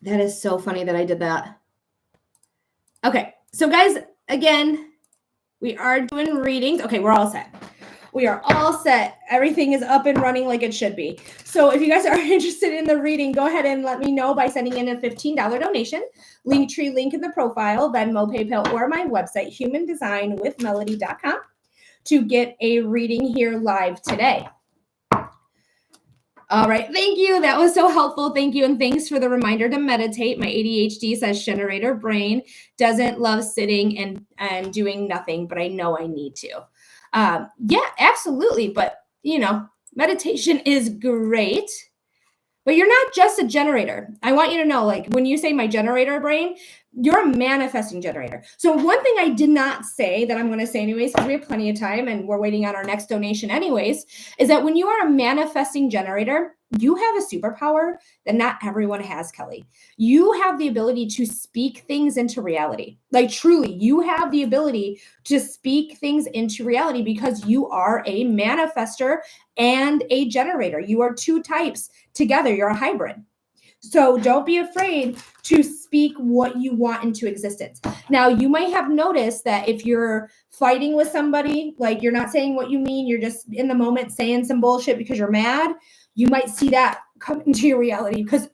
That is so funny that I did that. Okay, so guys, again, we are doing readings. Okay, we're all set. We are all set. Everything is up and running like it should be. So if you guys are interested in the reading, go ahead and let me know by sending in a $15 donation. Linktree link in the profile, Venmo, PayPal, or my website, humandesignwithmelody.com, to get a reading here live today. All right, thank you. That was so helpful. Thank you. And thanks for the reminder to meditate. My ADHD says generator brain doesn't love sitting and doing nothing, but I know I need to. Yeah, absolutely. But, meditation is great. But you're not just a generator. I want you to know, like, when you say my generator brain, you're a manifesting generator. So one thing I did not say that I'm going to say anyways, because we have plenty of time and we're waiting on our next donation anyways, is that when you are a manifesting generator, you have a superpower that not everyone has, Kelly. You have the ability to speak things into reality. Like, truly, you have the ability to speak things into reality because you are a manifester and a generator. You are two types together. You're a hybrid. So don't be afraid to speak what you want into existence. Now, you might have noticed that if you're fighting with somebody, like you're not saying what you mean, you're just in the moment saying some bullshit because you're mad, you might see that come into your reality because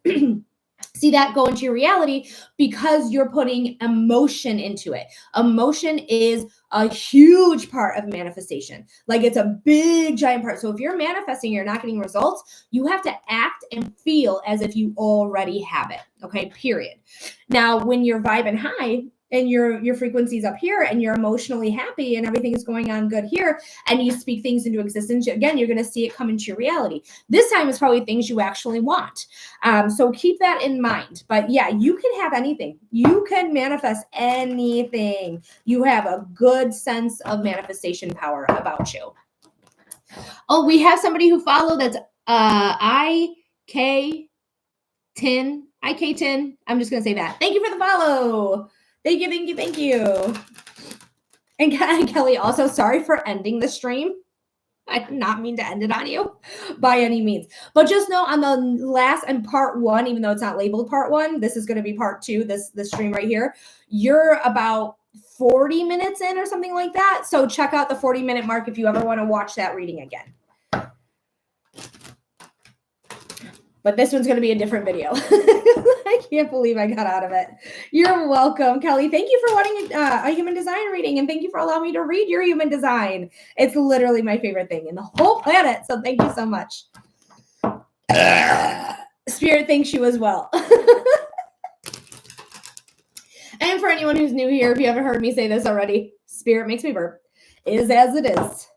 go into your reality because you're putting emotion into it. Emotion is a huge part of manifestation. Like, it's a big, giant part. So if you're manifesting, you're not getting results, you have to act and feel as if you already have it. Okay, period. Now, when you're vibing high and your frequency's up here and you're emotionally happy and everything is going on good here and you speak things into existence, again, you're going to see it come into your reality. This time is probably things you actually want. So keep that in mind. But yeah, you can have anything. You can manifest anything. You have a good sense of manifestation power about you. Oh, we have somebody who followed. That's IK10. IK10. I'm just going to say that. Thank you for the follow. Thank you. And Kelly, also sorry for ending the stream. I did not mean to end it on you by any means. But just know on the last and part one, even though it's not labeled part one, this is going to be part two, this stream right here. You're about 40 minutes in or something like that. So check out the 40-minute mark if you ever want to watch that reading again. But this one's going to be a different video. I can't believe I got out of it. You're welcome, Kelly. Thank you for wanting a human design reading, and thank you for allowing me to read your human design. It's literally my favorite thing in the whole planet, so thank you so much. Spirit thanks you as well. And for anyone who's new here, if you haven't heard me say this already, Spirit makes me burp. Is as it is.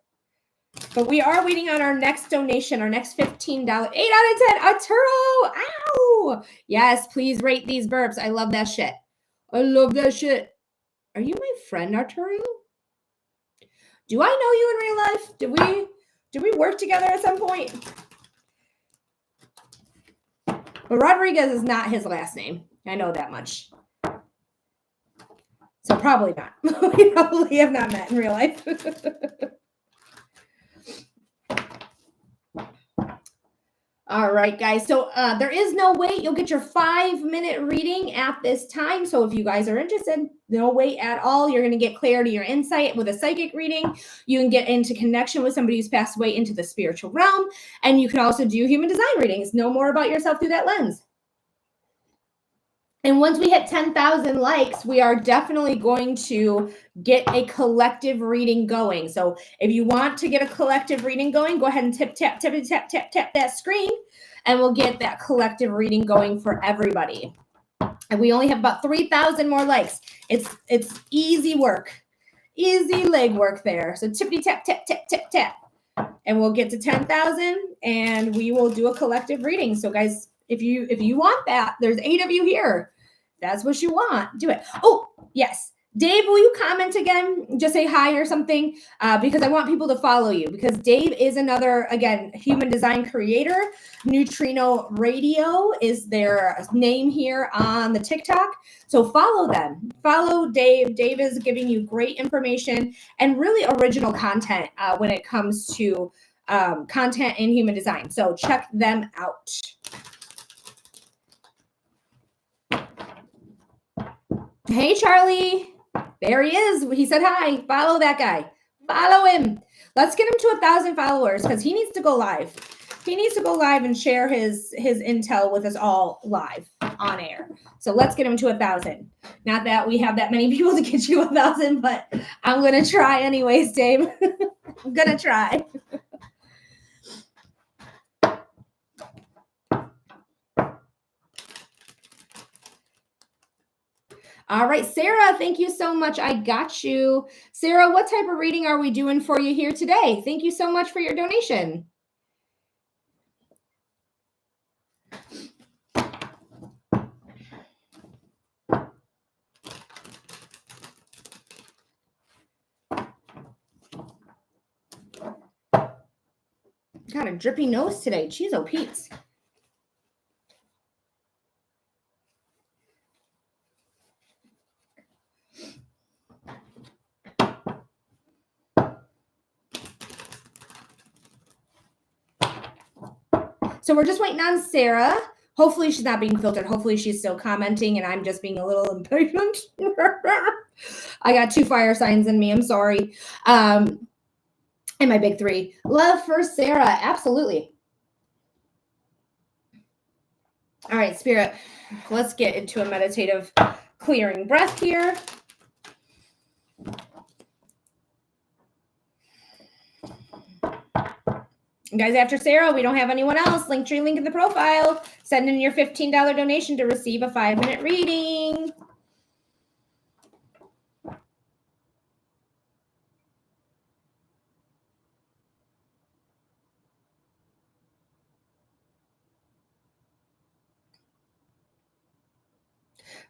But we are waiting on our next donation, our next $15. 8 out of 10, Arturo. Ow. Yes, please rate these burps. I love that shit. Are you my friend, Arturo? Do I know you in real life? Do we work together at some point? But Rodriguez is not his last name. I know that much. So probably not. We probably have not met in real life. All right, guys. So there is no wait. You'll get your 5-minute reading at this time. So if you guys are interested, no wait at all. You're going to get clarity or insight with a psychic reading. You can get into connection with somebody who's passed away into the spiritual realm. And you can also do human design readings. Know more about yourself through that lens. And once we hit 10,000 likes, we are definitely going to get a collective reading going. So if you want to get a collective reading going, go ahead and tap that screen, and we'll get that collective reading going for everybody. And we only have about 3,000 more likes. It's easy work, easy leg work there. So tippity tap, and we'll get to 10,000, and we will do a collective reading. So guys, if you want that, there's 8 of you here. That's what you want. Do it. Oh, yes. Dave, will you comment again? Just say hi or something, because I want people to follow you, because Dave is another, again, human design creator. Neutrino Radio is their name here on the TikTok. So follow them. Follow Dave. Dave is giving you great information and really original content when it comes to content in human design. So check them out. Hey, Charlie. There he is. He said hi. Follow that guy. Follow him. Let's get him to 1,000 followers because he needs to go live. He needs to go live and share his intel with us all live on air. So let's get him to 1,000. Not that we have that many people to get you 1,000, but I'm going to try anyways, Dave. I'm going to try. All right, Sarah, thank you so much. I got you. Sarah, what type of reading are we doing for you here today? Thank you so much for your donation. Got a drippy nose today. Jeez, oh, Pete's. So we're just waiting on Sarah. Hopefully she's not being filtered. Hopefully she's still commenting and I'm just being a little impatient. I got 2 fire signs in me. I'm sorry. And my big 3. Love for Sarah. Absolutely. All right, Spirit. Let's get into a meditative clearing breath here. Guys, after Sarah, we don't have anyone else. Linktree link in the profile. Send in your $15 donation to receive a 5-minute reading.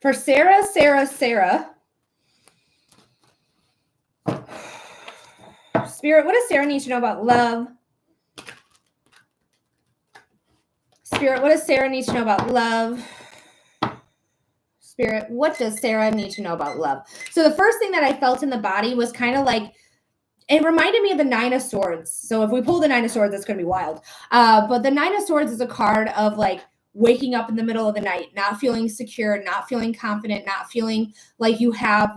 For Sarah, Spirit, what does Sarah need to know about love? Spirit, what does Sarah need to know about love? Spirit, what does Sarah need to know about love? So the first thing that I felt in the body was kind of like, it reminded me of the 9 of Swords. So if we pull the 9 of Swords, that's going to be wild. But the 9 of Swords is a card of like waking up in the middle of the night, not feeling secure, not feeling confident, not feeling like you have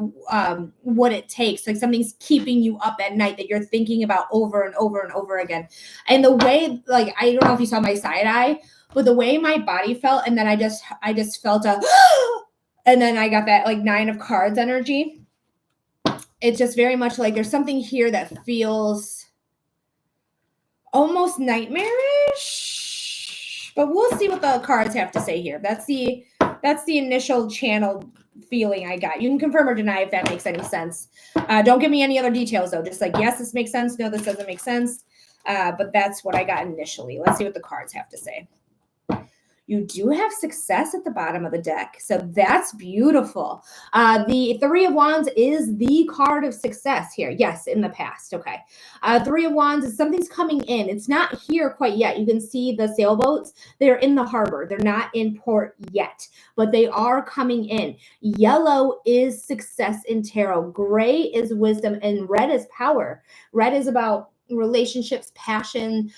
what it takes. Like something's keeping you up at night that you're thinking about over and over and over again. And the way, like, I don't know if you saw my side eye, but the way my body felt, and then I just felt a, and then I got that like 9 of Cards energy. It's just very much like there's something here that feels almost nightmarish, but we'll see what the cards have to say here. That's the initial channel feeling I got. You can confirm or deny if that makes any sense. Don't give me any other details though. Just like, yes, this makes sense. No, this doesn't make sense. But that's what I got initially. Let's see what the cards have to say. You do have success at the bottom of the deck. So that's beautiful. The 3 of Wands is the card of success here. Yes, in the past. Okay. 3 of Wands is something's coming in. It's not here quite yet. You can see the sailboats. They're in the harbor. They're not in port yet, but they are coming in. Yellow is success in tarot. Gray is wisdom, and red is power. Red is about relationships, passion,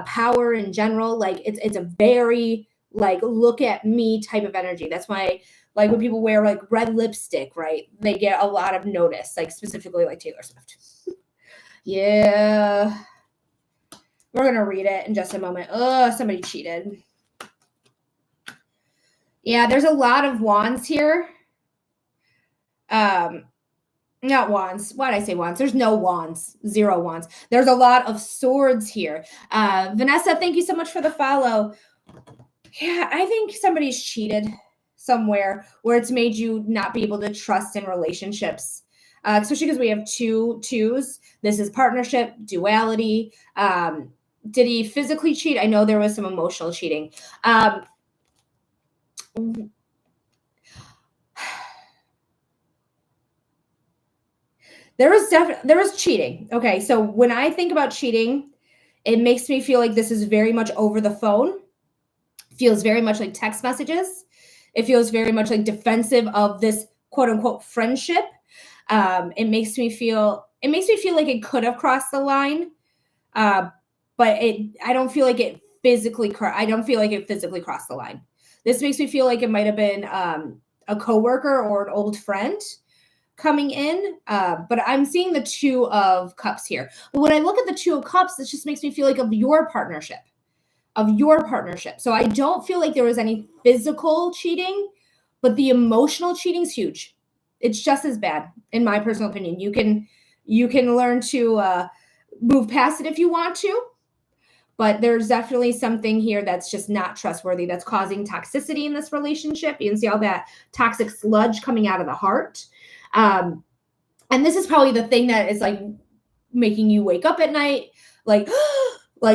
power in general. Like it's a very like look at me type of energy. That's why like when people wear like red lipstick, right? They get a lot of notice, like specifically like Taylor Swift. Yeah. We're going to read it in just a moment. Oh, somebody cheated. Yeah, there's a lot of wands here. Not wands. Why did I say wands? There's no wands. 0 wands. There's a lot of swords here. Vanessa, thank you so much for the follow. Yeah, I think somebody's cheated somewhere where it's made you not be able to trust in relationships, especially because we have 2 twos. This is partnership, duality. Did he physically cheat? I know there was some emotional cheating. There was cheating. Okay, so when I think about cheating, it makes me feel like this is very much over the phone. Feels very much like text messages. It feels very much like defensive of this quote unquote friendship. It makes me feel like it could have crossed the line, but I don't feel like it physically crossed the line. This makes me feel like it might have been a coworker or an old friend coming in, but I'm seeing the Two of Cups here. But when I look at the Two of Cups, this just makes me feel like of your partnership. So I don't feel like there was any physical cheating, but the emotional cheating is huge. It's just as bad, in my personal opinion. You can learn to move past it if you want to, but there's definitely something here that's just not trustworthy, that's causing toxicity in this relationship. You can see all that toxic sludge coming out of the heart. And this is probably the thing that is like making you wake up at night, like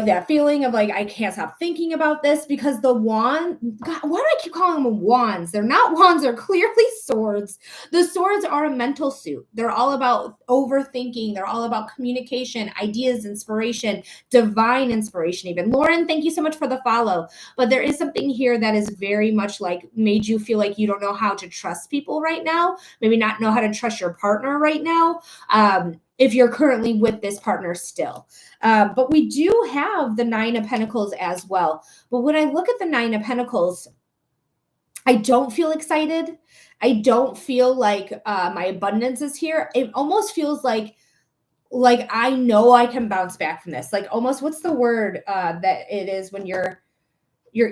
that feeling of like, I can't stop thinking about this, because the wand, God, why do I keep calling them wands? They're not wands, they're clearly swords. The swords are a mental suit. They're all about overthinking. They're all about communication, ideas, inspiration, divine inspiration even. Lauren, thank you so much for the follow. But there is something here that is very much like made you feel like you don't know how to trust people right now, maybe not know how to trust your partner right now. If you're currently with this partner still. But we do have the Nine of Pentacles as well. But when I look at the Nine of Pentacles, I don't feel excited. I don't feel like my abundance is here. It almost feels like I know I can bounce back from this. Like almost, what's the word that it is when you're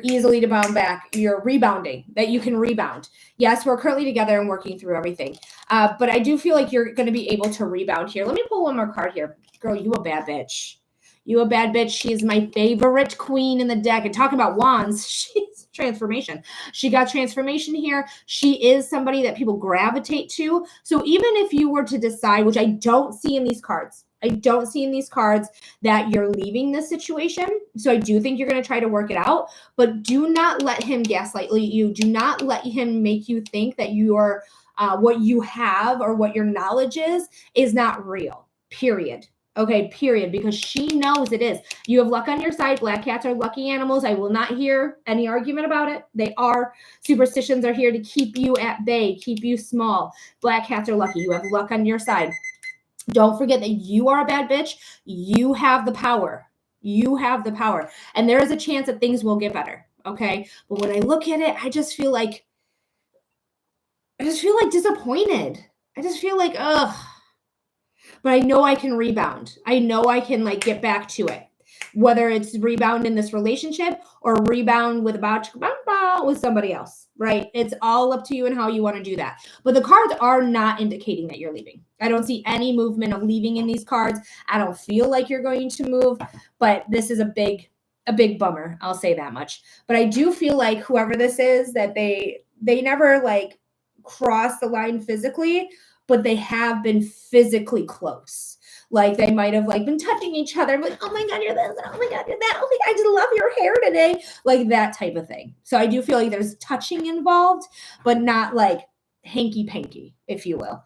easily to bounce back, you're rebounding, that you can rebound. Yes, we're currently together and working through everything. But I do feel like you're going to be able to rebound here. Let me pull one more card here. Girl, you a bad bitch. You a bad bitch. She's my favorite queen in the deck. And talking about wands, she's transformation. She got transformation here. She is somebody that people gravitate to. So even if you were to decide, which I don't see in these cards, that you're leaving this situation. So I do think you're going to try to work it out, but do not let him gaslight you. Do not let him make you think that you're what you have or what your knowledge is not real, period. Okay, period, because she knows it is. You have luck on your side. Black cats are lucky animals. I will not hear any argument about it. They are. Superstitions are here to keep you at bay, keep you small. Black cats are lucky. You have luck on your side. Don't forget that you are a bad bitch. You have the power. You have the power. And there is a chance that things will get better. Okay. But when I look at it, I just feel like disappointed. I just feel like, ugh. But I know I can rebound. I know I can like get back to it. Whether it's rebound in this relationship or rebound with somebody else, right? It's all up to you and how you want to do that. But the cards are not indicating that you're leaving. I don't see any movement of leaving in these cards. I don't feel like you're going to move, but this is a big bummer. I'll say that much. But I do feel like whoever this is, that they never like cross the line physically, but they have been physically close. Like they might have like been touching each other, like, oh my God, you're this, oh my God, you're that, oh my God, I just love your hair today, like that type of thing. So I do feel like there's touching involved, but not like hanky-panky, if you will.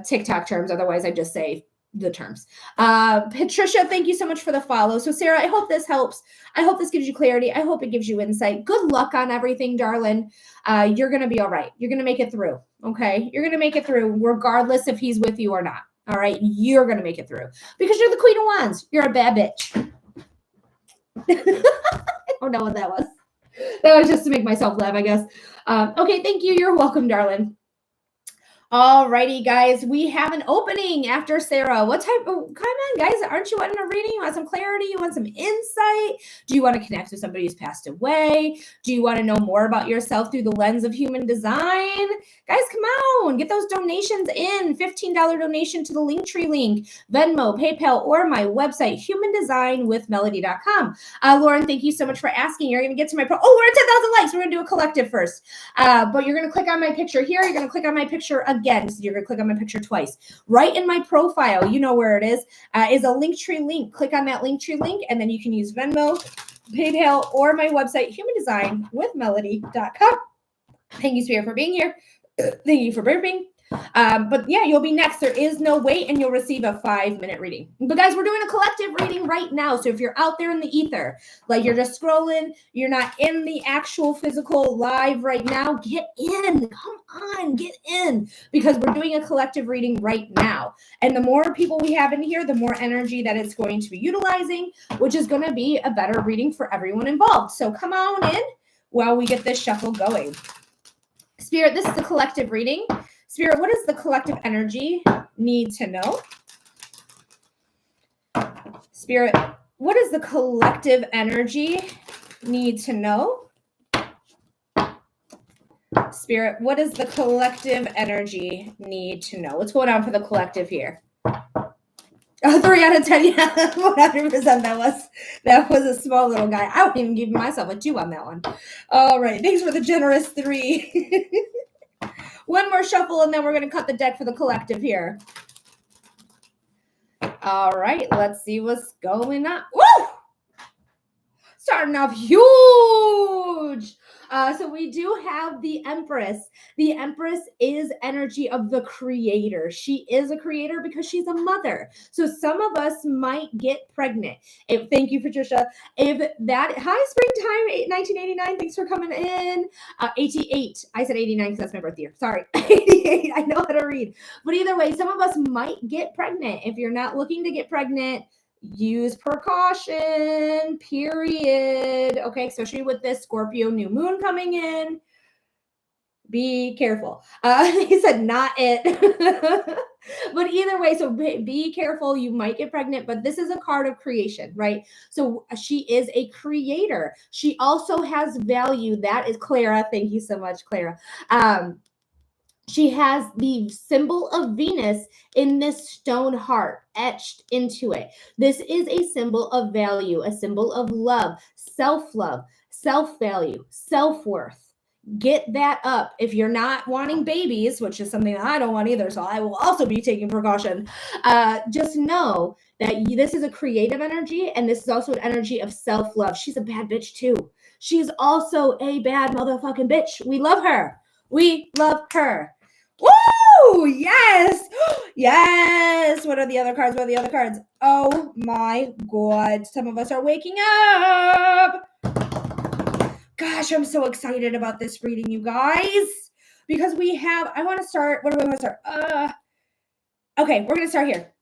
TikTok terms, otherwise I just say the terms. Patricia, thank you so much for the follow. So Sarah, I hope this helps. I hope this gives you clarity. I hope it gives you insight. Good luck on everything, darling. You're going to be all right. You're going to make it through. Okay. You're going to make it through regardless if he's with you or not. All right. You're going to make it through because you're the queen of wands. You're a bad bitch. I don't know what that was. That was just to make myself laugh, I guess. Okay. Thank you. You're welcome, darling. All righty, guys, we have an opening after Sarah. What type? Oh, come on, guys. Aren't you wanting a reading? You want some clarity? You want some insight? Do you want to connect with somebody who's passed away? Do you want to know more about yourself through the lens of human design? Guys, come on. Get those donations in. $15 donation to the Linktree link, Venmo, PayPal, or my website, humandesignwithmelody.com. Lauren, thank you so much for asking. You're going to get to my we're at 10,000 likes. We're going to do a collective first. But you're going to click on my picture here. You're going to click on my picture again. So you're going to click on my picture twice. Right in my profile, you know where it is a Linktree link. Click on that Linktree link, and then you can use Venmo, PayPal, or my website, humandesignwithmelody.com. Thank you, Spirit, for being here. Thank you for burping. But yeah, you'll be next. There is no wait, and you'll receive a 5-minute reading. But guys, we're doing a collective reading right now. So if you're out there in the ether, like you're just scrolling, you're not in the actual physical live right now, get in. Come on, get in. Because we're doing a collective reading right now. And the more people we have in here, the more energy that it's going to be utilizing, which is going to be a better reading for everyone involved. So come on in while we get this shuffle going. Spirit, this is a collective reading. Spirit, what does the collective energy need to know? Spirit, what does the collective energy need to know? Spirit, what does the collective energy need to know? What's going on for the collective here? 3 out of 10, yeah, 100%. That was a small little guy. I wouldn't even give myself a 2 on that one. All right, thanks for the generous 3. One more shuffle, and then we're going to cut the deck for the collective here. All right, let's see what's going on. Woo! Starting off huge. So we do have the Empress. The Empress is energy of the creator. She is a creator because she's a mother. So some of us might get pregnant. Thank you, Patricia. Hi, springtime, 1989. Thanks for coming in. 88. I said 89 because that's my birth year. Sorry. 88. I know how to read. But either way, some of us might get pregnant. If you're not looking to get pregnant, use precaution, period. Okay, especially with this Scorpio new moon coming in. Be careful. He said not it. But either way, so be careful. You might get pregnant, but this is a card of creation, right? So she is a creator. She also has value. That is Clara. Thank you so much, Clara. She has the symbol of Venus in this stone heart etched into it. This is a symbol of value, a symbol of love, self-love, self-value, self-worth. Get that up. If you're not wanting babies, which is something that I don't want either, so I will also be taking precaution. Just know that this is a creative energy, and this is also an energy of self-love. She's a bad bitch too. She's also a bad motherfucking bitch. We love her. We love her. Woo! Yes! Yes! What are the other cards? What are the other cards? Oh my God. Some of us are waking up. Gosh, I'm so excited about this reading, you guys. Because I want to start. Where do we want to start? Okay, we're going to start here.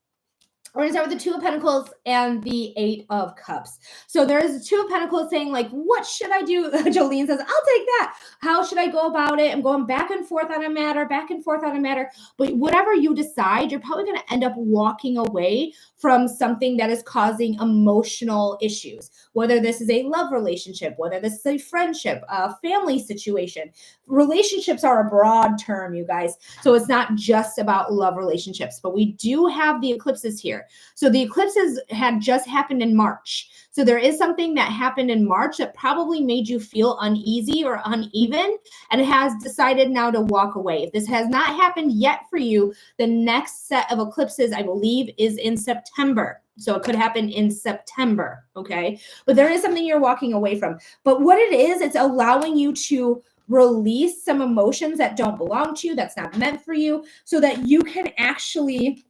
We're going to start with the Two of Pentacles and the Eight of Cups. So there's the Two of Pentacles saying, like, what should I do? Jolene says, I'll take that. How should I go about it? I'm going back and forth on a matter, back and forth on a matter. But whatever you decide, you're probably going to end up walking away from something that is causing emotional issues, whether this is a love relationship, whether this is a friendship, a family situation. Relationships are a broad term, you guys. So it's not just about love relationships, but we do have the eclipses here. So the eclipses had just happened in March. So there is something that happened in March that probably made you feel uneasy or uneven, and it has decided now to walk away. If this has not happened yet for you, the next set of eclipses, I believe, is in September. So it could happen in September, okay? But there is something you're walking away from. But what it is, it's allowing you to release some emotions that don't belong to you, that's not meant for you, so that you can actually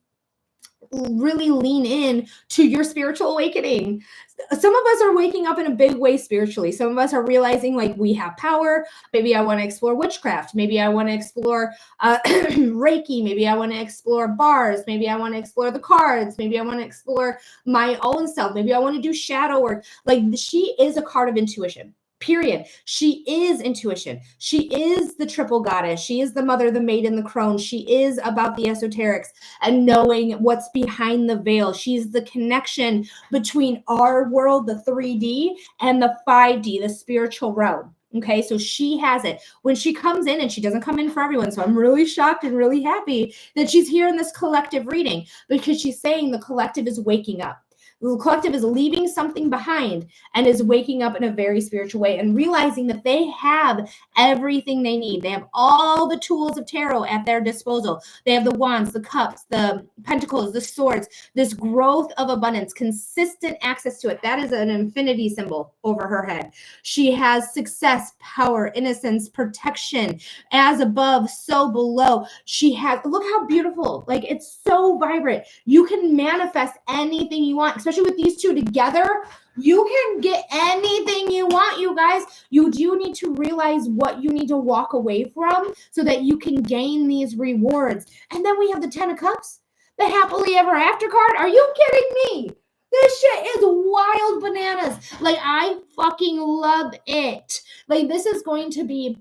really lean in to your spiritual awakening. Some of us are waking up in a big way spiritually. Some of us are realizing, like, we have power. Maybe I want to explore witchcraft. Maybe I want to explore Reiki. Maybe I want to explore bars. Maybe I want to explore the cards. Maybe I want to explore my own self. Maybe I want to do shadow work. Like, she is a card of intuition. Period. She is intuition. She is the triple goddess. She is the mother, the maiden, the crone. She is about the esoterics and knowing what's behind the veil. She's the connection between our world, the 3D, and the 5D, the spiritual realm. Okay, so she has it. When she comes in, and she doesn't come in for everyone, so I'm really shocked and really happy that she's here in this collective reading, because she's saying the collective is waking up. The collective is leaving something behind and is waking up in a very spiritual way and realizing that they have everything they need. They have all the tools of tarot at their disposal. They have the wands, the cups, the pentacles, the swords, this growth of abundance, consistent access to it. That is an infinity symbol over her head. She has success, power, innocence, protection, as above, so below. She has, look how beautiful, like, it's so vibrant. You can manifest anything you want, especially with these two together. You can get anything you want, you guys. You do need to realize what you need to walk away from so that you can gain these rewards. And then we have the 10 of Cups, the happily ever after card. Are you kidding me? This shit is wild bananas. Like, I fucking love it. Like, this is going to be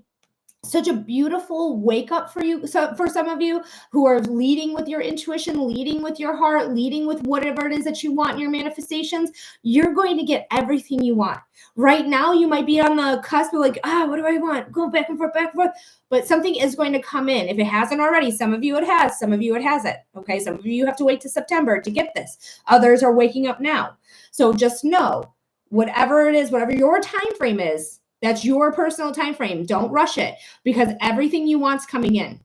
such a beautiful wake up for you. So for some of you who are leading with your intuition, leading with your heart, leading with whatever it is that you want in your manifestations, you're going to get everything you want. Right now, you might be on the cusp of like, what do I want? Go back and forth, but something is going to come in. If it hasn't already, some of you it has, some of you it hasn't. Okay. Some of you have to wait to September to get this. Others are waking up now. So just know, whatever it is, whatever your time frame is, that's your personal time frame. Don't rush it, because everything you want's coming in.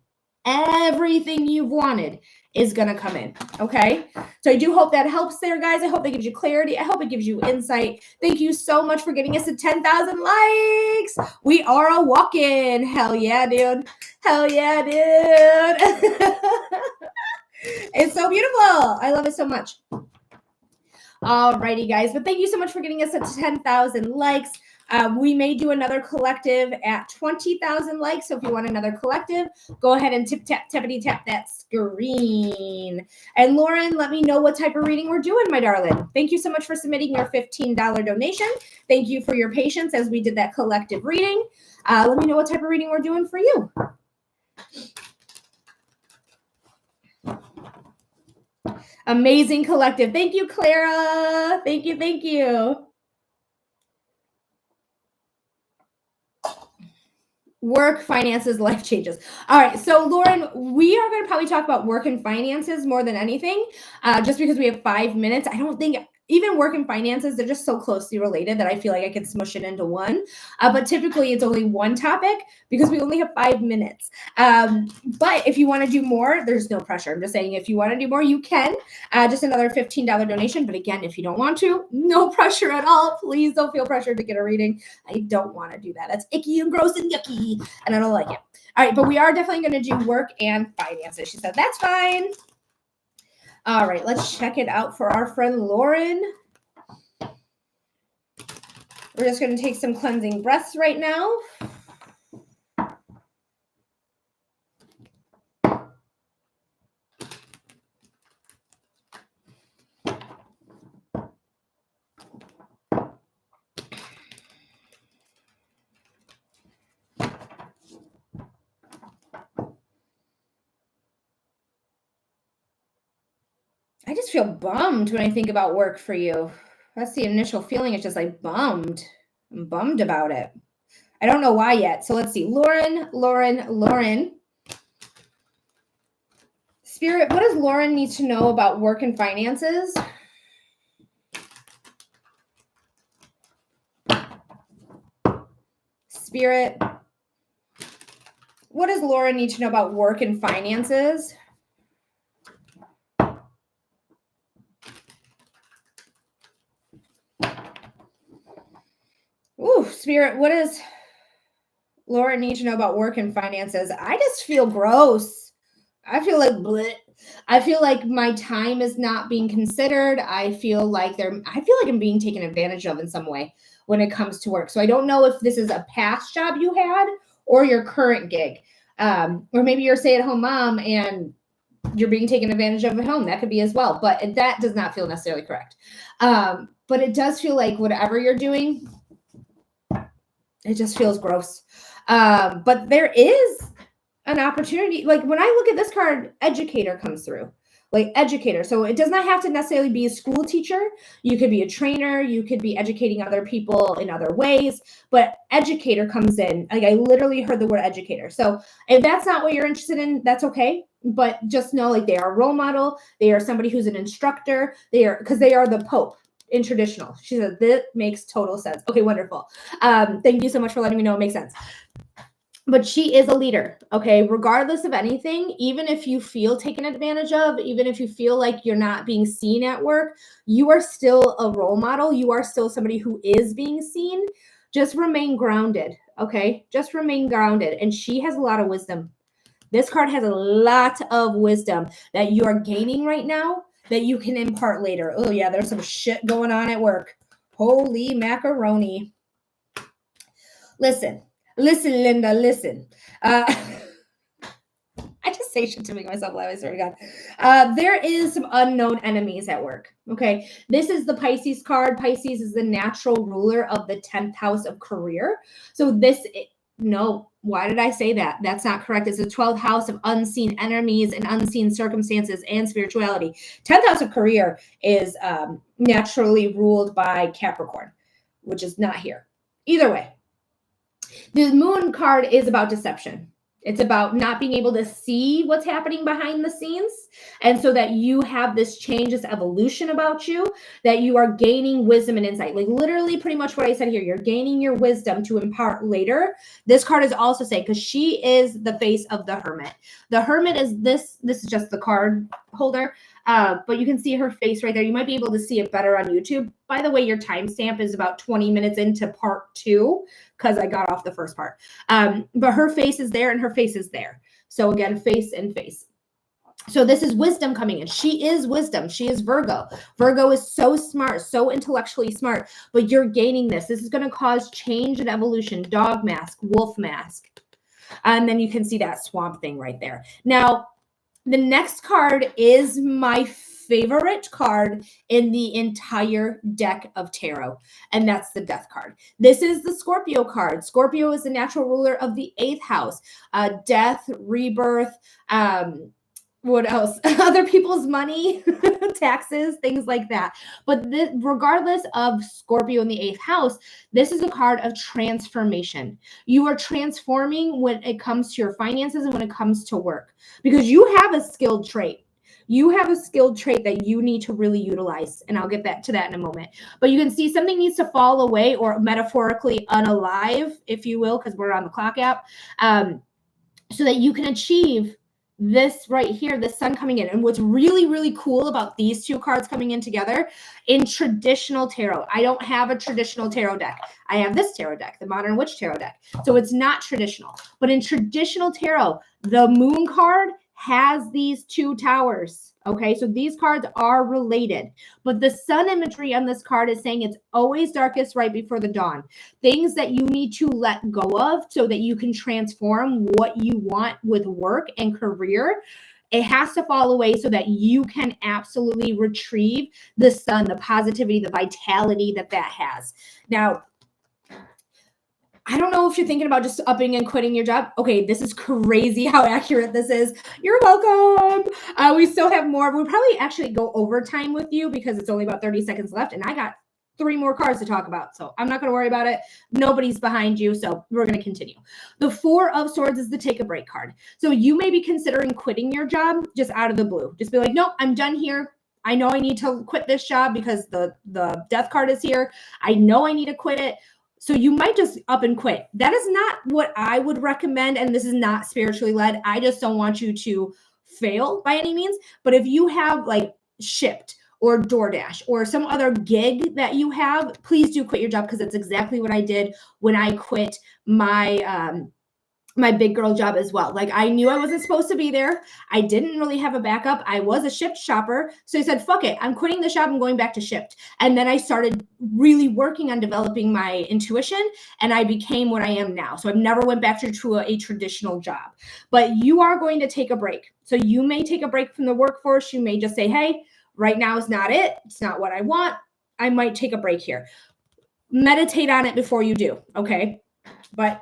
Everything you've wanted is going to come in. Okay. So I do hope that helps there, guys. I hope that gives you clarity. I hope it gives you insight. Thank you so much for getting us to 10,000 likes. We are a walk-in. Hell yeah, dude. Hell yeah, dude. It's so beautiful. I love it so much. Alrighty, guys. But thank you so much for getting us to 10,000 likes. We may do another collective at 20,000 likes. So if you want another collective, go ahead and tippity tap that screen. And Lauren, let me know what type of reading we're doing, my darling. Thank you so much for submitting your $15 donation. Thank you for your patience as we did that collective reading. Let me know what type of reading we're doing for you. Amazing collective. Thank you, Clara. Thank you. Thank you. Work, finances, life changes. All right. So Lauren, we are going to probably talk about work and finances more than anything, just because we have 5 minutes. I don't think even work and finances, they're just so closely related that I feel like I can smush it into one. But typically it's only one topic because we only have 5 minutes. But if you want to do more, there's no pressure. I'm just saying, if you want to do more, you can. Just another $15 donation. But again, if you don't want to, no pressure at all. Please don't feel pressured to get a reading. I don't want to do that. That's icky and gross and yucky, and I don't like it. All right, but we are definitely going to do work and finances. She said, that's fine. All right, let's check it out for our friend Lauren. We're just going to take some cleansing breaths right now. I just feel bummed when I think about work for you. That's the initial feeling. It's just like bummed. I'm bummed about it. I don't know why yet. So let's see. Lauren. Spirit, what does Lauren need to know about work and finances? Spirit, what does Lauren need to know about work and finances? Ooh, Spirit, what does Lauren need to know about work and finances? I just feel gross. I feel like bleh. I feel like my time is not being considered. I feel like I'm being taken advantage of in some way when it comes to work. So I don't know if this is a past job you had or your current gig. Or maybe you're a stay-at-home mom and you're being taken advantage of at home. That could be as well. But that does not feel necessarily correct. But it does feel like whatever you're doing, it just feels gross. But there is an opportunity. Like when I look at this card, educator comes through. Like educator. So it does not have to necessarily be a school teacher. You could be a trainer. You could be educating other people in other ways. But educator comes in. Like I literally heard the word educator. So if that's not what you're interested in, that's okay. But just know like they are a role model. They are somebody who's an instructor. Because they are the Pope in traditional. She said, that makes total sense. Okay, wonderful. Thank you so much for letting me know it makes sense. But she is a leader, okay? Regardless of anything, even if you feel taken advantage of, even if you feel like you're not being seen at work, you are still a role model. You are still somebody who is being seen. Just remain grounded, okay? Just remain grounded. And she has a lot of wisdom. This card has a lot of wisdom that you are gaining right now that you can impart later. Oh, yeah, there's some shit going on at work. Holy macaroni. Listen, Linda, listen. I just say shit to make myself laugh, I swear to God. There is some unknown enemies at work, okay? This is the Pisces card. Pisces is the natural ruler of the 10th house of career. So Why did I say that? That's not correct. It's the 12th house of unseen enemies and unseen circumstances and spirituality. 10th house of career is naturally ruled by Capricorn, which is not here. Either way, the moon card is about deception. It's about not being able to see what's happening behind the scenes. And so that you have this change, this evolution about you, that you are gaining wisdom and insight. Like literally pretty much what I said here. You're gaining your wisdom to impart later. This card is also saying, because she is the face of the Hermit. The Hermit is this is just the card holder. But you can see her face right there. You might be able to see it better on YouTube. By the way, your timestamp is about 20 minutes into part 2 because I got off the first part. But her face is there and her face is there. So again, face and face. So this is wisdom coming in. She is wisdom. She is Virgo. Virgo is so smart, so intellectually smart, but you're gaining this. This is going to cause change and evolution. Dog mask, wolf mask. And then you can see that swamp thing right there. Now, the next card is my favorite card in the entire deck of tarot, and that's the Death card. This is the Scorpio card. Scorpio is the natural ruler of the 8th house. Death, rebirth, what else? Other people's money, taxes, things like that. But regardless of Scorpio in the 8th house, this is a card of transformation. You are transforming when it comes to your finances and when it comes to work, because you have a skilled trait. You have a skilled trait that you need to really utilize, and I'll get back to that in a moment. But you can see something needs to fall away, or metaphorically unalive, if you will, because we're on the clock app, so that you can achieve this right here, the sun coming in. And what's really, really cool about these two cards coming in together in traditional tarot, I don't have a traditional tarot deck. I have this tarot deck, the Modern Witch Tarot deck. So it's not traditional. But in traditional tarot, the moon card has these two towers. Okay, so these cards are related, but the sun imagery on this card is saying it's always darkest right before the dawn. Things that you need to let go of so that you can transform what you want with work and career. It has to fall away so that you can absolutely retrieve the sun, the positivity, the vitality that has. Now, I don't know if you're thinking about just upping and quitting your job. Okay, this is crazy how accurate this is. You're welcome. We still have more. We'll probably actually go overtime with you because it's only about 30 seconds left, and I got 3 more cards to talk about. So I'm not going to worry about it. Nobody's behind you, so we're going to continue. The 4 of Swords is the take a break card. So you may be considering quitting your job just out of the blue. Just be like, nope, I'm done here. I know I need to quit this job because the Death card is here. I know I need to quit it. So you might just up and quit. That is not what I would recommend, and this is not spiritually led. I just don't want you to fail by any means. But if you have like Shipt or DoorDash or some other gig that you have, please do quit your job, because that's exactly what I did when I quit my my big girl job as well. Like, I knew I wasn't supposed to be there. I didn't really have a backup. I was a Shipt shopper. So I said, fuck it. I'm quitting the shop. I'm going back to Shipt. And then I started really working on developing my intuition, and I became what I am now. So I've never went back to a traditional job. But you are going to take a break. So you may take a break from the workforce. You may just say, hey, right now is not it. It's not what I want. I might take a break here. Meditate on it before you do. Okay. But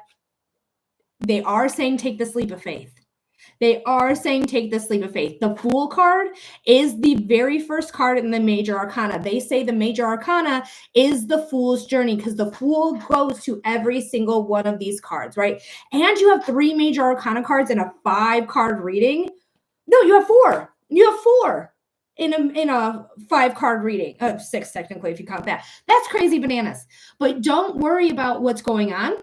they are saying take this leap of faith. They are saying take this leap of faith. The Fool card is the very first card in the Major Arcana. They say the Major Arcana is the Fool's journey, because the Fool goes to every single one of these cards, right? And you have 3 Major Arcana cards in a 5-card reading. No, you have 4. You have 4 in a 5-card reading. 6 technically, if you count that. That's crazy bananas. But don't worry about what's going on.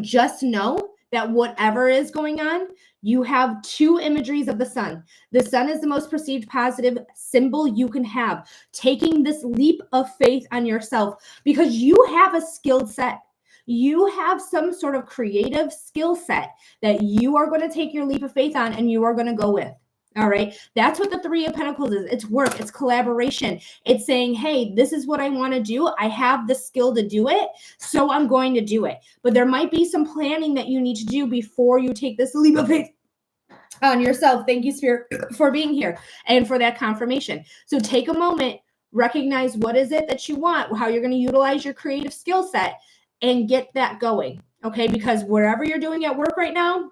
Just know that whatever is going on, you have 2 imageries of the sun. The sun is the most perceived positive symbol you can have. Taking this leap of faith on yourself, because you have a skill set. You have some sort of creative skill set that you are going to take your leap of faith on, and you are going to go with. All right. That's what the 3 of Pentacles is. It's work. It's collaboration. It's saying, hey, this is what I want to do. I have the skill to do it, so I'm going to do it. But there might be some planning that you need to do before you take this leap of faith on yourself. Thank you, Spirit, for being here and for that confirmation. So take a moment, recognize what is it that you want, how you're going to utilize your creative skill set, and get that going. Okay, because whatever you're doing at work right now,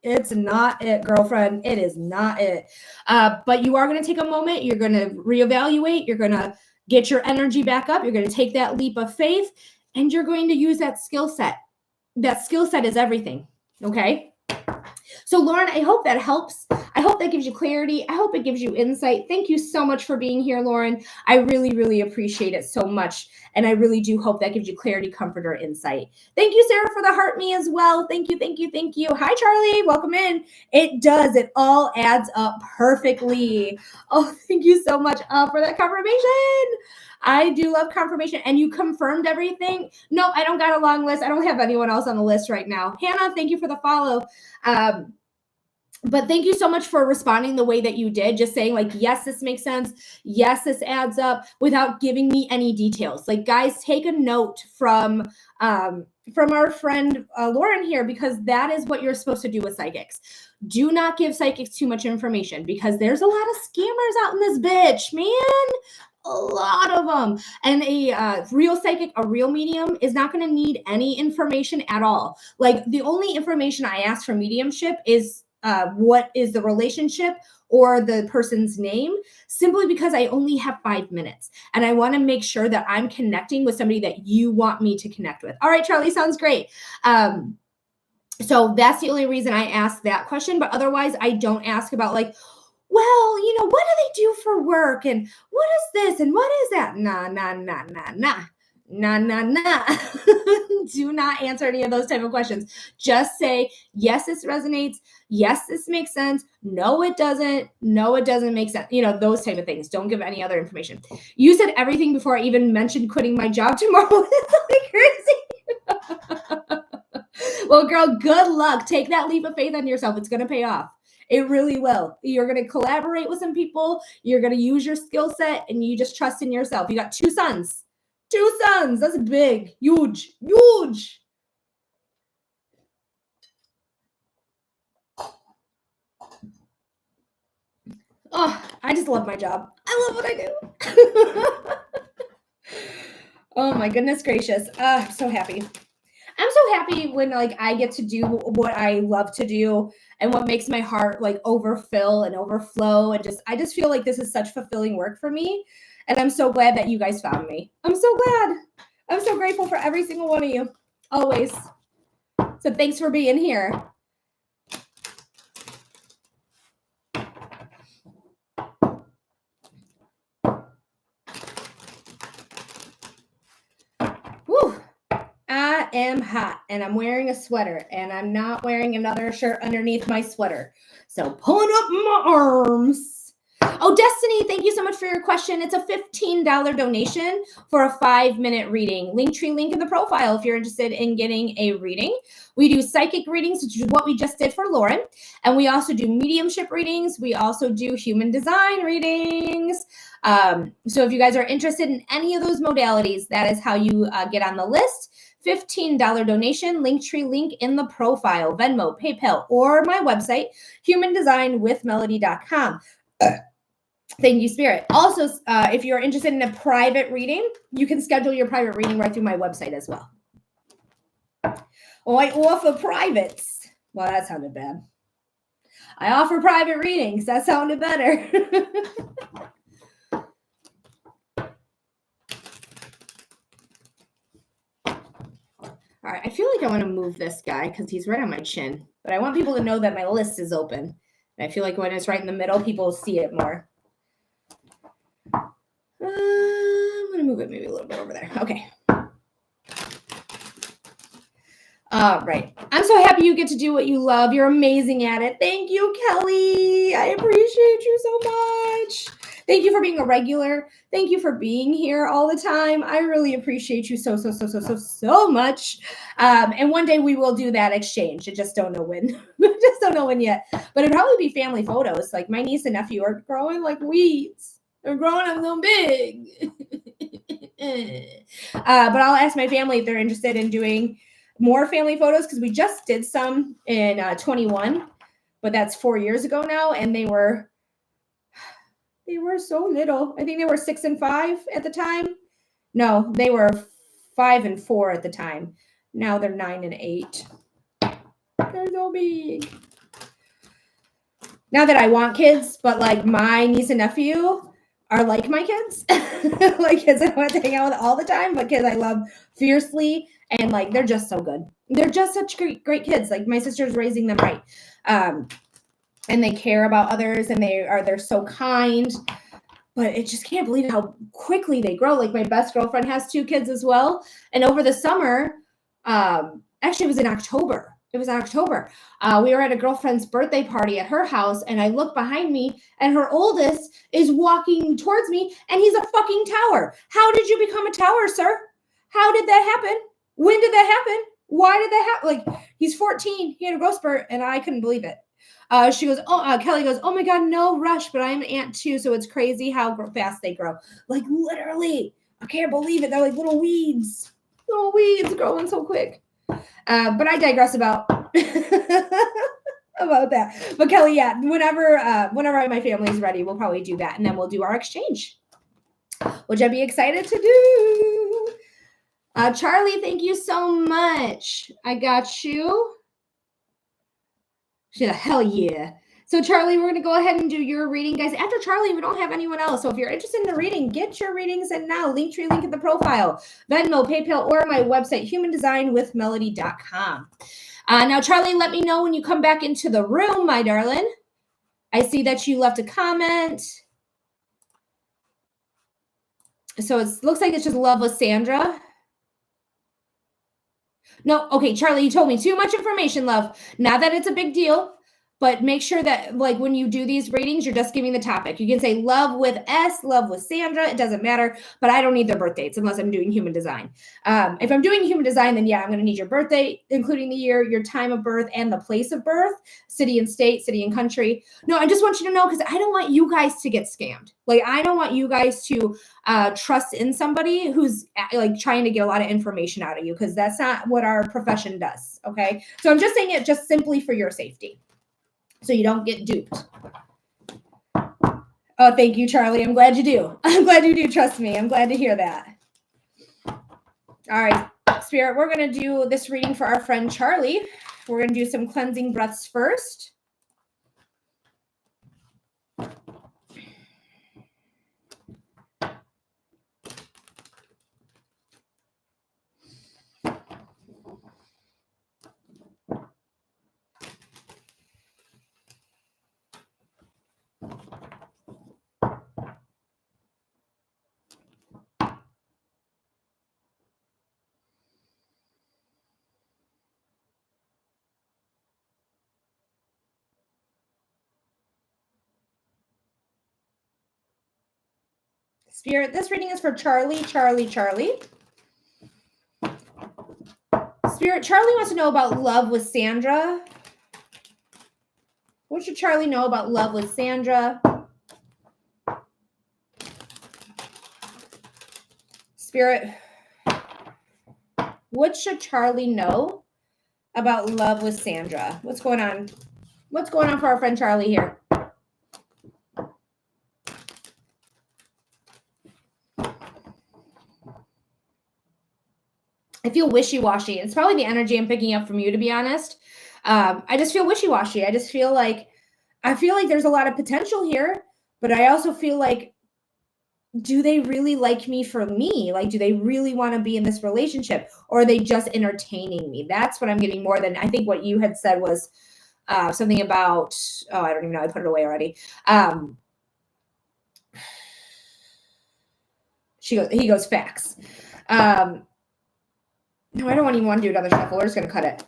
it's not it, girlfriend. It is not it. But you are going to take a moment. You're going to reevaluate. You're going to get your energy back up. You're going to take that leap of faith, and you're going to use that skill set. That skill set is everything. Okay. So Lauren, I hope that helps. I hope that gives you clarity. I hope it gives you insight. Thank you so much for being here, Lauren. I really, really appreciate it so much. And I really do hope that gives you clarity, comfort, or insight. Thank you, Sarah, for the heart me as well. Thank you, thank you, thank you. Hi, Charlie. Welcome in. It does. It all adds up perfectly. Oh, thank you so much for that confirmation. I do love confirmation. And you confirmed everything. No, I don't got a long list. I don't have anyone else on the list right now. Hannah, thank you for the follow. But thank you so much for responding the way that you did, just saying like, yes, this makes sense. Yes, this adds up without giving me any details. Like, guys, take a note from our friend Lauren here, because that is what you're supposed to do with psychics. Do not give psychics too much information, because there's a lot of scammers out in this bitch, man. A lot of them. And a real psychic, a real medium is not going to need any information at all. Like, the only information I ask for mediumship is what is the relationship or the person's name, simply because I only have 5 minutes and I want to make sure that I'm connecting with somebody that you want me to connect with. All right, Charlie, sounds great. So that's the only reason I ask that question. But otherwise, I don't ask about like, well, you know, what do they do for work? And what is this? And what is that? Nah. Do not answer any of those type of questions. Just say, yes, this resonates. Yes, this makes sense. No, it doesn't. No, it doesn't make sense. You know, those type of things. Don't give any other information. You said everything before I even mentioned quitting my job tomorrow. It's like crazy. Well, girl, good luck. Take that leap of faith on yourself. It's going to pay off. It really will. You're going to collaborate with some people. You're going to use your skill set, and you just trust in yourself. You got 2 sons. 2 sons. That's big. Huge. Huge. Oh, I just love my job. I love what I do. Oh my goodness gracious. I'm so happy. I'm so happy when like I get to do what I love to do and what makes my heart like overfill and overflow, and I just feel like this is such fulfilling work for me. And I'm so glad that you guys found me. I'm so glad. I'm so grateful for every single one of you. Always. So thanks for being here. Woo. I am hot and I'm wearing a sweater and I'm not wearing another shirt underneath my sweater. So pulling up my arms. Oh, Destiny, thank you so much for your question. It's a $15 donation for a 5-minute reading. Linktree link in the profile if you're interested in getting a reading. We do psychic readings, which is what we just did for Lauren. And we also do mediumship readings. We also do human design readings. So if you guys are interested in any of those modalities, that is how you get on the list. $15 donation, Linktree link in the profile, Venmo, PayPal, or my website, humandesignwithmelody.com. Thank you, Spirit. Also, if you're interested in a private reading, you can schedule your private reading right through my website as well. Oh, I offer privates. Well, that sounded bad. I offer private readings. That sounded better. All right, I feel like I want to move this guy because he's right on my chin. But I want people to know that my list is open. And I feel like when it's right in the middle, people see it more. I'm going to move it maybe a little bit over there. Okay. All right. I'm so happy you get to do what you love. You're amazing at it. Thank you, Kelly. I appreciate you so much. Thank you for being a regular. Thank you for being here all the time. I really appreciate you so much. And one day we will do that exchange. I just don't know when. Just don't know when yet. But it'd probably be family photos. Like my niece and nephew are growing like weeds. They're growing up so big. But I'll ask my family if they're interested in doing more family photos, because we just did some in 21, but that's 4 years ago now, and they were so little. I think they were 6 and 5 at the time. No, they were 5 and 4 at the time. Now they're 9 and 8. They're so big. Not that I want kids, but like my niece and nephew are like my kids. Like kids I want to hang out with all the time, but kids I love fiercely, and like they're just so good. They're just such great kids. Like my sister's raising them right. And they care about others, and they're so kind. But it just can't believe how quickly they grow. Like my best girlfriend has 2 kids as well. And over the summer, actually it was in October. We were at a girlfriend's birthday party at her house, and I look behind me, and her oldest is walking towards me, and he's a fucking tower. How did you become a tower, sir? How did that happen? When did that happen? Why did that happen? Like, he's 14. He had a growth spurt, and I couldn't believe it. She goes, Kelly goes, oh my God, no rush, but I'm an aunt too. So it's crazy how fast they grow. Like literally, I can't believe it. They're like little weeds growing so quick. But I digress about, about that. But Kelly, yeah, whenever my family is ready, we'll probably do that. And then we'll do our exchange, which I'd be excited to do. Charlie, thank you so much. I got you. She's like, hell yeah. So Charlie, we're going to go ahead and do your reading. Guys, after Charlie, we don't have anyone else. So if you're interested in the reading, get your readings in now. Linktree link in the profile. Venmo, PayPal, or my website, humandesignwithmelody.com. Now, Charlie, let me know when you come back into the room, my darling. I see that you left a comment. So it looks like it's just love with Sandra. No, okay, Charlie, you told me too much information, love. Not that it's a big deal, but make sure that like when you do these readings, you're just giving the topic. You can say love with S, love with Sandra. It doesn't matter, but I don't need their birth dates unless I'm doing human design. If I'm doing human design, then yeah, I'm going to need your birth date, including the year, your time of birth, and the place of birth, city and state, city and country. No, I just want you to know, because I don't want you guys to get scammed. Like, I don't want you guys to trust in somebody who's like trying to get a lot of information out of you, because that's not what our profession does. Okay. So I'm just saying it just simply for your safety, so you don't get duped. Oh, thank you, Charlie. I'm glad you do. I'm glad you do. Trust me. I'm glad to hear that. All right, Spirit, we're going to do this reading for our friend Charlie. We're going to do some cleansing breaths first. Spirit, this reading is for Charlie. Spirit, Charlie wants to know about love with Sandra. What should Charlie know about love with Sandra? Spirit, what should Charlie know about love with Sandra? What's going on? What's going on for our friend Charlie here? I feel wishy-washy. It's probably the energy I'm picking up from you, to be honest. I just feel wishy-washy. I feel like there's a lot of potential here, but I also feel like, do they really like me for me? Like, do they really want to be in this relationship, or are they just entertaining me? That's what I'm getting more than, I think what you had said was something about, I don't even know. I put it away already. He goes, facts. No, I don't even want to do another shuffle. We're just going to cut it.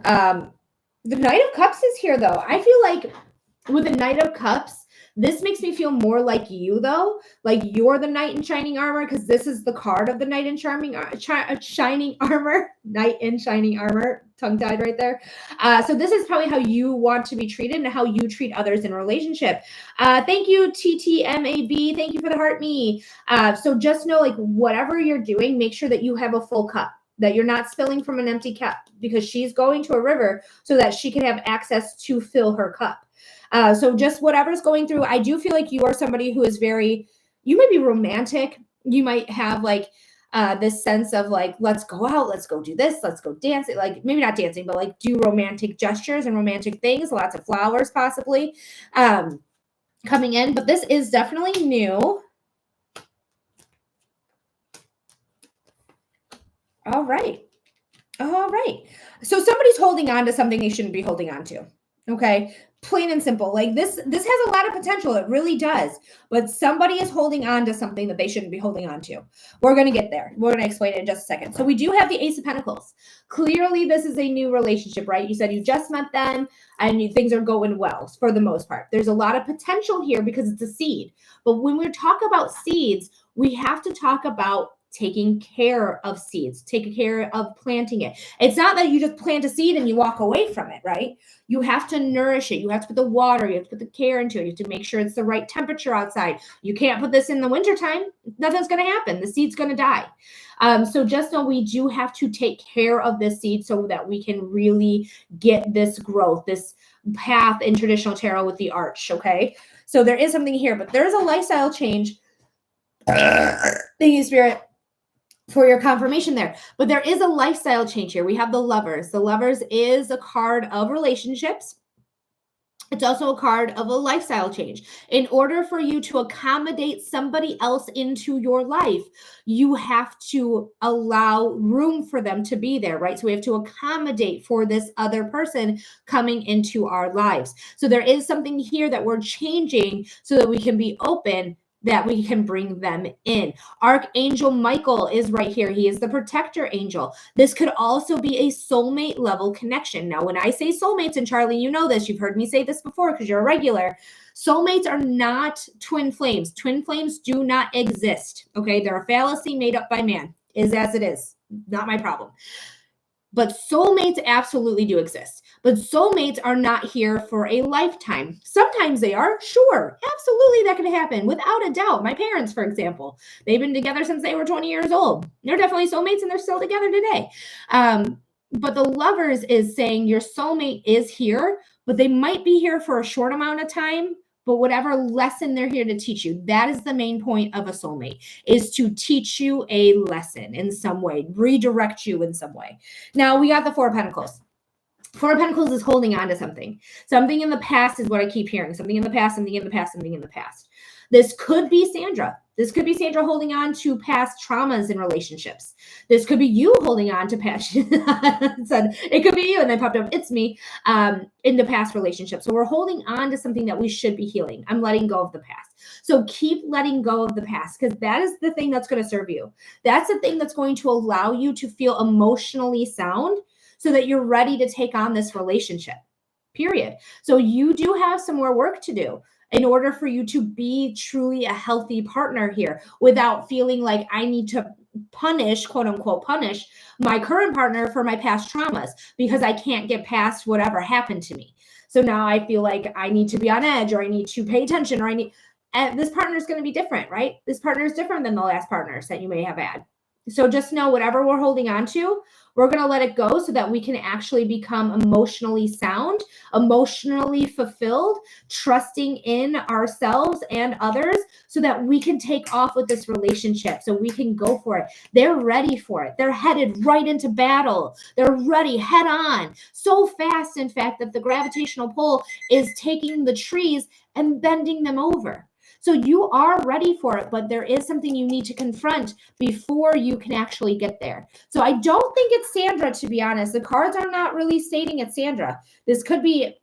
The Knight of Cups is here, though. I feel like with the Knight of Cups, this makes me feel more like you, though. Like you're the knight in shining armor, because this is the card of the knight in shining armor. Knight in shining armor. Tongue-tied right there. So this is probably how you want to be treated and how you treat others in a relationship. Thank you, TTMAB. Thank you for the heart me. So just know, like, whatever you're doing, make sure that you have a full cup, that you're not spilling from an empty cup, because she's going to a river so that she can have access to fill her cup. So just whatever's going through, I do feel like you are somebody who is you might be romantic. You might have like this sense of like, let's go out, let's go do this, let's go dancing, like maybe not dancing, but like do romantic gestures and romantic things, lots of flowers possibly coming in. But this is definitely new. All right. So somebody's holding on to something they shouldn't be holding on to. Okay. Plain and simple. Like this has a lot of potential. It really does. But somebody is holding on to something that they shouldn't be holding on to. We're going to get there. We're going to explain it in just a second. So we do have the Ace of Pentacles. Clearly, this is a new relationship, right? You said you just met them and things are going well for the most part. There's a lot of potential here because it's a seed. But when we talk about seeds, we have to talk about taking care of seeds, taking care of planting it. It's not that you just plant a seed and you walk away from it, right? You have to nourish it. You have to put the water, you have to put the care into it. You have to make sure it's the right temperature outside. You can't put this in the wintertime. Nothing's going to happen. The seed's going to die. So just know we do have to take care of this seed so that we can really get this growth, this path in traditional tarot with the arch, okay? So there is something here, but there's a lifestyle change. Thank you, Spirit, for your confirmation there. But there is a lifestyle change here. We have the Lovers. The Lovers is a card of relationships. It's also a card of a lifestyle change. In order for you to accommodate somebody else into your life, you have to allow room for them to be there, right? So we have to accommodate for this other person coming into our lives. So there is something here that we're changing so that we can be open, that we can bring them in. Archangel Michael is right here. He is the protector angel. This could also be a soulmate level connection. Now, when I say soulmates, and Charlie, you know this, you've heard me say this before because you're a regular, soulmates are not twin flames. Twin flames do not exist, okay? They're a fallacy made up by man. Is as it is. Not my problem. But soulmates absolutely do exist. But soulmates are not here for a lifetime. Sometimes they are, sure. Absolutely, that can happen without a doubt. My parents, for example, they've been together since they were 20 years old. They're definitely soulmates and they're still together today. But the Lovers is saying your soulmate is here, but they might be here for a short amount of time. But whatever lesson they're here to teach you, that is the main point of a soulmate, is to teach you a lesson in some way, redirect you in some way. Now, we got the Four of Pentacles. Four of Pentacles is holding on to something. Something in the past is what I keep hearing. Something in the past, something in the past, something in the past. This could be Sandra. This could be Sandra holding on to past traumas in relationships. This could be you holding on to past. It could be you, and then popped up, it's me, in the past relationship. So we're holding on to something that we should be healing. I'm letting go of the past. So keep letting go of the past, because that is the thing that's going to serve you. That's the thing that's going to allow you to feel emotionally sound so that you're ready to take on this relationship, period. So you do have some more work to do in order for you to be truly a healthy partner here without feeling like I need to punish, quote unquote, punish my current partner for my past traumas because I can't get past whatever happened to me. So now I feel like I need to be on edge, or I need to pay attention, or and this partner is going to be different, right? This partner is different than the last partners that you may have had. So just know whatever we're holding on to, we're going to let it go so that we can actually become emotionally sound, emotionally fulfilled, trusting in ourselves and others so that we can take off with this relationship, so we can go for it. They're ready for it. They're headed right into battle. They're ready head on so fast, in fact, that the gravitational pull is taking the trees and bending them over. So you are ready for it, but there is something you need to confront before you can actually get there. So I don't think it's Sandra, to be honest. The cards are not really stating it's Sandra. This could be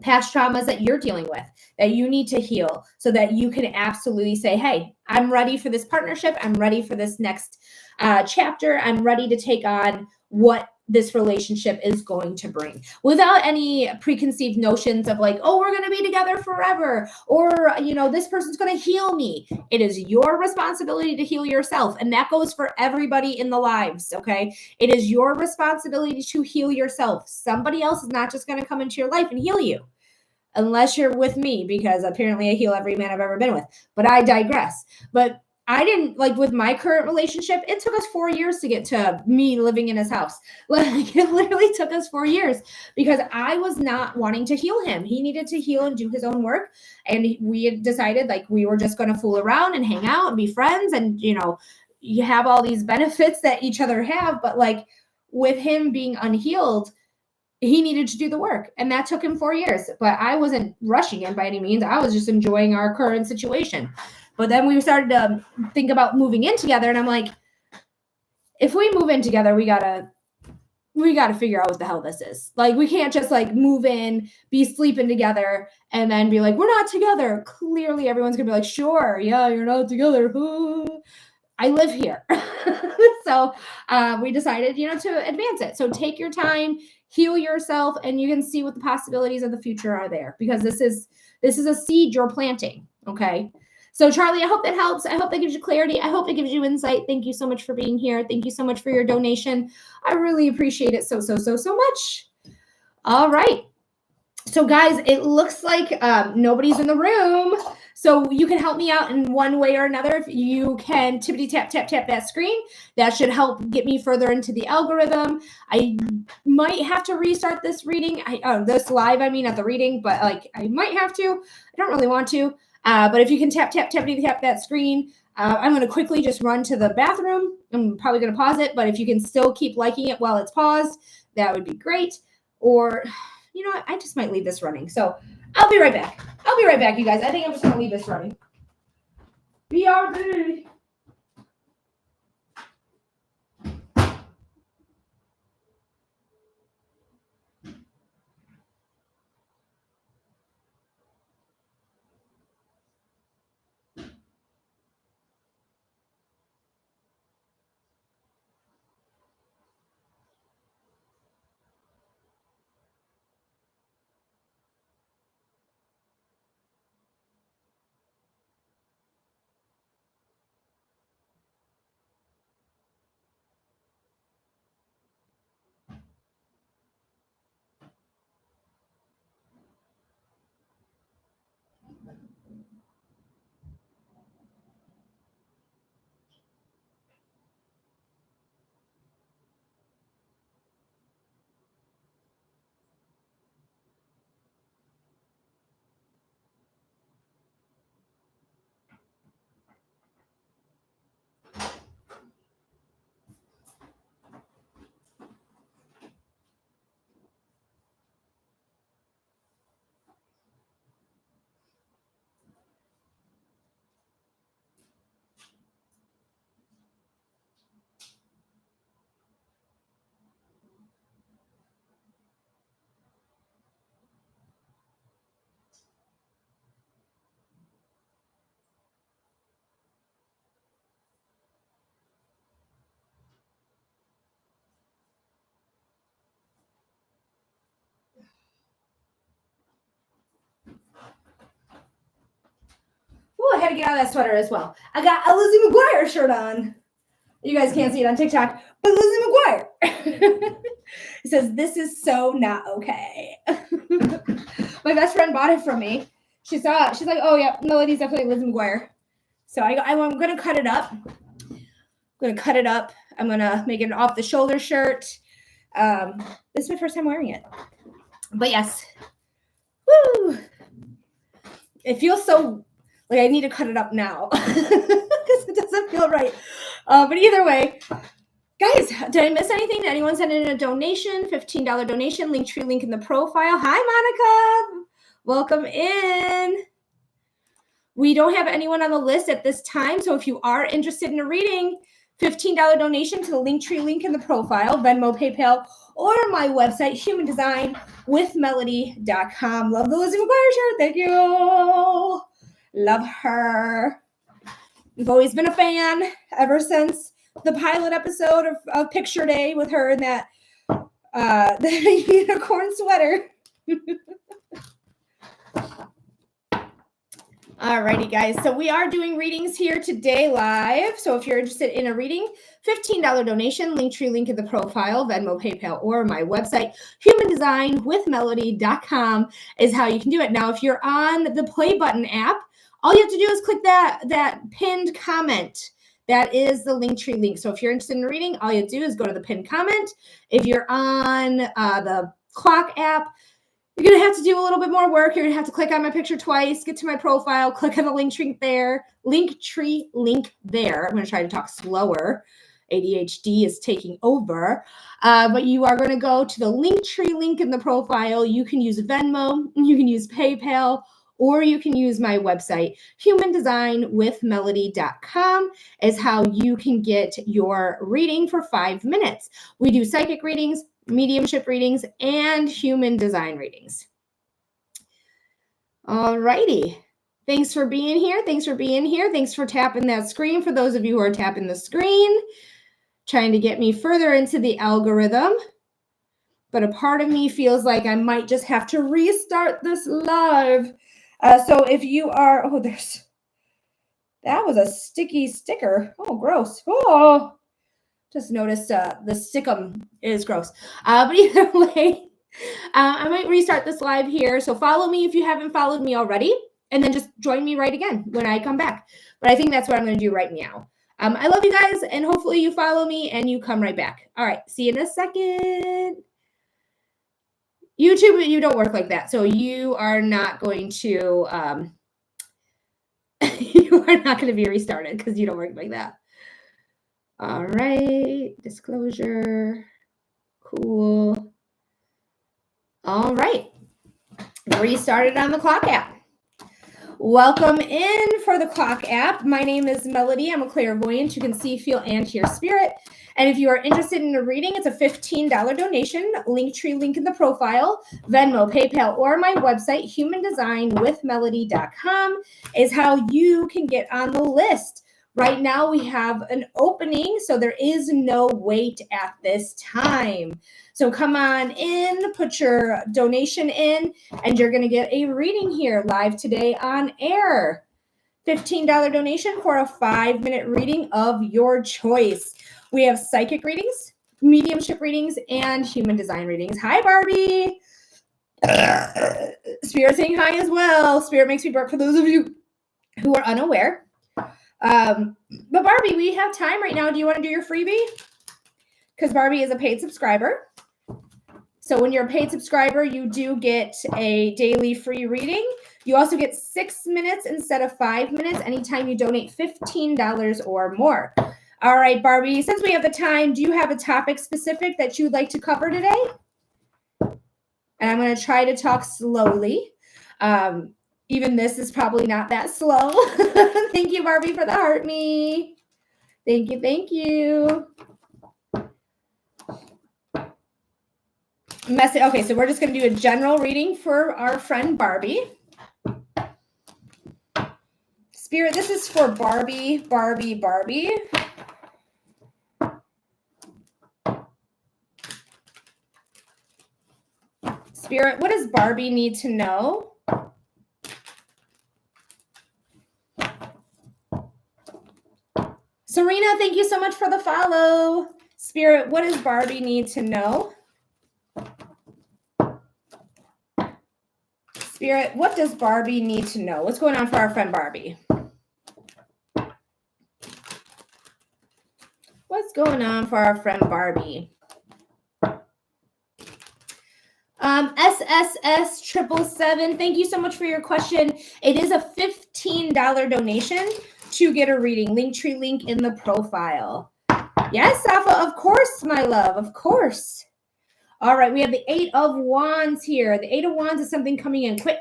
past traumas that you're dealing with that you need to heal so that you can absolutely say, hey, I'm ready for this partnership. I'm ready for this next chapter. I'm ready to take on what this relationship is going to bring, without any preconceived notions of like, oh, we're going to be together forever, or, you know, this person's going to heal me. It is your responsibility to heal yourself. And that goes for everybody in the lives. Okay. It is your responsibility to heal yourself. Somebody else is not just going to come into your life and heal you, unless you're with me, because apparently I heal every man I've ever been with, but I digress. But I didn't, like, with my current relationship, it took us 4 years to get to me living in his house. Like, it literally took us 4 years because I was not wanting to heal him. He needed to heal and do his own work. And we had decided, like, we were just going to fool around and hang out and be friends. And, you know, you have all these benefits that each other have, but like with him being unhealed, he needed to do the work, and that took him 4 years. But I wasn't rushing him by any means. I was just enjoying our current situation. But then we started to think about moving in together, and I'm like, if we move in together, we gotta figure out what the hell this is. Like, we can't just like move in, be sleeping together, and then be like, we're not together. Clearly, everyone's gonna be like, sure, yeah, you're not together. I live here. So we decided, to advance it. So take your time, heal yourself, and you can see what the possibilities of the future are there, because this is a seed you're planting. Okay. So Charlie, I hope that helps. I hope that gives you clarity. I hope it gives you insight. Thank you so much for being here. Thank you so much for your donation. I really appreciate it so much. All right. So guys, it looks like nobody's in the room. So you can help me out in one way or another. If you can tippity tap that screen, that should help get me further into the algorithm. I might have to restart this reading. This live, not the reading, but like I might have to. I don't really want to. But if you can tippity tap that screen, I'm going to quickly just run to the bathroom. I'm probably going to pause it, but if you can still keep liking it while it's paused, that would be great. Or, you know what? I just might leave this running. So I'll be right back. You guys. I think I'm just going to leave this running. BRB. I had to get out of that sweater as well. I got a Lizzie McGuire shirt on. You guys can't see it on TikTok, but Lizzie McGuire. It says, "This is so not okay." My best friend bought it from me. She saw it. She's like, "Oh yeah, Melody's definitely Lizzie McGuire." So I'm going to cut it up. I'm going to make it an off-the-shoulder shirt. This is my first time wearing it. But yes. Woo! It feels so... like I need to cut it up now because it doesn't feel right. But either way, guys, did I miss anything? Did anyone send in a donation? $15 donation, Linktree link in the profile. Hi, Monica. Welcome in. We don't have anyone on the list at this time. So if you are interested in a reading, $15 donation to the Linktree link in the profile, Venmo, PayPal, or my website, humandesignwithmelody.com. Love the Lizzie McGuire shirt. Thank you. Love her. We've always been a fan ever since the pilot episode of Picture Day with her in that the unicorn sweater. Alrighty, guys. So we are doing readings here today live. So if you're interested in a reading, $15 donation, Linktree link in the profile, Venmo, PayPal, or my website, humandesignwithmelody.com is how you can do it. Now, if you're on the Play Button app, all you have to do is click that pinned comment. That is the Linktree link. So if you're interested in reading, all you have to do is go to the pinned comment. If you're on the Clock app, You're going to have to do a little bit more work. You're going to have to click on my picture twice, get to my profile, click on the link tree there. I'm going to try to talk slower. ADHD is taking over. But you are going to go to the Linktree link in the profile. You can use Venmo, you can use PayPal, or you can use my website. HumanDesignWithMelody.com is how you can get your reading for 5 minutes. We do psychic readings, mediumship readings, and human design readings. All righty. Thanks for being here. Thanks for tapping that screen. For those of you who are tapping the screen, trying to get me further into the algorithm. But a part of me feels like I might just have to restart this live. So if you are, that was a sticky sticker. Oh, gross. Oh, just noticed the stickum is gross. But either way, I might restart this live here. So follow me if you haven't followed me already, and then just join me right again when I come back. But I think that's what I'm going to do right now. I love you guys, and hopefully you follow me and you come right back. All right, see you in a second. YouTube, you don't work like that. So you are not going to, you are not going to be restarted because you don't work like that. All right, disclosure, cool. All right, restarted on the clock app. Welcome in for the clock app. My name is Melody. I'm a clairvoyant. You can see, feel, and hear spirit. And if you are interested in a reading, it's a $15 donation. Linktree link in the profile, Venmo, PayPal, or my website, HumanDesignWithMelody.com, is how you can get on the list. Right now, we have an opening, so there is no wait at this time. So come on in, put your donation in, and you're going to get a reading here live today on air. $15 donation for a 5-minute reading of your choice. We have psychic readings, mediumship readings, and human design readings. Hi, Barbie. Spirit saying hi as well. Spirit makes me burp for those of you who are unaware. But Barbie, we have time right now. Do you want to do your freebie? Because Barbie is a paid subscriber. So when you're a paid subscriber, you do get a daily free reading. You also get 6 minutes instead of 5 minutes anytime you donate $15 or more. All right, Barbie, since we have the time, do you have a topic specific that you'd like to cover today? And I'm going to try to talk slowly. Even this is probably not that slow. Thank you, Barbie, for the heart me. Thank you, thank you. Okay, so we're just going to do a general reading for our friend Barbie. Spirit, this is for Barbie. Spirit, what does Barbie need to know? Serena, thank you so much for the follow. Spirit, what does Barbie need to know? Spirit, what does Barbie need to know? What's going on for our friend Barbie? What's going on for our friend Barbie? SSS777, thank you so much for your question. It is a $15 donation to get a reading. Linktree link in the profile. Yes, Safa, of course, my love, of course. All right, we have the 8 of Wands here. The 8 of Wands is something coming in quick.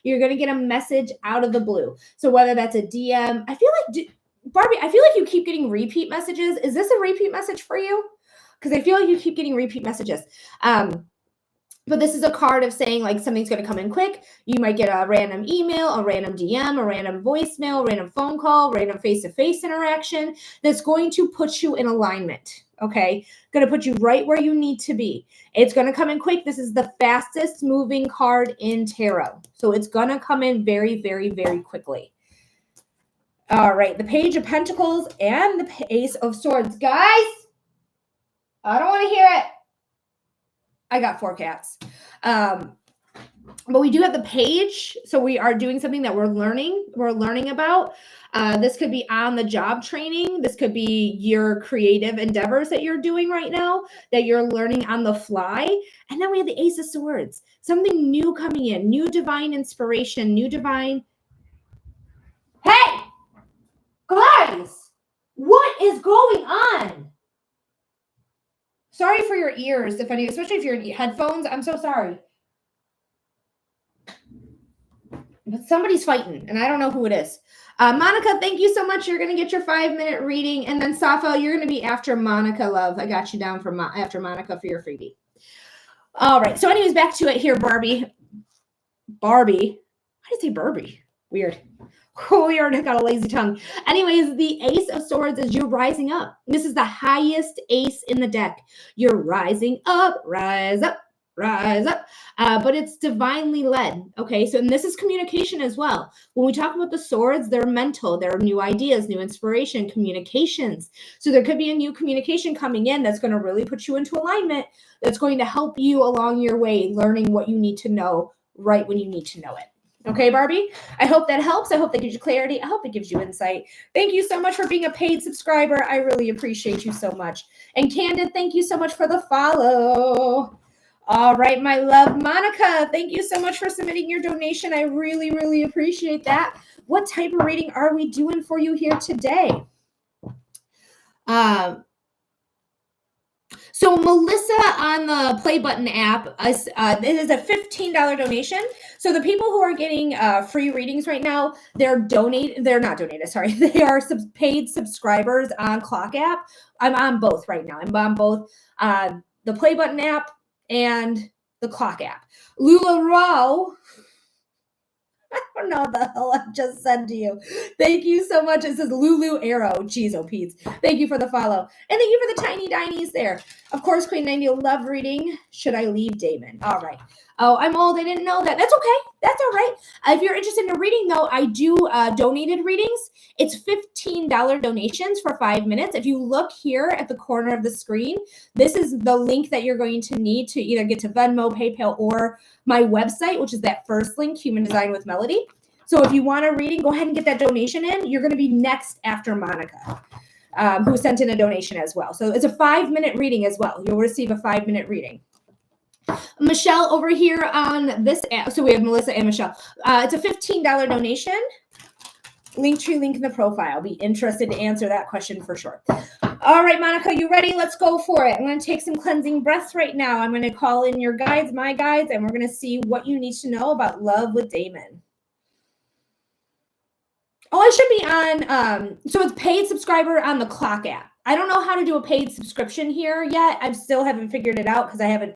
You're going to get a message out of the blue. So whether that's a DM, I feel like, Barbie, I feel like you keep getting repeat messages. Is this a repeat message for you? Because I feel like you keep getting repeat messages. But this is a card of saying like something's going to come in quick. You might get a random email, a random DM, a random voicemail, a random phone call, random face-to-face interaction that's going to put you in alignment. Okay, going to put you right where you need to be. It's going to come in quick. This is the fastest moving card in tarot. So it's going to come in very, very, very quickly. All right, the Page of Pentacles and the Ace of Swords. Guys, I don't want to hear it. I got 4 cats. But we do have the page. So we are doing something that we're learning about. This could be on the job training. This could be your creative endeavors that you're doing right now, that you're learning on the fly. And then we have the Ace of Swords, something new coming in, new divine inspiration, new divine. Hey, guys, what is going on? Sorry for your ears, especially if you're in headphones. I'm so sorry. But somebody's fighting, and I don't know who it is. Monica, thank you so much. You're going to get your 5-minute reading. And then Safa, you're going to be after Monica, love. I got you down for after Monica for your freebie. All right. So anyways, back to it here, Barbie. Why did I say Barbie? Weird. Weird. I got a lazy tongue. Anyways, the Ace of Swords is you're rising up. This is the highest ace in the deck. You're rising up, rise up. Rise up, but it's divinely led. Okay, so and this is communication as well. When we talk about the swords, they're mental, they're new ideas, new inspiration, communications. So there could be a new communication coming in that's going to really put you into alignment, that's going to help you along your way, learning what you need to know right when you need to know it. Okay, Barbie? I hope that helps. I hope that gives you clarity. I hope it gives you insight. Thank you so much for being a paid subscriber. I really appreciate you so much. And Candid, thank you so much for the follow. All right, my love, Monica, thank you so much for submitting your donation. I really, really appreciate that. What type of reading are we doing for you here today? So Melissa on the Play Button app, it is a $15 donation. So the people who are getting free readings right now, they are paid subscribers on Clock app. I'm on both right now. I'm on both the Play Button app and the Clock app. Lula Rowe, I don't know what the hell I just said to you. Thank you so much. It says Lulu Arrow. Jeez, oh Pete's. Thank you for the follow. And thank you for the tiny dinies there. Of course, Queen 90 will love reading. Should I leave Damon? All right. Oh, I'm old. I didn't know that. That's okay. That's all right. If you're interested in a reading, though, I do donated readings. It's $15 donations for 5 minutes. If you look here at the corner of the screen, this is the link that you're going to need to either get to Venmo, PayPal, or my website, which is that first link, Human Design with Melody. So if you want a reading, go ahead and get that donation in. You're going to be next after Monica, who sent in a donation as well. So it's a 5-minute reading as well. You'll receive a 5-minute reading. Michelle over here on this app. So we have Melissa and Michelle. It's a $15 donation. Linktree link in the profile. Be interested to answer that question for sure. All right, Monica, you ready? Let's go for it. I'm going to take some cleansing breaths right now. I'm going to call in your guides, my guides, and we're going to see what you need to know about love with Damon. Oh, I should be on, so it's paid subscriber on the Clock app. I don't know how to do a paid subscription here yet. I still haven't figured it out because I haven't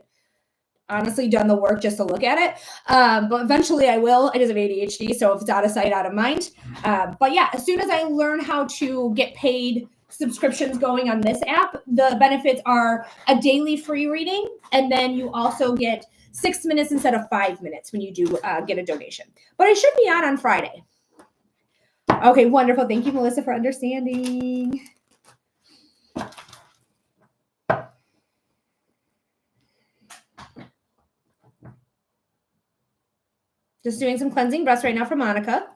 honestly done the work just to look at it. But eventually I will. I just have ADHD, so if it's out of sight, out of mind. But yeah, as soon as I learn how to get paid subscriptions going on this app, the benefits are a daily free reading, and then you also get 6 minutes instead of 5 minutes when you do get a donation. But I should be on Friday. Okay, wonderful. Thank you, Melissa, for understanding. Just doing some cleansing breaths right now for Monica.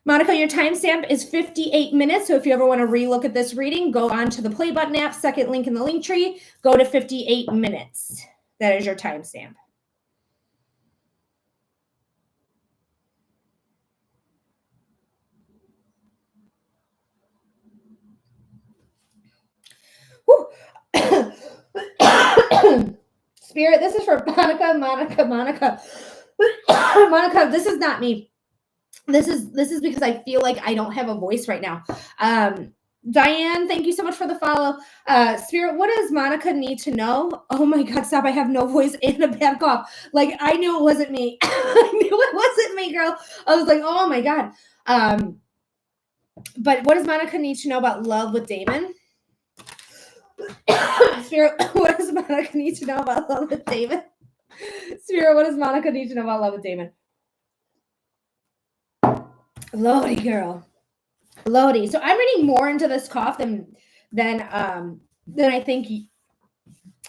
Monica, your timestamp is 58 minutes. So if you ever want to relook at this reading, go on to the Play Button app, second link in the link tree, go to 58 minutes. That is your timestamp. Spirit, this is for Monica. Monica, this is not me. This is because I feel like I don't have a voice right now. Diane, thank you so much for the follow. Spirit, what does Monica need to know? Oh my God, stop. I have no voice and a bad cough. Like, I knew it wasn't me. I knew it wasn't me, girl. I was like, oh my God. But what does Monica need to know about love with Damon? Spirit, what does Monica need to know about love with Damon? Spirit, what does Monica need to know about love with Damon? Lodi, girl. Lodi. So I'm reading more into this cough than I think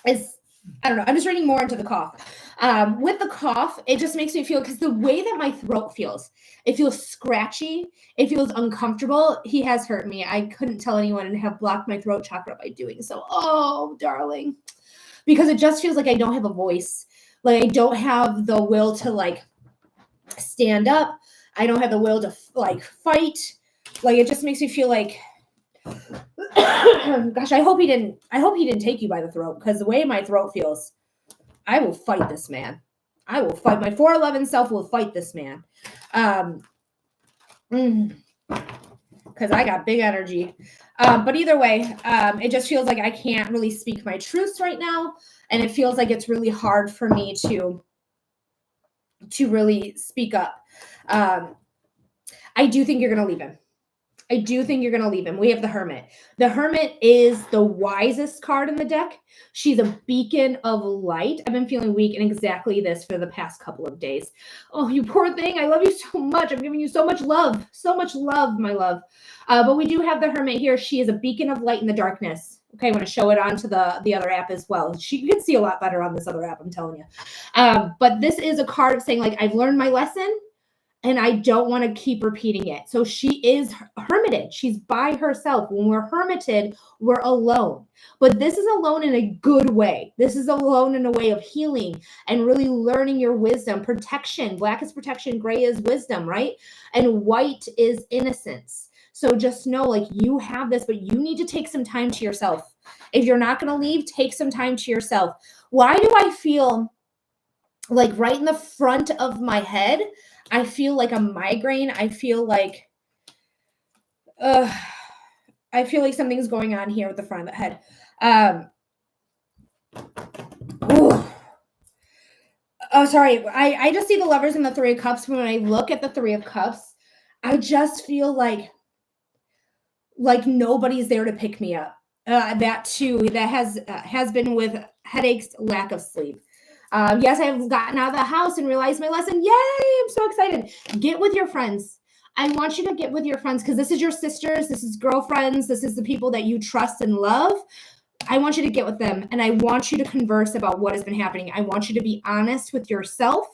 is, I don't know. I'm just reading more into the cough. With the cough, it just makes me feel, because the way that my throat feels, it feels scratchy. It feels uncomfortable. He has hurt me. I couldn't tell anyone and have blocked my throat chakra by doing so. Oh, darling. Because it just feels like I don't have a voice. Like I don't have the will to like stand up. I don't have the will to like fight. Like it just makes me feel like, gosh, I hope he didn't take you by the throat, because the way my throat feels, I will fight this man. I will fight. My 411 self will fight this man. Because I got big energy. But either way, it just feels like I can't really speak my truths right now. And it feels like it's really hard for me to really speak up. I do think you're going to leave him. I do think you're going to leave him. We have the Hermit. The Hermit is the wisest card in the deck. She's a beacon of light. I've been feeling weak and exactly this for the past couple of days. Oh, you poor thing. I love you so much. I'm giving you so much love. So much love, my love. But we do have the Hermit here. She is a beacon of light in the darkness. Okay, I'm going to show it onto the other app as well. You can see a lot better on this other app, I'm telling you. But this is a card of saying, like, I've learned my lesson, and I don't want to keep repeating it. So she is hermited. She's by herself. When we're hermited, we're alone. But this is alone in a good way. This is alone in a way of healing and really learning your wisdom. Protection. Black is protection. Gray is wisdom, right? And white is innocence. So just know, like, you have this, but you need to take some time to yourself. If you're not going to leave, take some time to yourself. Why do I feel like right in the front of my head, I feel like a migraine. I feel like something's going on here with the front of the head. Oh, sorry. I just see the Lovers and the Three of Cups. When I look at the Three of Cups, I just feel like nobody's there to pick me up. That too, that has been with headaches, lack of sleep. Yes, I've gotten out of the house and realized my lesson. Yay, I'm so excited. Get with your friends. I want you to get with your friends, because this is your sisters, this is girlfriends, this is the people that you trust and love. I want you to get with them, and I want you to converse about what has been happening. I want you to be honest with yourself.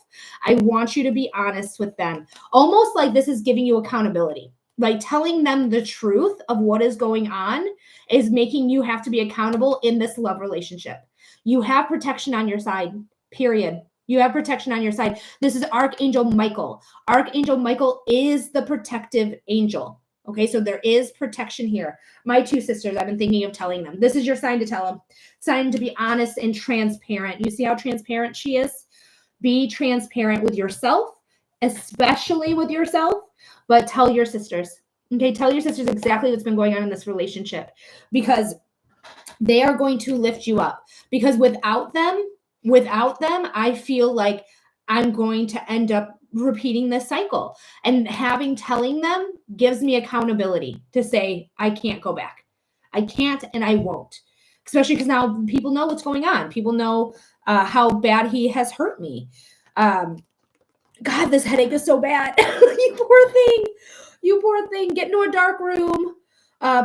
I want you to be honest with them. Almost like this is giving you accountability. Like telling them the truth of what is going on is making you have to be accountable in this love relationship. You have protection on your side. Period. You have protection on your side. This is Archangel Michael. Archangel Michael is the protective angel. Okay, so there is protection here. My two sisters, I've been thinking of telling them. This is your sign to tell them. Sign to be honest and transparent. You see how transparent she is? Be transparent with yourself, especially with yourself, but tell your sisters. Okay, tell your sisters exactly what's been going on in this relationship, because they are going to lift you up. Because without them, I feel like I'm going to end up repeating this cycle. And telling them gives me accountability to say, I can't go back. I can't, and I won't. Especially because now people know what's going on. People know how bad he has hurt me. God, this headache is so bad. You poor thing. Get into a dark room.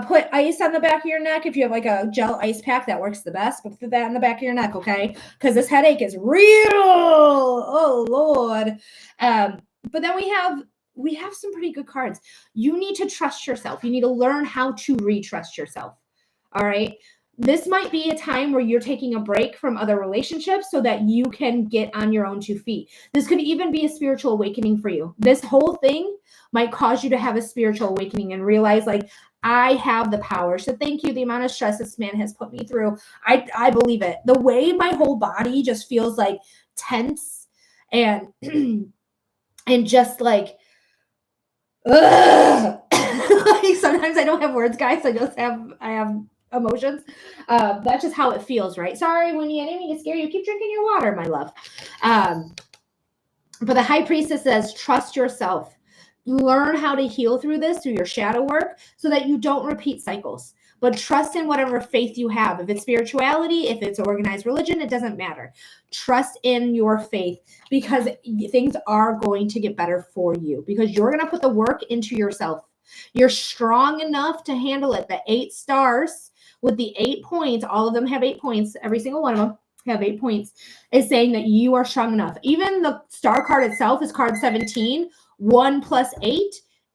Put ice on the back of your neck. If you have like a gel ice pack, that works the best. But put that on the back of your neck, okay? Because this headache is real. Oh Lord. But then we have some pretty good cards. You need to trust yourself. You need to learn how to retrust yourself. All right. This might be a time where you're taking a break from other relationships so that you can get on your own 2 feet. This could even be a spiritual awakening for you. This whole thing might cause you to have a spiritual awakening and realize, like, I have the power. So thank you. The amount of stress this man has put me through. I believe it. The way my whole body just feels like tense and and just like, ugh. Like sometimes I don't have words, guys. I have emotions. That's just how it feels, right? Sorry, Winnie, I didn't mean to scare you. Keep drinking your water, my love. But the High Priestess says, trust yourself. Learn how to heal through this, through your shadow work, so that you don't repeat cycles. But trust in whatever faith you have. If it's spirituality, if it's organized religion, it doesn't matter. Trust in your faith, because things are going to get better for you, because you're going to put the work into yourself. You're strong enough to handle it. The 8 stars with the 8 points, all of them have 8 points, every single one of them. have 8 points, is saying that you are strong enough. Even the star card itself is card 17. 1 plus 8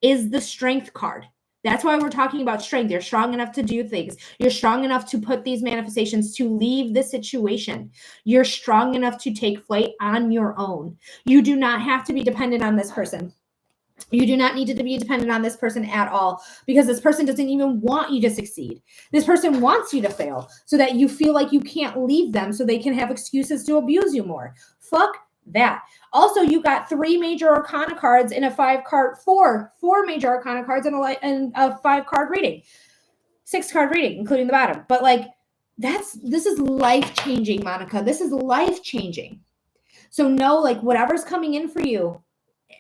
is the strength card. That's why we're talking about strength. You're strong enough to do things. You're strong enough to put these manifestations, to leave the situation. You're strong enough to take flight on your own. You do not have to be dependent on this person. You do not need to be dependent on this person at all, because this person doesn't even want you to succeed. This person wants you to fail so that you feel like you can't leave them, so they can have excuses to abuse you more. Fuck that. Also, you got 3 major arcana cards in a 5-card, 4 major arcana cards in a 5-card reading, 6-card reading, including the bottom. But like, this is life-changing, Monica. This is life-changing. So know, like, whatever's coming in for you,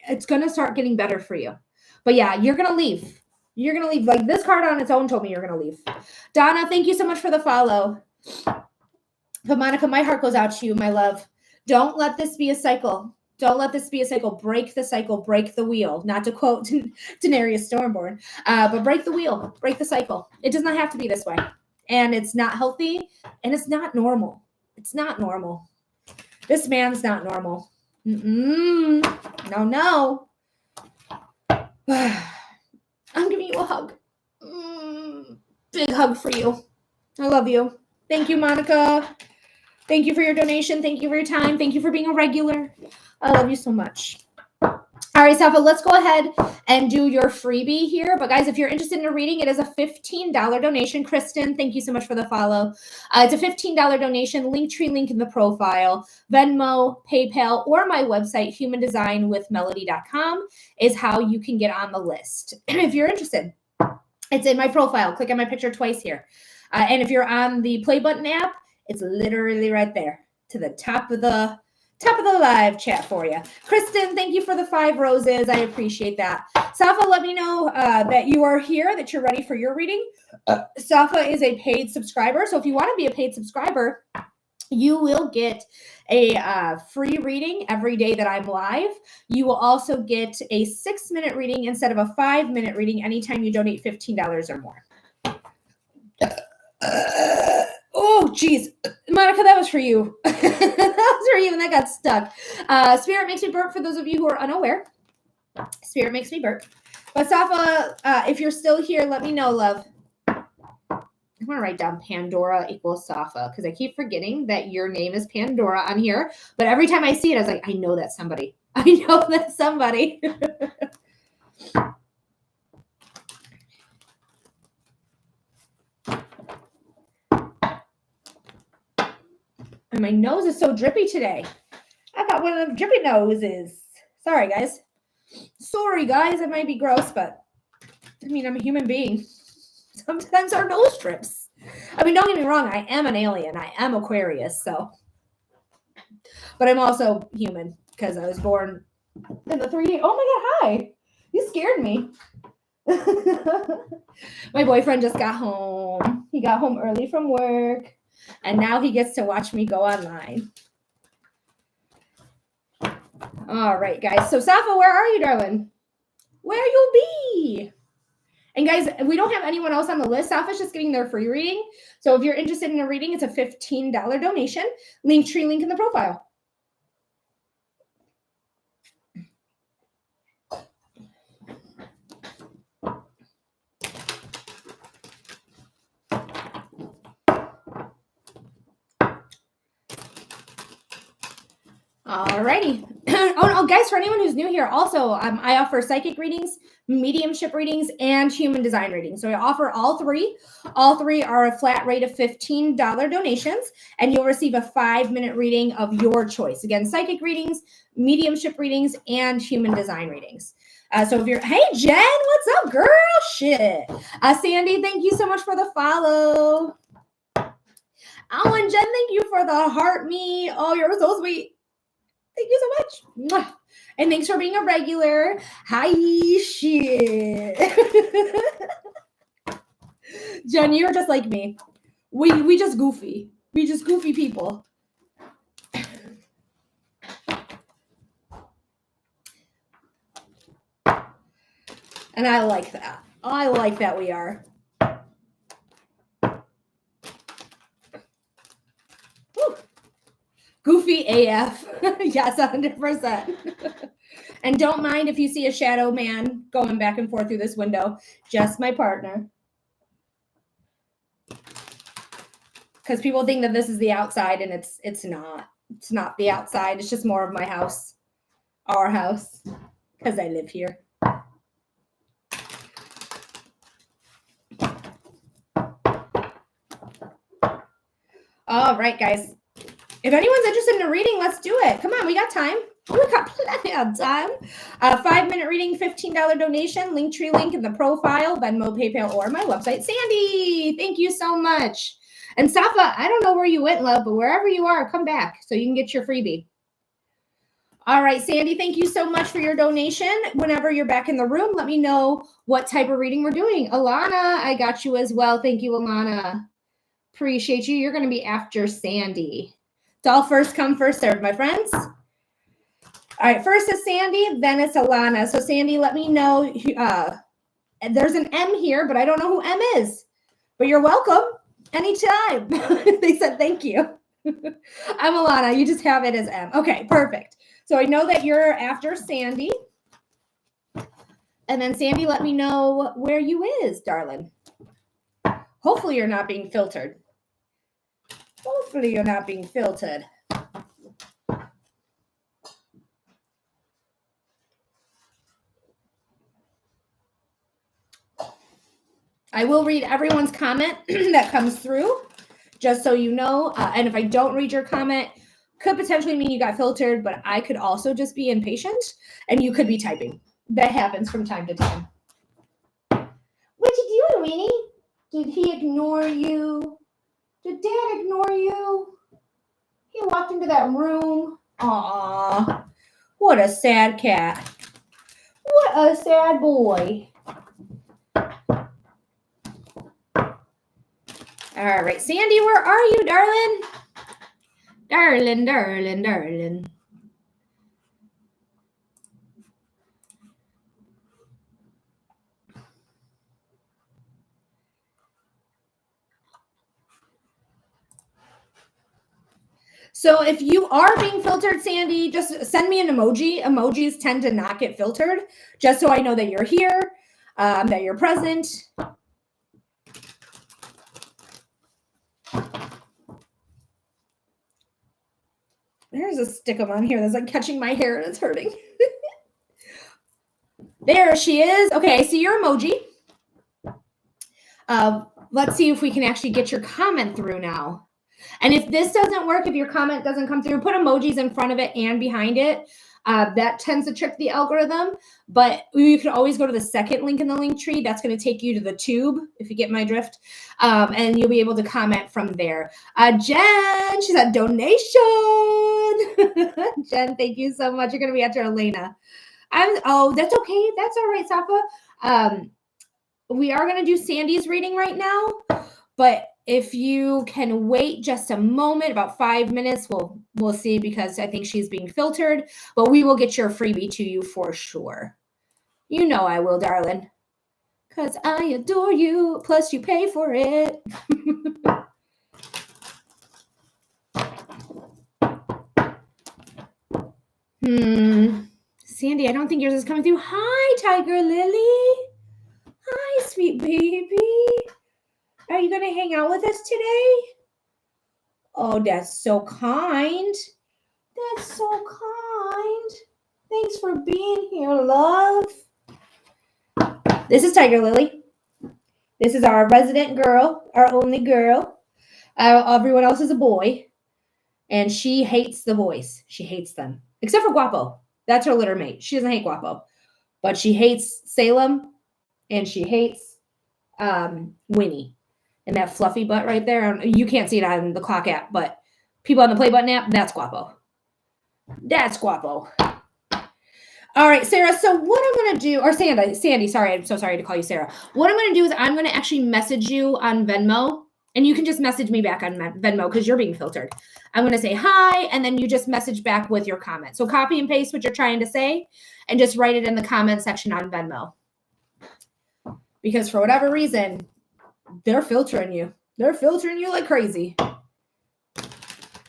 it's going to start getting better for you. But yeah, you're going to leave. You're going to leave. Like, this card on its own told me you're going to leave. Donna, thank you so much for the follow. But Monica, my heart goes out to you, my love. Don't let this be a cycle. Don't let this be a cycle. Break the cycle. Break the wheel. Not to quote Daenerys Stormborn, but break the wheel. Break the cycle. It does not have to be this way. And it's not healthy. And it's not normal. It's not normal. This man's not normal. No. I'm giving you a hug. Big hug for you. I love you. Thank you, Monica. Thank you for your donation. Thank you for your time. Thank you for being a regular. I love you so much. All right, Safa, let's go ahead and do your freebie here. But guys, if you're interested in a reading, it is a $15 donation. Kristen, thank you so much for the follow. It's a $15 donation. Linktree link in the profile. Venmo, PayPal, or my website, humandesignwithmelody.com, is how you can get on the list. If you're interested, it's in my profile. Click on my picture twice here. And if you're on the Play Button app, it's literally right there to the top of the live chat for you. Kristen, thank you for the 5 roses. I appreciate that. Safa, let me know that you are here, that you're ready for your reading. Safa is a paid subscriber. So if you want to be a paid subscriber, you will get a free reading every day that I'm live. You will also get a 6-minute reading instead of a 5-minute reading anytime you donate $15 or more. Oh, geez. Monica, that was for you. That was for you, and that got stuck. Spirit makes me burp, for those of you who are unaware. Spirit makes me burp. But Safa, if you're still here, let me know, love. I want to write down Pandora equals Safa, because I keep forgetting that your name is Pandora on here. But every time I see it, I was like, I know that's somebody. I know that's somebody. And my nose is so drippy today. I got one of them drippy noses. Sorry, guys. It might be gross, but I mean, I'm a human being. Sometimes our nose drips. I mean, don't get me wrong. I am an alien. I am Aquarius, so. But I'm also human because I was born in the 3D. Oh my God, hi. You scared me. My boyfriend just got home. He got home early from work. And now he gets to watch me go online. All right, guys. So, Safa, where are you, darling? Where you be? And, guys, we don't have anyone else on the list. Safa's just getting their free reading. So, if you're interested in a reading, it's a $15 donation. Linktree link in the profile. Alrighty. Oh, guys, for anyone who's new here, also, I offer psychic readings, mediumship readings, and human design readings. So I offer all 3. All 3 are a flat rate of $15 donations, and you'll receive a 5-minute reading of your choice. Again, psychic readings, mediumship readings, and human design readings. So if you're, hey, Jen, what's up, girl? Shit. Sandy, thank you so much for the follow. Oh, and Jen, thank you for the heart me. Oh, you're so sweet. Thank you so much. And thanks for being a regular. Hi, shit. Jen, you're just like me. We just goofy. We just goofy people. And I like that. I like that we are. Whew. Goofy AF. Yes, 100%. And don't mind if you see a shadow man going back and forth through this window. Just my partner. Because people think that this is the outside, and it's not. It's not the outside. It's just more of my house. Our house. Because I live here. All right, guys. If anyone's interested in a reading, let's do it. Come on, we got time. We got plenty of time. 5-minute reading, $15 donation, Linktree link in the profile, Venmo, PayPal, or my website. Sandy, thank you so much. And Safa, I don't know where you went, love, but wherever you are, come back so you can get your freebie. All right, Sandy, thank you so much for your donation. Whenever you're back in the room, let me know what type of reading we're doing. Alana, I got you as well. Thank you, Alana. Appreciate you. You're going to be after Sandy. It's all first come, first serve, my friends. All right, first is Sandy, then it's Alana. So Sandy, let me know. There's an M here, but I don't know who M is. But you're welcome anytime. They said thank you. I'm Alana. You just have it as M. Okay, perfect. So I know that you're after Sandy. And then Sandy, let me know where you is, darling. Hopefully you're not being filtered. Hopefully you're not being filtered. I will read everyone's comment that comes through, just so you know. And if I don't read your comment, could potentially mean you got filtered, but I could also just be impatient, and you could be typing. That happens from time to time. What you doing, Winnie? Did he ignore you? Did Dad ignore you? He walked into that room. Aw, what a sad cat. What a sad boy. All right, Sandy, where are you, darling? Darling, darling, darling. So if you are being filtered, Sandy, just send me an emoji. Emojis tend to not get filtered, just so I know that you're here, that you're present. There's a stick-em on here that's like catching my hair and it's hurting. There she is. Okay, I see your emoji. Let's see if we can actually get your comment through now. And if this doesn't work, if your comment doesn't come through, put emojis in front of it and behind it. That tends to trick the algorithm. But you can always go to the second link in the link tree. That's going to take you to the tube, if you get my drift. And you'll be able to comment from there. Jen, she's a donation. Jen, thank you so much. You're going to be after Elena. Oh, that's okay. That's all right, Safa. We are going to do Sandy's reading right now. But if you can wait just a moment, about 5 minutes, we'll see, because I think she's being filtered. But we will get your freebie to you for sure. You know I will, darling. Because I adore you. Plus you pay for it. Sandy, I don't think yours is coming through. Hi, Tiger Lily. Hi, sweet baby. Are you going to hang out with us today? Oh, that's so kind. That's so kind. Thanks for being here, love. This is Tiger Lily. This is our resident girl, our only girl. Everyone else is a boy. And she hates the boys. She hates them. Except for Guapo. That's her litter mate. She doesn't hate Guapo. But she hates Salem. And she hates Winnie. And that fluffy butt right there. You can't see it on the clock app, but people on the play button app, that's Guapo. That's Guapo. All right, Sarah. So what I'm going to do, or Sandy, sorry, I'm so sorry to call you Sarah. What I'm going to do is I'm going to actually message you on Venmo, and you can just message me back on Venmo because you're being filtered. I'm going to say hi, and then you just message back with your comment. So copy and paste what you're trying to say, and just write it in the comment section on Venmo. Because for whatever reason, they're filtering you. They're filtering you like crazy.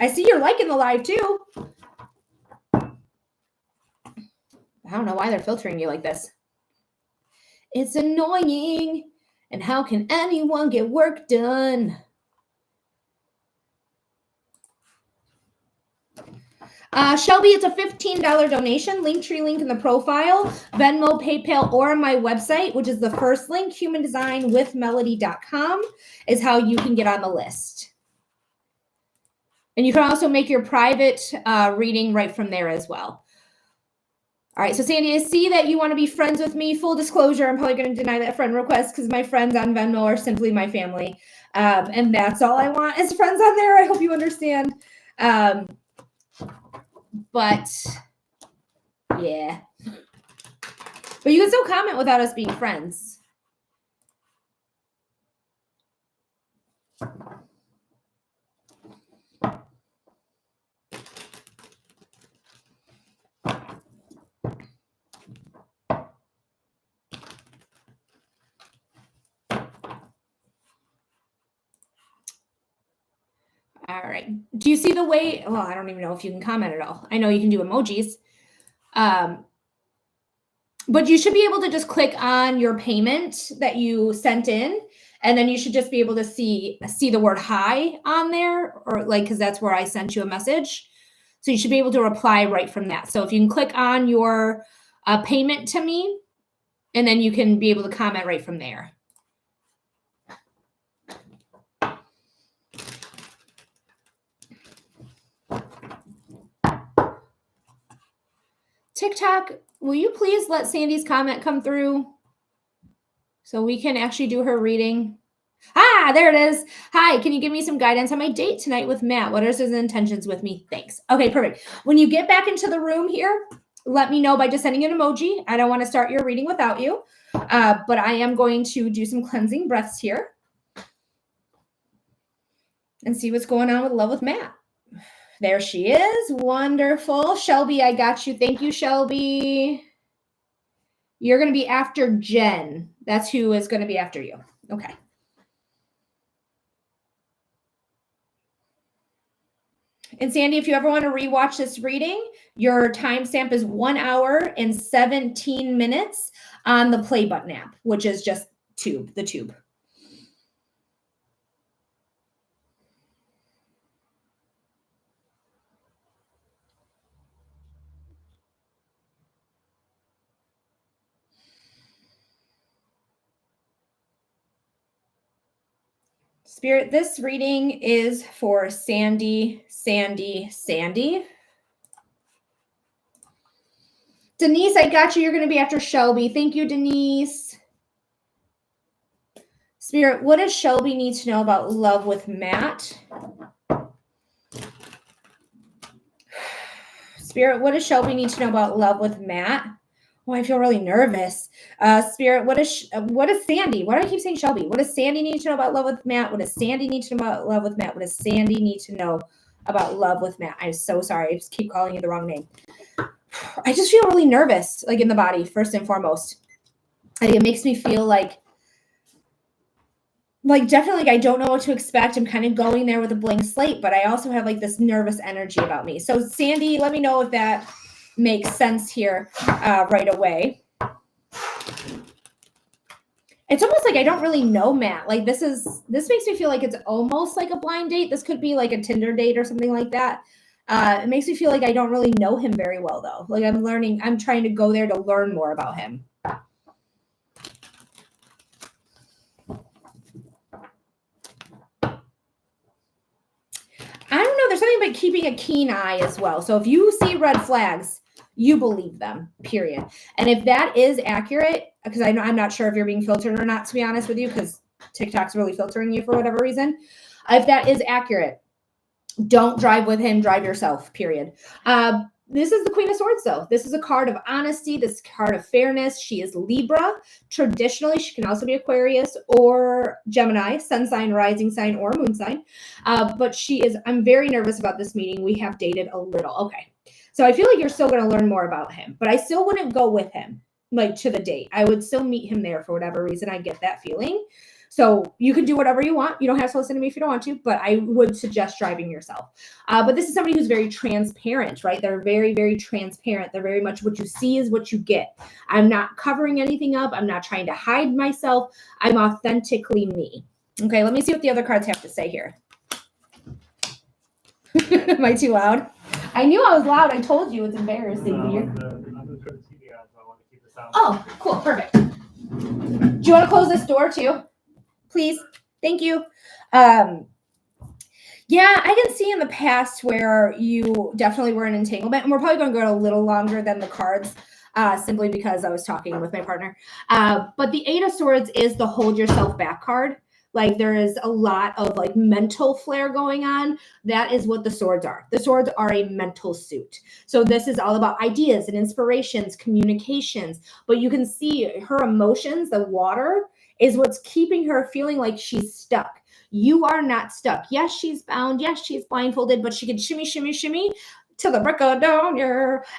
I see you're liking the live too. I don't know why they're filtering you like this. It's annoying. And how can anyone get work done? Shelby, it's a $15 donation. Linktree link in the profile, Venmo, PayPal, or my website, which is the first link, humandesignwithmelody.com, is how you can get on the list. And you can also make your private reading right from there as well. All right, so Sandy, I see that you want to be friends with me. Full disclosure, I'm probably going to deny that friend request because my friends on Venmo are simply my family. And that's all I want is friends on there. I hope you understand. But yeah. But you can still comment without us being friends. All right. Do you see the way? Well, I don't even know if you can comment at all. I know you can do emojis. But you should be able to just click on your payment that you sent in, and then you should just be able to see the word hi on there, or like, because that's where I sent you a message. So you should be able to reply right from that. So if you can click on your payment to me, and then you can be able to comment right from there. TikTok, will you please let Sandy's comment come through so we can actually do her reading? Ah, there it is. Hi, can you give me some guidance on my date tonight with Matt? What are his intentions with me? Thanks. Okay, perfect. When you get back into the room here, let me know by just sending an emoji. I don't want to start your reading without you, but I am going to do some cleansing breaths here and see what's going on with love with Matt. There she is. Wonderful. Shelby, I got you. Thank you, Shelby. You're going to be after Jen. That's who is going to be after you. Okay. And Sandy, if you ever want to rewatch this reading, your timestamp is 1 hour and 17 minutes on the play button app, which is just the tube. Spirit, this reading is for Sandy. Denise, I got you. You're going to be after Shelby. Thank you, Denise. Spirit, what does Shelby need to know about love with Matt? Spirit, what does Shelby need to know about love with Matt? Oh, I feel really nervous. Spirit, what is Sandy? Why do I keep saying Shelby? What does Sandy need to know about love with Matt? What does Sandy need to know about love with Matt? What does Sandy need to know about love with Matt? I'm so sorry. I just keep calling you the wrong name. I just feel really nervous, like in the body, first and foremost. Like it makes me feel like definitely I don't know what to expect. I'm kind of going there with a blank slate, but I also have like this nervous energy about me. So Sandy, let me know if that makes sense here right away. It's almost like I don't really know Matt. Like this makes me feel like it's almost like a blind date. This could be like a Tinder date or something like that. It makes me feel like I don't really know him very well though. Like I'm trying to go there to learn more about him. I don't know. There's something about keeping a keen eye as well. So if you see red flags, you believe them, period. And if that is accurate, because I'm not sure if you're being filtered or not, to be honest with you, because TikTok's really filtering you for whatever reason. If that is accurate, don't drive with him, drive yourself, period. This is the Queen of Swords, though. This is a card of honesty. This is a card of fairness. She is Libra. Traditionally, she can also be Aquarius or Gemini, sun sign, rising sign, or moon sign. But I'm very nervous about this meeting. We have dated a little. Okay. So I feel like you're still going to learn more about him. But I still wouldn't go with him, like, to the date. I would still meet him there for whatever reason. I get that feeling. So you can do whatever you want. You don't have to listen to me if you don't want to, but I would suggest driving yourself. But this is somebody who's very transparent, right? They're very, very transparent. They're very much what you see is what you get. I'm not covering anything up. I'm not trying to hide myself. I'm authentically me. Okay, let me see what the other cards have to say here. Am I too loud? I knew I was loud. I told you it's embarrassing. Oh, cool. Perfect. Do you want to close this door too? Please. Thank you. Yeah, I can see in the past where you definitely were in entanglement, and we're probably going to go a little longer than the cards, simply because I was talking with my partner. But the Eight of Swords is the hold yourself back card. Like there is a lot of like mental flare going on. That is what the swords are. The swords are a mental suit. So this is all about ideas and inspirations, communications. But you can see her emotions, the water, is what's keeping her feeling like she's stuck. You are not stuck. Yes, she's bound. Yes, she's blindfolded, but she can shimmy, shimmy, shimmy till the break of dawn.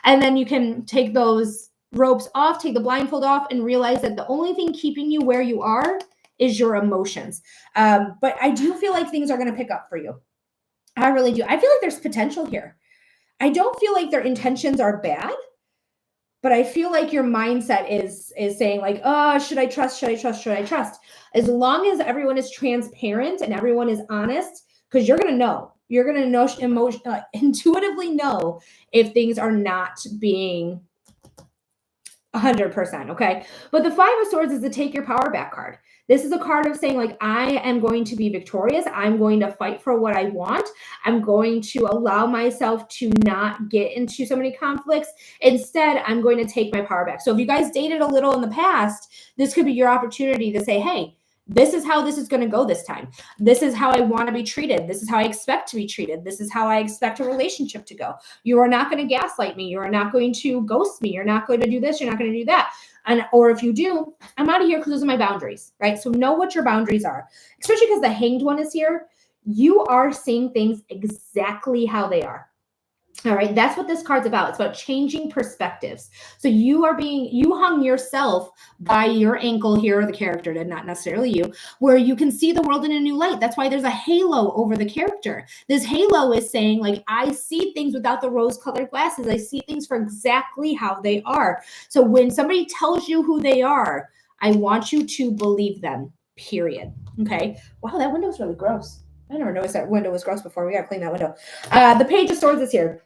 And then you can take those ropes off, take the blindfold off, and realize that the only thing keeping you where you are is your emotions. But I do feel like things are going to pick up for you. I really do. I feel like there's potential here. I don't feel like their intentions are bad, but I feel like your mindset is saying like, oh, should I trust? Should I trust? Should I trust? As long as everyone is transparent and everyone is honest, because you're going to know. You're going to know, intuitively know if things are not being 100%, okay? But the Five of Swords is the take your power back card. This is a card of saying like, I am going to be victorious. I'm going to fight for what I want. I'm going to allow myself to not get into so many conflicts. Instead, I'm going to take my power back. So if you guys dated a little in the past, this could be your opportunity to say, hey, this is how this is going to go this time. This is how I want to be treated. This is how I expect to be treated. This is how I expect a relationship to go. You are not going to gaslight me. You are not going to ghost me. You're not going to do this. You're not going to do that. Or if you do, I'm out of here because those are my boundaries, right? So know what your boundaries are, especially because the Hanged One is here. You are seeing things exactly how they are. All right, that's what this card's about. It's about changing perspectives. So you hung yourself by your ankle here, or the character did, not necessarily you, where you can see the world in a new light. That's why there's a halo over the character. This halo is saying like, I see things without the rose-colored glasses. I see things for exactly how they are. So when somebody tells you who they are, I want you to believe them, period. Okay. Wow, that window's really gross. I never noticed that window was gross before. We got to clean that window. The Page of Swords is here.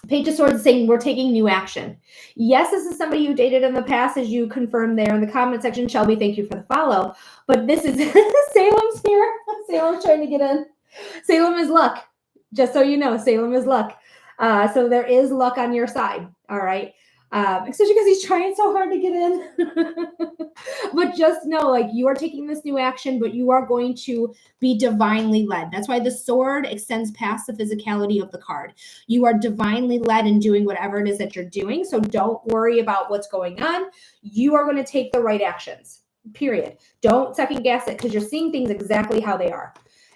Page of Swords is saying we're taking new action. Yes, this is somebody you dated in the past, as you confirmed there in the comment section. Shelby, thank you for the follow. But this is Salem's here. Salem's trying to get in. Salem is luck. Just so you know, Salem is luck. So there is luck on your side. All right. Especially because he's trying so hard to get in. But just know, like, you are taking this new action, but you are going to be divinely led. That's why the sword extends past the physicality of the card. You are divinely led in doing whatever it is that you're doing. So don't worry about what's going on. You are going to take the right actions, period. Don't second guess it, because you're seeing things exactly how they are.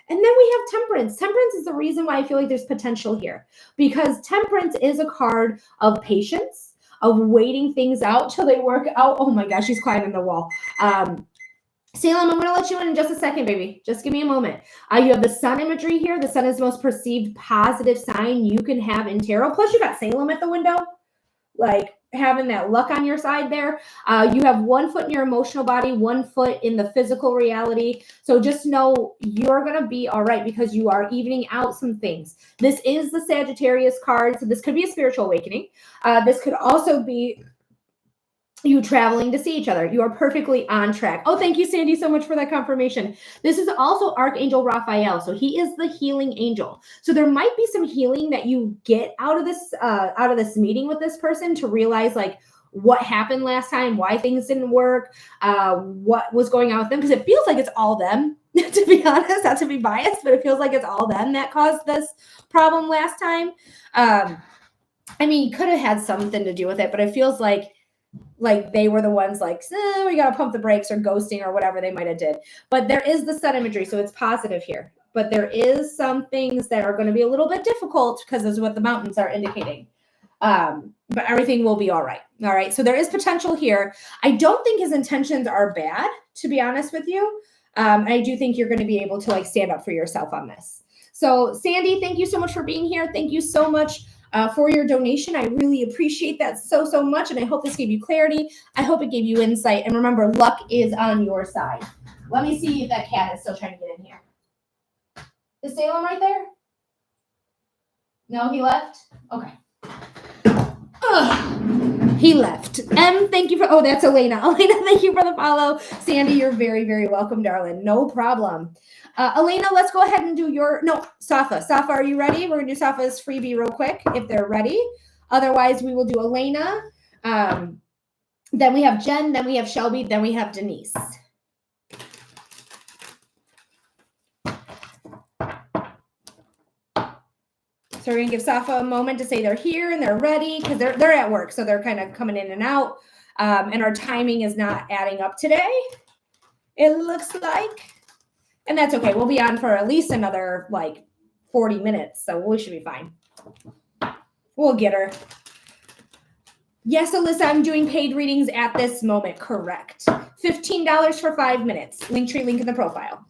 And then we have Temperance. Temperance is the reason why I feel like there's potential here, because Temperance is a card of patience, of waiting things out till they work out. Oh my gosh, she's climbing the wall. Salem, I'm going to let you in just a second, baby. Just give me a moment. You have the sun imagery here. The sun is the most perceived positive sign you can have in tarot. Plus, you got Salem at the window, like having that luck on your side there. You have 1 foot in your emotional body, 1 foot in the physical reality. So just know you're going to be all right, because you are evening out some things. This is the Sagittarius card. So this could be a spiritual awakening. This could also be you traveling to see each other. You are perfectly on track. Oh, thank you, Sandy, so much for that confirmation. This is also Archangel Raphael. So he is the healing angel. So there might be some healing that you get out of this meeting with this person, to realize like what happened last time, why things didn't work, what was going on with them. Because it feels like it's all them, to be honest, not to be biased, but it feels like it's all them that caused this problem last time. I mean, you could have had something to do with it, but it feels like they were the ones like, we got to pump the brakes, or ghosting, or whatever they might have did. But there is the sun imagery, so it's positive here. But there is some things that are going to be a little bit difficult, because this is what the mountains are indicating. But everything will be all right. All right. So there is potential here. I don't think his intentions are bad, to be honest with you. And I do think you're going to be able to like stand up for yourself on this. So Sandy, thank you so much for being here. Thank you so much for your donation. I really appreciate that so, so much. And I hope this gave you clarity. I hope it gave you insight. And remember, luck is on your side. Let me see if that cat is still trying to get in here. Is Salem right there? No, he left? Okay. Ugh, he left. Thank you for, oh, that's Elena. Elena, thank you for the follow. Sandy, you're very, very welcome, darling. No problem. Elena, let's go ahead and do Safa. Safa, are you ready? We're going to do Safa's freebie real quick if they're ready. Otherwise, we will do Elena. Then we have Jen. Then we have Shelby. Then we have Denise. So we're going to give Safa a moment to say they're here and they're ready because they're at work. So they're kind of coming in and out. And our timing is not adding up today, it looks like. And that's okay. We'll be on for at least another like 40 minutes. So we should be fine. We'll get her. Yes, Alyssa, I'm doing paid readings at this moment. Correct. $15 for 5 minutes. Linktree link in the profile.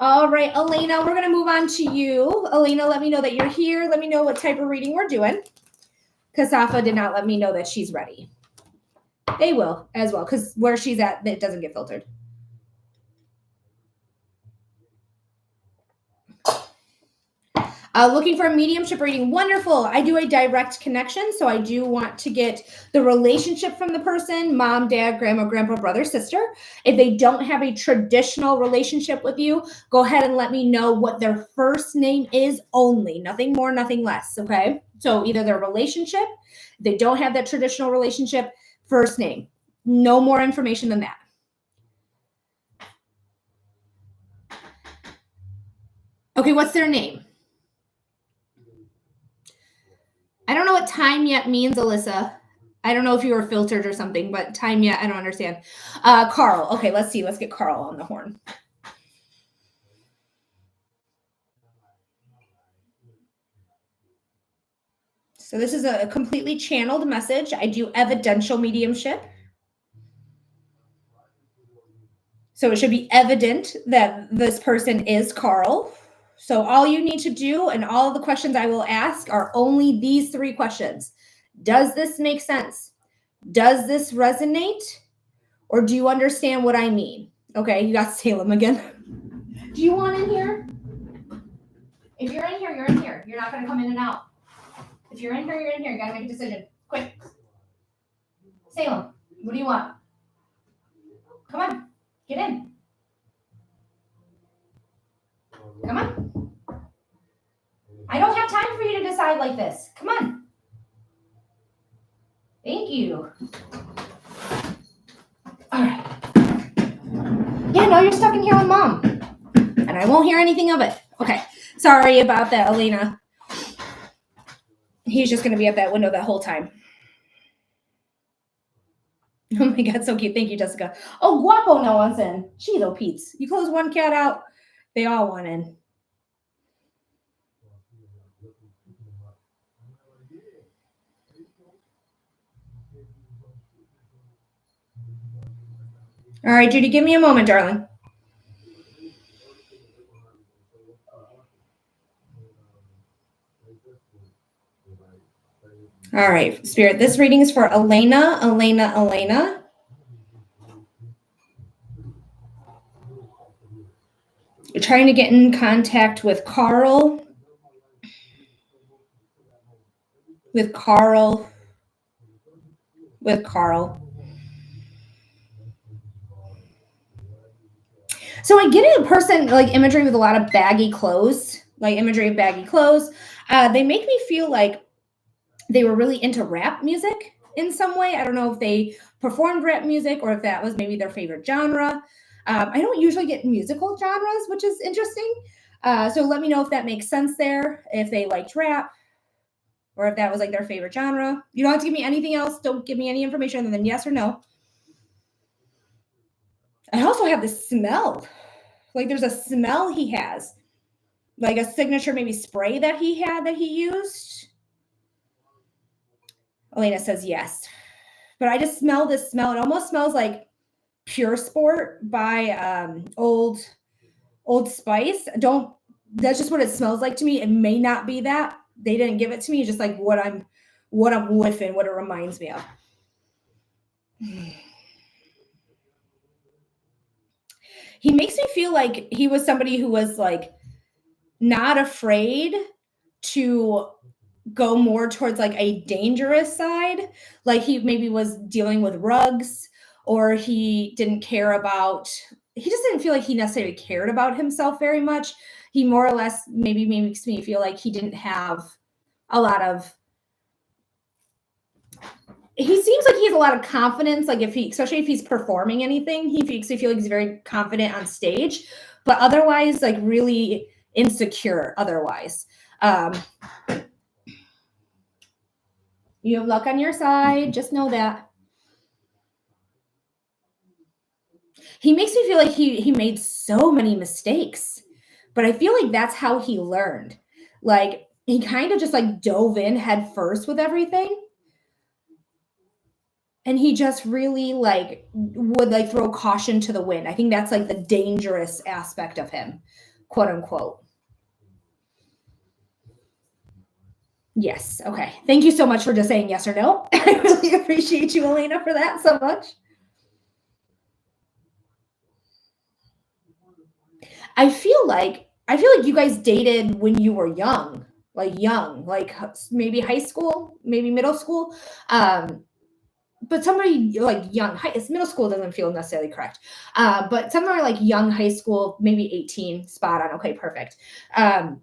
All right, Elena, we're going to move on to you. Elena, let me know that you're here. Let me know what type of reading we're doing. Because Safa did not let me know that she's ready. They will as well, because where she's at, it doesn't get filtered. Looking for a mediumship reading. Wonderful. I do a direct connection. So I do want to get the relationship from the person, mom, dad, grandma, grandpa, brother, sister. If they don't have a traditional relationship with you, go ahead and let me know what their first name is only. Nothing more, nothing less. Okay. So either their relationship, if they don't have that traditional relationship, first name. No more information than that. Okay. What's their name? I don't know what time yet means, Alyssa. I don't know if you were filtered or something, but time yet, I don't understand. Carl. Okay, let's see. Let's get Carl on the horn. So this is a completely channeled message. I do evidential mediumship. So it should be evident that this person is Carl. So all you need to do and all the questions I will ask are only these 3 questions. Does this make sense? Does this resonate? Or do you understand what I mean? Okay, you got Salem again. Do you want in here? If you're in here, you're in here. You're not going to come in and out. If you're in here, you're in here. You got to make a decision. Quick. Salem, what do you want? Come on. Get in. Come on. I don't have time for you to decide like this. Come on. Thank you. All right. Yeah, no, you're stuck in here with mom. And I won't hear anything of it. Okay. Sorry about that, Elena. He's just going to be at that window that whole time. Oh my God, so cute. Thank you, Jessica. Oh, Guapo no wants in. Jeez, oh Pete's. You close one cat out, they all want in. All right, Judy, give me a moment, darling. All right, Spirit, this reading is for Elena. You're trying to get in contact with Carl. With Carl. So I get a person like imagery with a lot of baggy clothes, like imagery of baggy clothes. They make me feel like they were really into rap music in some way. I don't know if they performed rap music or if that was maybe their favorite genre. I don't usually get musical genres, which is interesting. So let me know if that makes sense there, if they liked rap or if that was like their favorite genre. You don't have to give me anything else. Don't give me any information other than yes or no. I also have the smell. Like there's a smell he has. Like a signature maybe spray that he had that he used. Elena says yes. But I just smell this smell. It almost smells like Pure Sport by old Old Spice. That's just what it smells like to me. It may not be that. They didn't give it to me. It's just like what I'm whiffing, what it reminds me of. He makes me feel like he was somebody who was like not afraid to go more towards like a dangerous side. Like he maybe was dealing with rugs, or he didn't care about, he just didn't feel like he necessarily cared about himself very much. He more or less maybe makes me feel like he didn't have a lot of, he seems like he has a lot of confidence. Like if he, especially if he's performing anything, he makes me feel like he's very confident on stage, but otherwise like really insecure otherwise. You have luck on your side. Just know that. He makes me feel like he made so many mistakes, but I feel like that's how he learned. Like he kind of just like dove in head first with everything. And he just really like would like throw caution to the wind. I think that's like the dangerous aspect of him, quote unquote. Yes. Okay. Thank you so much for just saying yes or no. I really appreciate you, Elena, for that so much. I feel like you guys dated when you were young, like maybe high school, maybe middle school. But somebody like young, middle school doesn't feel necessarily correct. But somewhere like young high school, maybe 18, spot on. Okay, perfect. And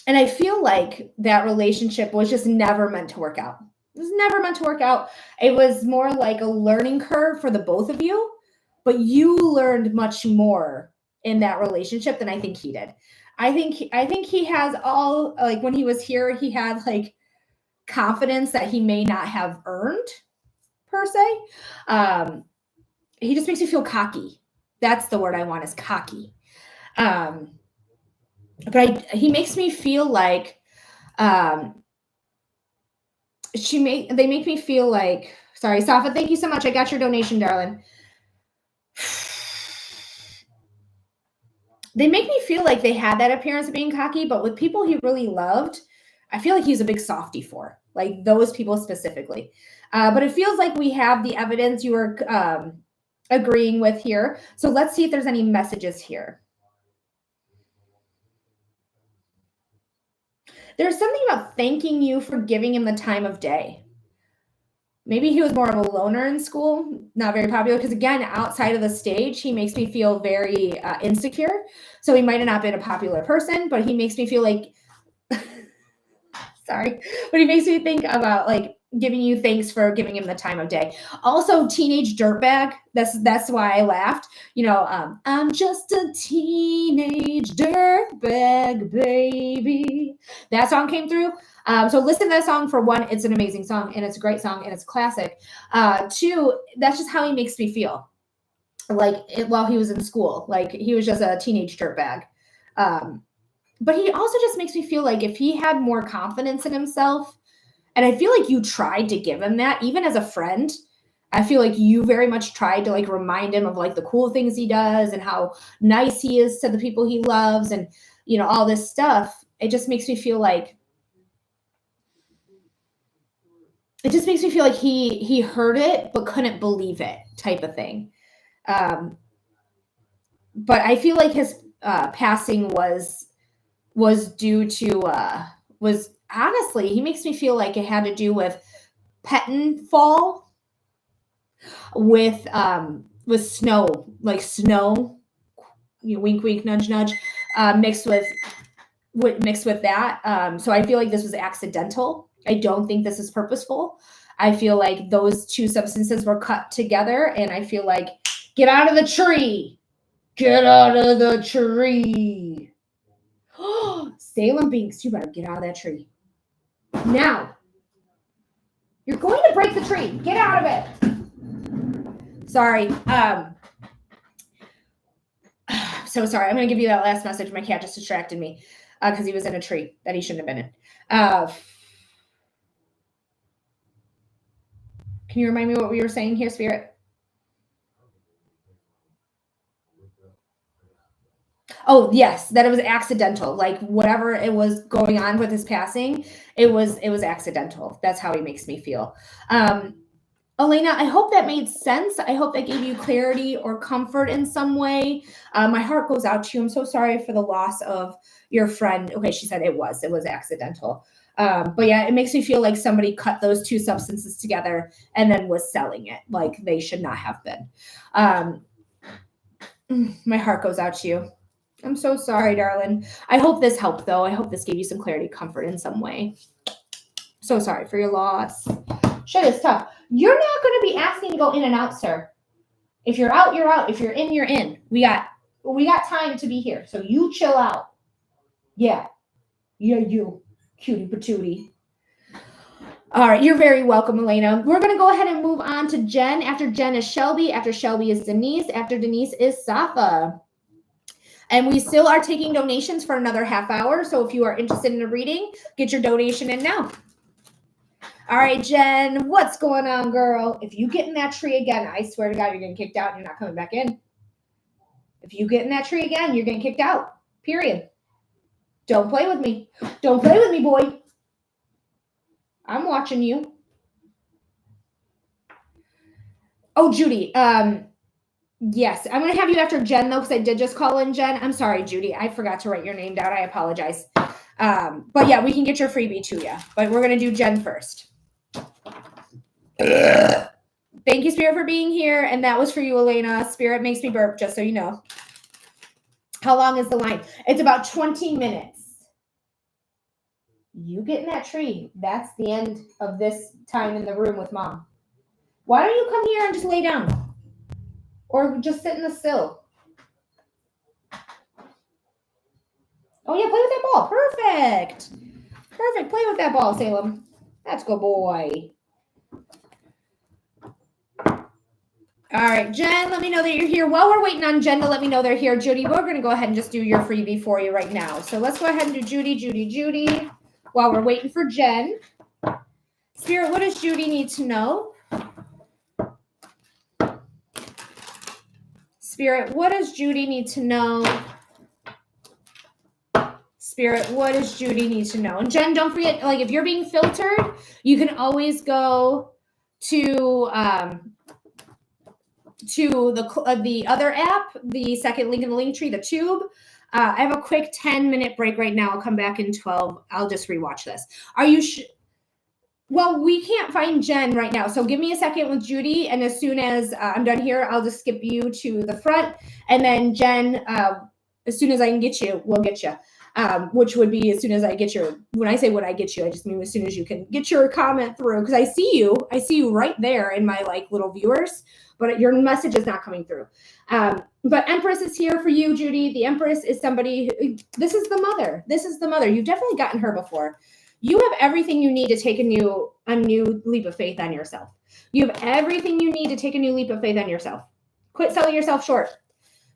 I feel like that relationship was just never meant to work out. It was never meant to work out. It was more like a learning curve for the both of you, but you learned much more in that relationship than I think he did. I think he has all, like when he was here, he had like confidence that he may not have earned per se. He just makes me feel cocky. That's the word I want, is cocky. But he makes me feel like they make me feel like, sorry, Safa, thank you so much. I got your donation, darling. They make me feel like they had that appearance of being cocky, but with people he really loved, I feel like he's a big softie for, like those people specifically. But it feels like we have the evidence you were agreeing with here. So let's see if there's any messages here. There's something about thanking you for giving him the time of day. Maybe he was more of a loner in school, not very popular, because again, outside of the stage, he makes me feel very insecure. So he might have not been a popular person, but he makes me feel like, sorry, but he makes me think about like giving you thanks for giving him the time of day. Also, teenage dirtbag. That's why I laughed. You know, I'm just a teenage dirtbag, baby. That song came through. So listen to that song. For one, it's an amazing song and it's a great song and it's classic. Two, that's just how he makes me feel. Like while he was in school, like he was just a teenage dirtbag. But he also just makes me feel like if he had more confidence in himself, and I feel like you tried to give him that, even as a friend. I feel like you very much tried to like remind him of like the cool things he does and how nice he is to the people he loves and, you know, all this stuff. It just makes me feel like he heard it but couldn't believe it, type of thing. But I feel like his passing was due to was honestly, he makes me feel like it had to do with Pettenfall with snow, like snow, you know, wink wink nudge nudge, mixed with that. So I feel like this was accidental. I don't think this is purposeful. I feel like those two substances were cut together, and I feel like, get out of the tree, get out of the tree. Salem Binks, you better get out of that tree now. You're going to break the tree. Get out of it. Sorry. So sorry. I'm going to give you that last message. My cat just distracted me because he was in a tree that he shouldn't have been in. Can you remind me what we were saying here, Spirit? Oh, yes, that it was accidental. Like whatever it was going on with his passing, it was accidental. That's how he makes me feel. Elena, I hope that made sense. I hope that gave you clarity or comfort in some way. My heart goes out to you. I'm so sorry for the loss of your friend. Okay, she said it was accidental. But yeah, it makes me feel like somebody cut those two substances together and then was selling it like they should not have been. My heart goes out to you. I'm so sorry, darling. I hope this helped, though. I hope this gave you some clarity, comfort in some way. So sorry for your loss. Shit is tough. You're not going to be asking to go in and out, sir. If you're out, you're out. If you're in, you're in. We got time to be here, so you chill out. Yeah, you cutie patootie. All right, you're very welcome, Elena. We're going to go ahead and move on to Jen. After Jen is Shelby. After Shelby is Denise. After Denise is Safa. And we still are taking donations for another half hour. So if you are interested in a reading, get your donation in now. All right, Jen, what's going on, girl? If you get in that tree again, I swear to God, you're getting kicked out and you're not coming back in. If you get in that tree again, you're getting kicked out. Period. Don't play with me. Don't play with me, boy. I'm watching you. Oh, Judy. Yes, I'm going to have you after Jen, though, because I did just call in Jen. I'm sorry, Judy. I forgot to write your name down. I apologize. But yeah, we can get your freebie to you. But we're going to do Jen first. Thank you, Spirit, for being here. And that was for you, Elena. Spirit makes me burp, just so you know. How long is the line? It's about 20 minutes. You get in that tree. That's the end of this time in the room with Mom. Why don't you come here and just lay down? Or just sit in the sill? Oh, yeah, play with that ball. Perfect. Perfect. Play with that ball, Salem. That's good boy. All right, Jen, let me know that you're here. While we're waiting on Jen to let me know they're here, Judy, we're going to go ahead and just do your freebie for you right now. So let's go ahead and do Judy, while we're waiting for Jen. Spirit, what does Judy need to know? Spirit, what does Judy need to know? Spirit, what does Judy need to know? And Jen, don't forget, like, if you're being filtered, you can always go to the other app, the second link in the link tree, the tube. I have a quick 10-minute break right now. I'll come back in 12. I'll just rewatch this. Are you well, we can't find Jen right now. So give me a second with Judy. And as soon as I'm done here, I'll just skip you to the front. And then Jen, as soon as I can get you, we'll get you. Which would be as soon as I get your, when I say when I get you, I just mean as soon as you can get your comment through. Because I see you right there in my like little viewers, but your message is not coming through. But Empress is here for you, Judy. The Empress is somebody this is the mother. This is the mother. You've definitely gotten her before. You have everything you need to take a new leap of faith on yourself. You have everything you need to take a new leap of faith on yourself. Quit selling yourself short.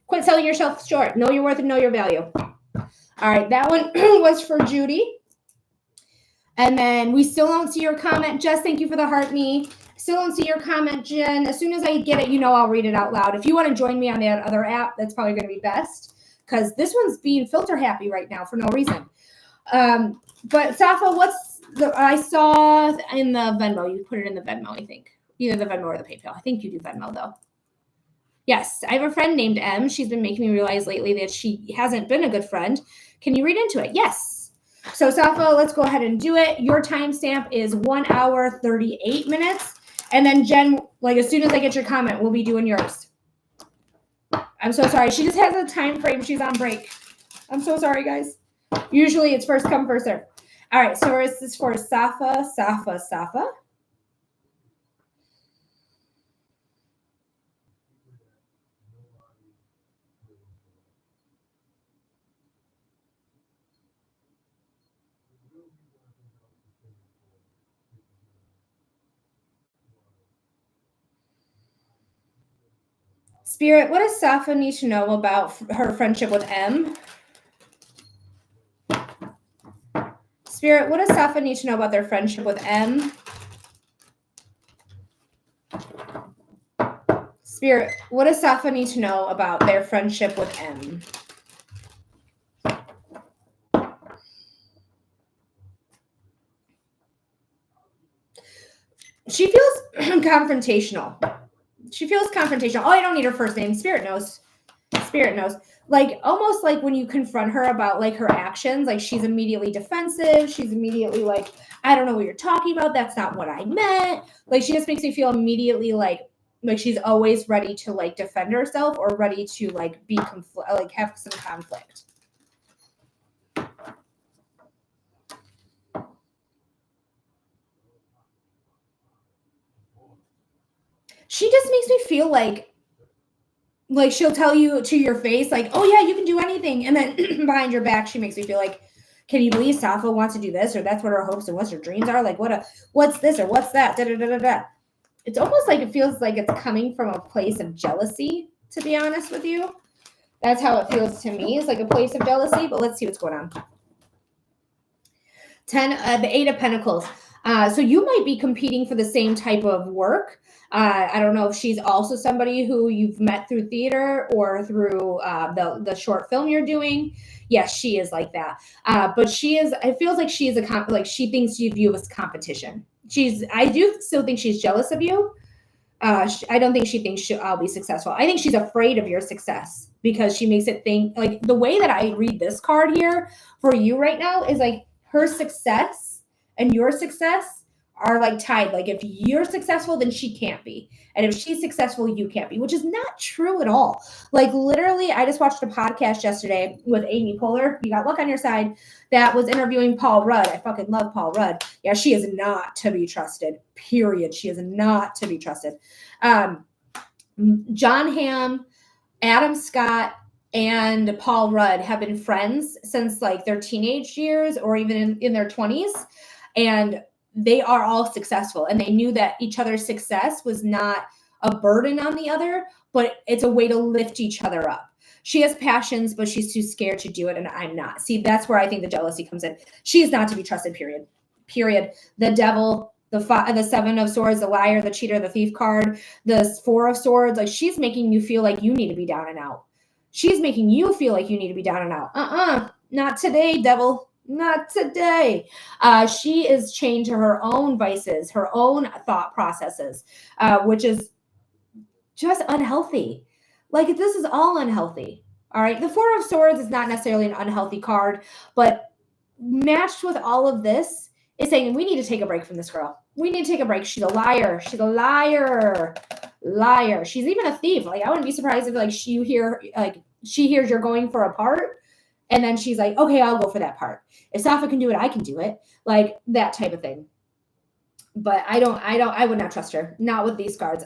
Quit selling yourself short. Know your worth and know your value. All right, that one was for Judy. And then we still don't see your comment. Jess, thank you for the heart me. Still don't see your comment, Jen. As soon as I get it, you know I'll read it out loud. If you want to join me on that other app, that's probably going to be best because this one's being filter happy right now for no reason. But Safa, I saw in the Venmo, you put it in the Venmo, I think. Either the Venmo or the PayPal. I think you do Venmo though. Yes, I have a friend named M. She's been making me realize lately that she hasn't been a good friend. Can you read into it? Yes. So Safa, let's go ahead and do it. Your timestamp is 1 hour, 38 minutes. And then Jen, like as soon as I get your comment, we'll be doing yours. I'm so sorry. She just has a time frame. She's on break. I'm so sorry, guys. Usually it's first come, first serve. All right, so this is for Safa. Spirit, what does Safa need to know about her friendship with M? Spirit, what does Safa need to know about their friendship with M? Spirit, what does Safa need to know about their friendship with M? confrontational. She feels confrontational. Oh, I don't need her first name. Spirit knows. Spirit knows. Like almost like when you confront her about like her actions, like she's immediately defensive. She's immediately like, I don't know what you're talking about. That's not what I meant. Like she just makes me feel immediately like she's always ready to like defend herself or ready to like be like have some conflict. She just makes me feel like she'll tell you to your face, like, oh yeah, you can do anything. And then behind your back, she makes me feel like, can you believe Safa wants to do this? Or that's what her hopes and what's her dreams are? Like, what's this or what's that? Da, da, da, da, da. It's almost like it feels like it's coming from a place of jealousy, to be honest with you. That's how it feels to me. It's like a place of jealousy, but let's see what's going on. The 8 of Pentacles. So you might be competing for the same type of work. I don't know if she's also somebody who you've met through theater or through the short film you're doing. Yes, she is like that. But she is, it feels like she is like she thinks you view as competition. I do still think she's jealous of you. I don't think she thinks I'll be successful. I think she's afraid of your success because she makes it think like the way that I read this card here for you right now is like her success and your success are like tied. Like if you're successful, then she can't be. And if she's successful, you can't be, which is not true at all. Like literally, I just watched a podcast yesterday with Amy Poehler. You got luck on your side. That was interviewing Paul Rudd. I fucking love Paul Rudd. Yeah, she is not to be trusted. Period. She is not to be trusted. John Hamm, Adam Scott, and Paul Rudd have been friends since like their teenage years or even in their 20s. And they are all successful. And they knew that each other's success was not a burden on the other, but it's a way to lift each other up. She has passions, but she's too scared to do it. And I'm not. See, that's where I think the jealousy comes in. She is not to be trusted, period. The devil, the 7 of Swords, the liar, the cheater, the thief card, the 4 of Swords. Like she's making you feel like you need to be down and out. She's making you feel like you need to be down and out. Not today, devil. Not today. She is chained to her own vices, her own thought processes, which is just unhealthy. Like this is all unhealthy. All right. The 4 of Swords is not necessarily an unhealthy card, but matched with all of this is saying we need to take a break from this girl. We need to take a break. She's a liar. She's a liar. Liar. She's even a thief. Like I wouldn't be surprised if like she hears you're going for a part. And then she's like, okay, I'll go for that part. If Safa can do it, I can do it. Like that type of thing. But I would not trust her. Not with these cards.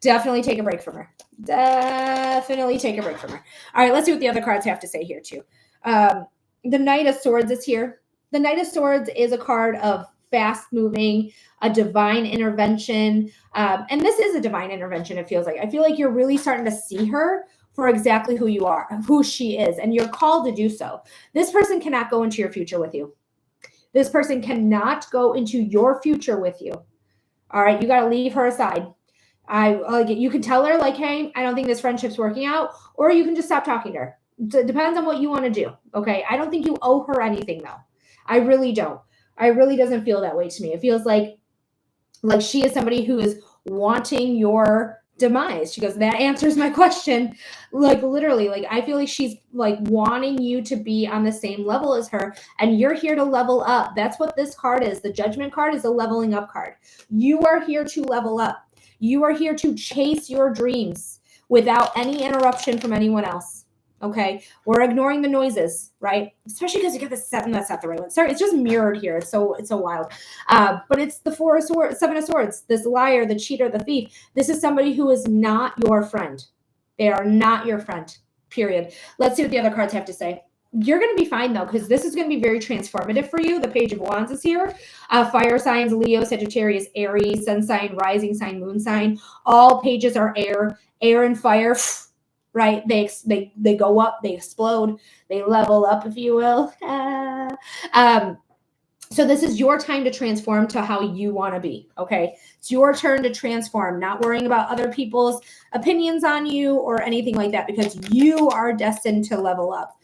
Definitely take a break from her. Definitely take a break from her. All right, let's see what the other cards have to say here too. The Knight of Swords is here. The Knight of Swords is a card of fast moving, a divine intervention. And this is a divine intervention, it feels like. I feel like you're really starting to see her for exactly who you are, who she is, and you're called to do so. This person cannot go into your future with you. This person cannot go into your future with you. All right, you got to leave her aside. You can tell her like, hey, I don't think this friendship's working out, or you can just stop talking to her. It depends on what you want to do. Okay, I don't think you owe her anything though. I really don't. I really doesn't feel that way to me. It feels like she is somebody who is wanting your demise. She goes, that answers my question. Like literally, like I feel like she's like wanting you to be on the same level as her, and you're here to level up. That's what this card is. The Judgment card is a leveling up card. You are here to level up. You are here to chase your dreams without any interruption from anyone else. Okay, we're ignoring the noises, right? Especially because you get the 7. That's not the right one. Sorry, it's just mirrored here. It's so wild. But it's the 4 of Swords, 7 of Swords. This liar, the cheater, the thief. This is somebody who is not your friend. They are not your friend. Period. Let's see what the other cards have to say. You're going to be fine though, because this is going to be very transformative for you. The Page of Wands is here. Fire signs: Leo, Sagittarius, Aries, Sun sign, rising sign, moon sign. All pages are air and fire. Right? They go up, they explode, they level up, if you will. So this is your time to transform to how you want to be. Okay. It's your turn to transform, not worrying about other people's opinions on you or anything like that, because you are destined to level up.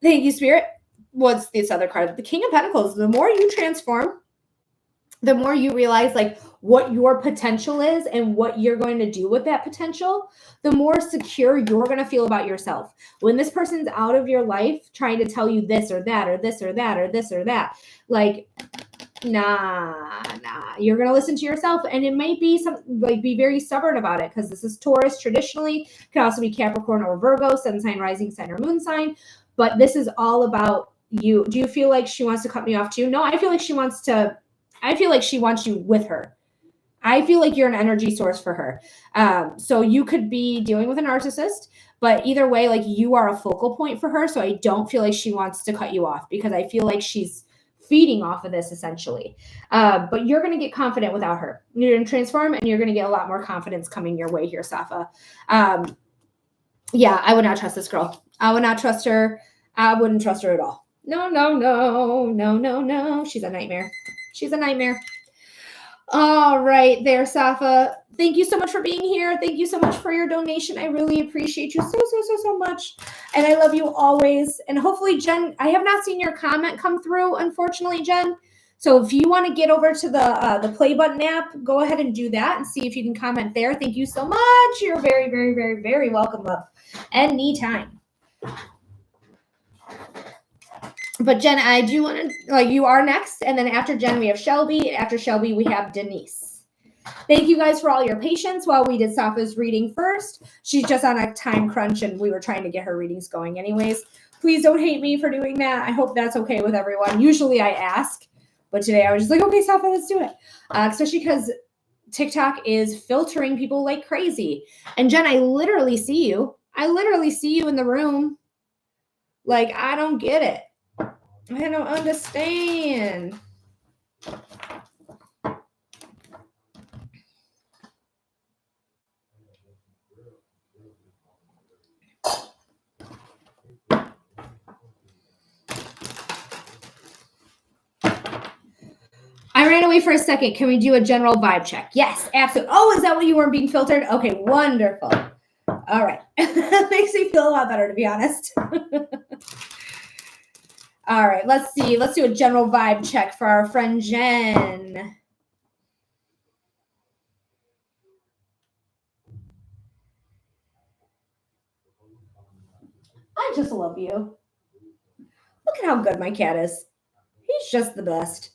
Thank you, Spirit. What's this other card? The King of Pentacles. The more you transform, the more you realize like what your potential is and what you're going to do with that potential, the more secure you're going to feel about yourself. When this person's out of your life trying to tell you this or that or this or that or this or that, like, nah, you're going to listen to yourself. And it might be be very stubborn about it, because this is Taurus traditionally. It can also be Capricorn or Virgo, sun sign, rising sign, or moon sign. But this is all about you. Do you feel like she wants to cut me off too? No, I feel like she wants you with her. I feel like you're an energy source for her. So you could be dealing with a narcissist, but either way, like, you are a focal point for her. So I don't feel like she wants to cut you off, because I feel like she's feeding off of this essentially. But you're going to get confident without her. You're going to transform, and you're going to get a lot more confidence coming your way here, Safa. Yeah, I would not trust this girl. I would not trust her. I wouldn't trust her at all. No. She's a nightmare. She's a nightmare. All right there, Safa. Thank you so much for being here. Thank you so much for your donation. I really appreciate you so much. And I love you always. And hopefully, Jen, I have not seen your comment come through, unfortunately, Jen. So if you want to get over to the play button app, go ahead and do that and see if you can comment there. Thank you so much. You're very, very, very, very welcome, love. Anytime. But Jen, I do want to, you are next. And then after Jen, we have Shelby. And after Shelby, we have Denise. Thank you guys for all your patience while we did Safa's reading first. She's just on a time crunch, and we were trying to get her readings going anyways. Please don't hate me for doing that. I hope that's okay with everyone. Usually I ask, but today I was just like, okay, Safa, let's do it. Especially because TikTok is filtering people like crazy. And Jen, I literally see you. I literally see you in the room. Like, I don't get it. I don't understand. I ran away for a second. Can we do a general vibe check? Yes, absolutely. Oh, is that what you weren't being filtered? Okay, wonderful. All right. That makes me feel a lot better, to be honest. All right, let's see. Let's do a general vibe check for our friend Jen. I just love you. Look at how good my cat is. He's just the best.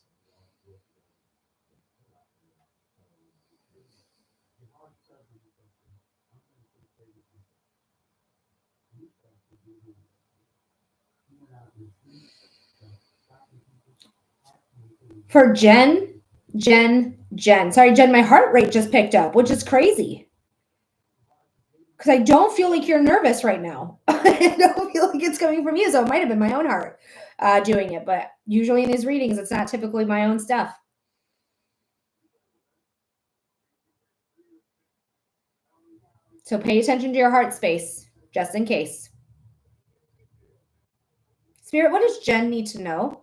For Jen. Sorry, Jen, my heart rate just picked up, which is crazy. Because I don't feel like you're nervous right now. I don't feel like it's coming from you. So it might have been my own heart doing it. But usually in these readings, it's not typically my own stuff. So pay attention to your heart space, just in case. Spirit, what does Jen need to know?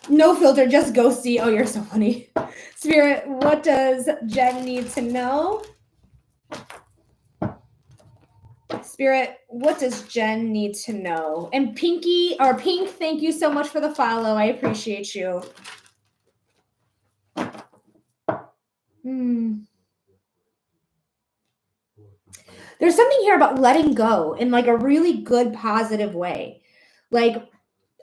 No filter, just ghosty. Oh, you're so funny. Spirit, what does Jen need to know? Spirit, what does Jen need to know? And Pinky, or Pink, thank you so much for the follow. I appreciate you. There's something here about letting go in like a really good, positive way. Like,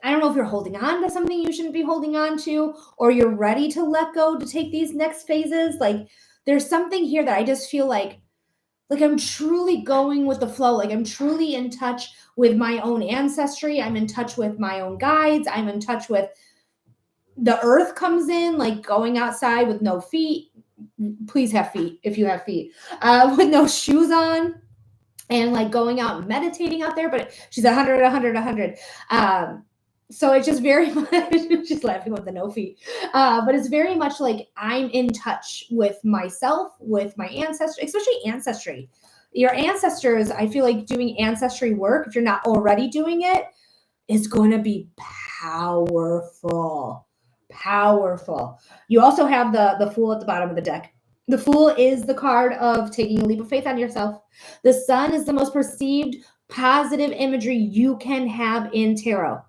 I don't know if you're holding on to something you shouldn't be holding on to, or you're ready to let go to take these next phases. Like, there's something here that I just feel like I'm truly going with the flow. Like, I'm truly in touch with my own ancestry. I'm in touch with my own guides. I'm in touch with the earth comes in, like going outside with no feet. Please have feet if you have feet. With no shoes on. And like going out and meditating out there, but she's 100. So it's just very much, she's laughing with the no feet. But it's very much like I'm in touch with myself, with my ancestry, especially ancestry. Your ancestors, I feel like doing ancestry work, if you're not already doing it, is going to be powerful. You also have the Fool at the bottom of the deck. The Fool is the card of taking a leap of faith on yourself. The Sun is the most perceived positive imagery you can have in tarot.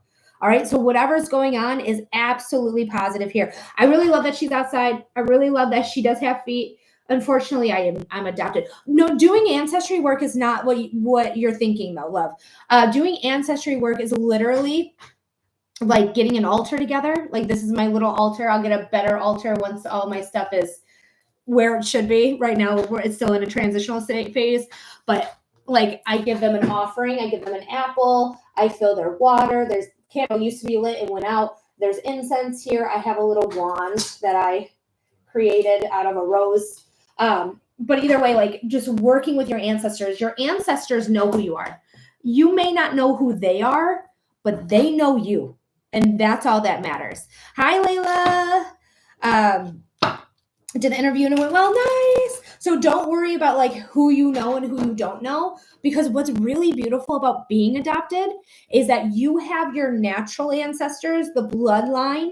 All right. So whatever's going on is absolutely positive here. I really love that she's outside. I really love that she does have feet. Unfortunately, I'm adopted. No, doing ancestry work is not what you're thinking though, love. Doing ancestry work is literally like getting an altar together. Like this is my little altar. I'll get a better altar once all my stuff is where it should be. Right now, it's still in a transitional state phase, but like I give them an offering. I give them an apple. I fill their water. There's candle used to be lit and went out. There's incense here. I have a little wand that I created out of a rose. But either way, like just working with your ancestors know who you are. You may not know who they are, but they know you. And that's all that matters. Hi, Layla. Did the interview and it went well, nice. So don't worry about like who you know and who you don't know, because what's really beautiful about being adopted is that you have your natural ancestors, the bloodline,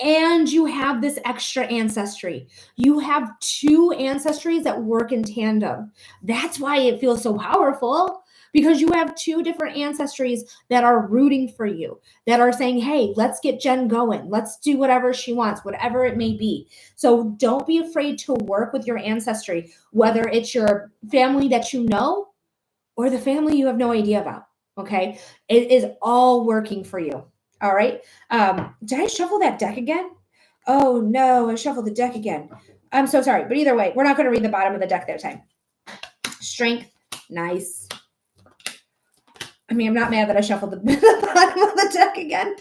and you have this extra ancestry. You have two ancestries that work in tandem. That's why it feels so powerful, because you have two different ancestries that are rooting for you, that are saying, hey, let's get Jen going. Let's do whatever she wants, whatever it may be. So don't be afraid to work with your ancestry, whether it's your family that you know or the family you have no idea about. Okay. It is all working for you. All right. Did I shuffle that deck again? Oh no, I shuffled the deck again. I'm so sorry. But either way, we're not going to read the bottom of the deck that time. Strength. Nice. I mean, I'm not mad that I shuffled the bottom of the deck again,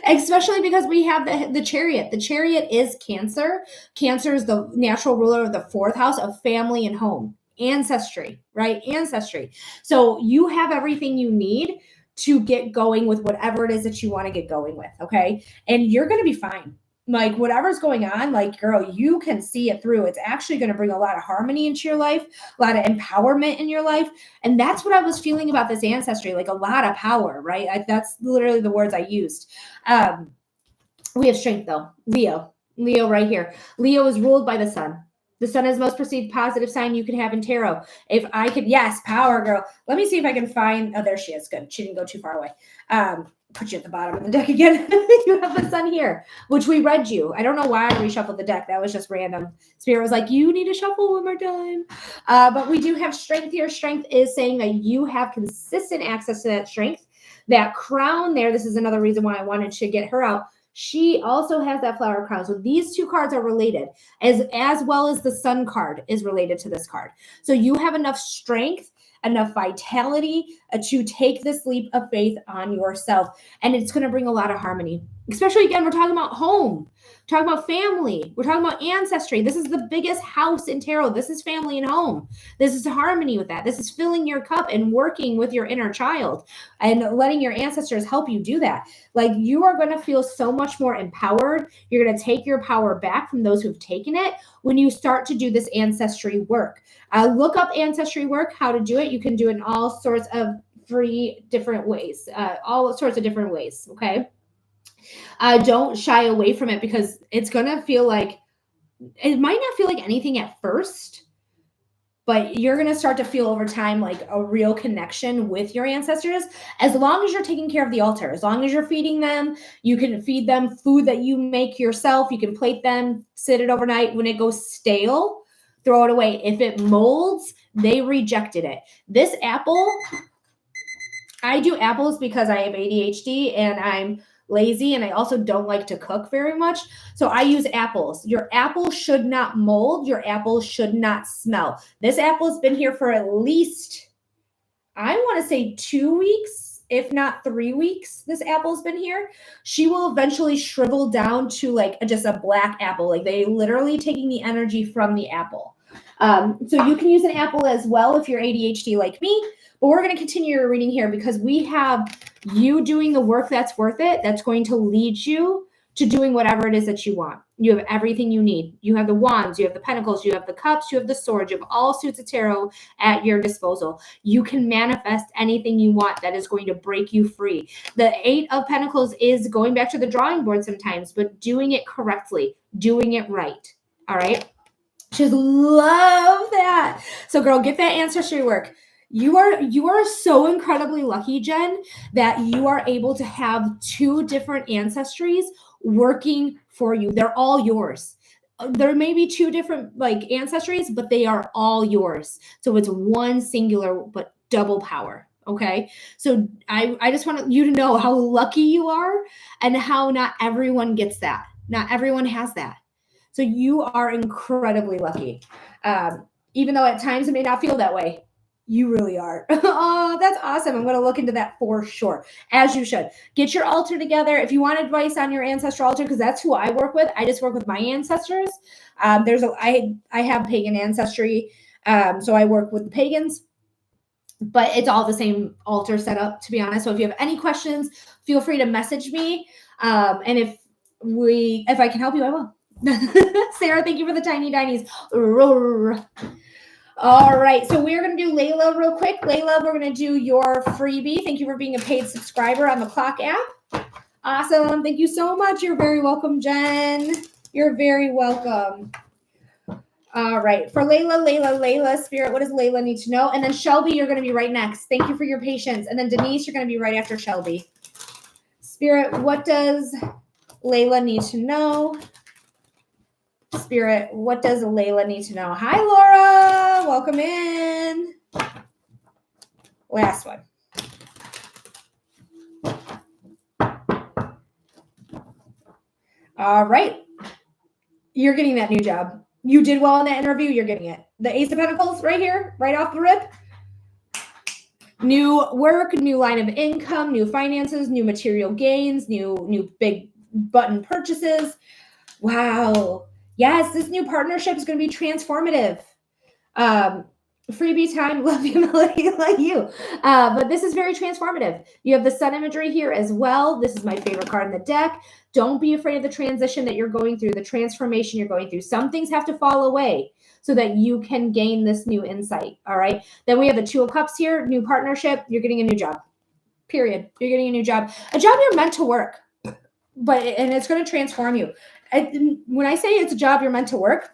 especially because we have the Chariot. The Chariot is Cancer. Cancer is the natural ruler of the fourth house of family and home. Ancestry, right? Ancestry. So you have everything you need to get going with whatever it is that you want to get going with, okay? And you're going to be fine. Like whatever's going on, like girl, you can see it through. It's actually going to bring a lot of harmony into your life, a lot of empowerment in your life. And that's what I was feeling about this ancestry, like a lot of power, right? That's literally the words I used. We have strength though. Leo right here. Leo is ruled by the sun. The sun is the most perceived positive sign you can have in tarot. If I could, yes, power girl. Let me see if I can find, oh, there she is. Good. She didn't go too far away. Put you at the bottom of the deck again. You have the sun here, which we read you. I don't know why I reshuffled the deck. That was just random. Spirit was like, you need to shuffle one more time. But we do have strength here. Strength is saying that you have consistent access to that strength. That crown there, this is another reason why I wanted to get her out. She also has that flower crown. So these two cards are related, as well as the sun card is related to this card. So you have enough strength, enough vitality to take this leap of faith on yourself. And it's going to bring a lot of harmony. Especially, again, we're talking about home, we're talking about family, we're talking about ancestry. This is the biggest house in tarot. This is family and home. This is harmony with that. This is filling your cup and working with your inner child and letting your ancestors help you do that. Like you are going to feel so much more empowered. You're going to take your power back from those who've taken it when you start to do this ancestry work. Look up ancestry work, how to do it. You can do it in all sorts of free different ways, all sorts of different ways. Okay. Don't shy away from it, because it's going to feel like, it might not feel like anything at first, but you're going to start to feel over time like a real connection with your ancestors, as long as you're taking care of the altar, as long as you're feeding them. You can feed them food that you make yourself. You can plate them, sit it overnight. When it goes stale, throw it away. If it molds, they rejected it. This apple, I do apples because I have ADHD and I'm lazy, and I also don't like to cook very much. So I use apples. Your apple should not mold. Your apple should not smell. This apple has been here for at least, I want to say 2 weeks, if not 3 weeks. This apple's been here. She will eventually shrivel down to like just a black apple. Like they literally taking the energy from the apple. So you can use an apple as well if you're ADHD like me. But we're going to continue your reading here, because we have you doing the work that's worth it, that's going to lead you to doing whatever it is that you want. You have everything you need. You have the wands, you have the pentacles, you have the cups, you have the swords, you have all suits of tarot at your disposal. You can manifest anything you want that is going to break you free. The 8 of Pentacles is going back to the drawing board sometimes, but doing it correctly, doing it right. All right. Just love that. So girl, get that ancestry work. You are so incredibly lucky, Jen, that you are able to have two different ancestries working for you. They're all yours. There may be two different like ancestries, but they are all yours. So it's one singular but double power. Okay. So I just want you to know how lucky you are and how not everyone gets that. Not everyone has that. So you are incredibly lucky. Even though at times it may not feel that way. You really are. Oh, that's awesome. I'm going to look into that for sure, as you should. Get your altar together. If you want advice on your ancestral altar, because that's who I work with. I just work with my ancestors. I have pagan ancestry, so I work with the pagans, but it's all the same altar setup, to be honest. So if you have any questions, feel free to message me. And if I can help you, I will. Sarah, thank you for the tiny dinies. All right, so we're going to do Layla real quick. Layla, we're going to do your freebie. Thank you for being a paid subscriber on the Clock app. Awesome. Thank you so much. You're very welcome, Jen. You're very welcome. All right, for Layla, Spirit, what does Layla need to know? And then Shelby, you're going to be right next. Thank you for your patience. And then Denise, you're going to be right after Shelby. Spirit, what does Layla need to know? Spirit, what does Layla need to know? Hi, Laura. Welcome in. Last one. All right. You're getting that new job. You did well in that interview. You're getting it. The Ace of Pentacles right here, right off the rip. New work, new line of income, new finances, new material gains, new big button purchases. Wow. Yes, this new partnership is going to be transformative. Freebie time, love you, Melody, like you. But this is very transformative. You have the sun imagery here as well. This is my favorite card in the deck. Don't be afraid of the transition that you're going through, the transformation you're going through. Some things have to fall away so that you can gain this new insight. All right. Then we have the Two of Cups here, new partnership. You're getting a new job. Period. You're getting a new job. A job you're meant to work, and it's going to transform you. When I say it's a job you're meant to work,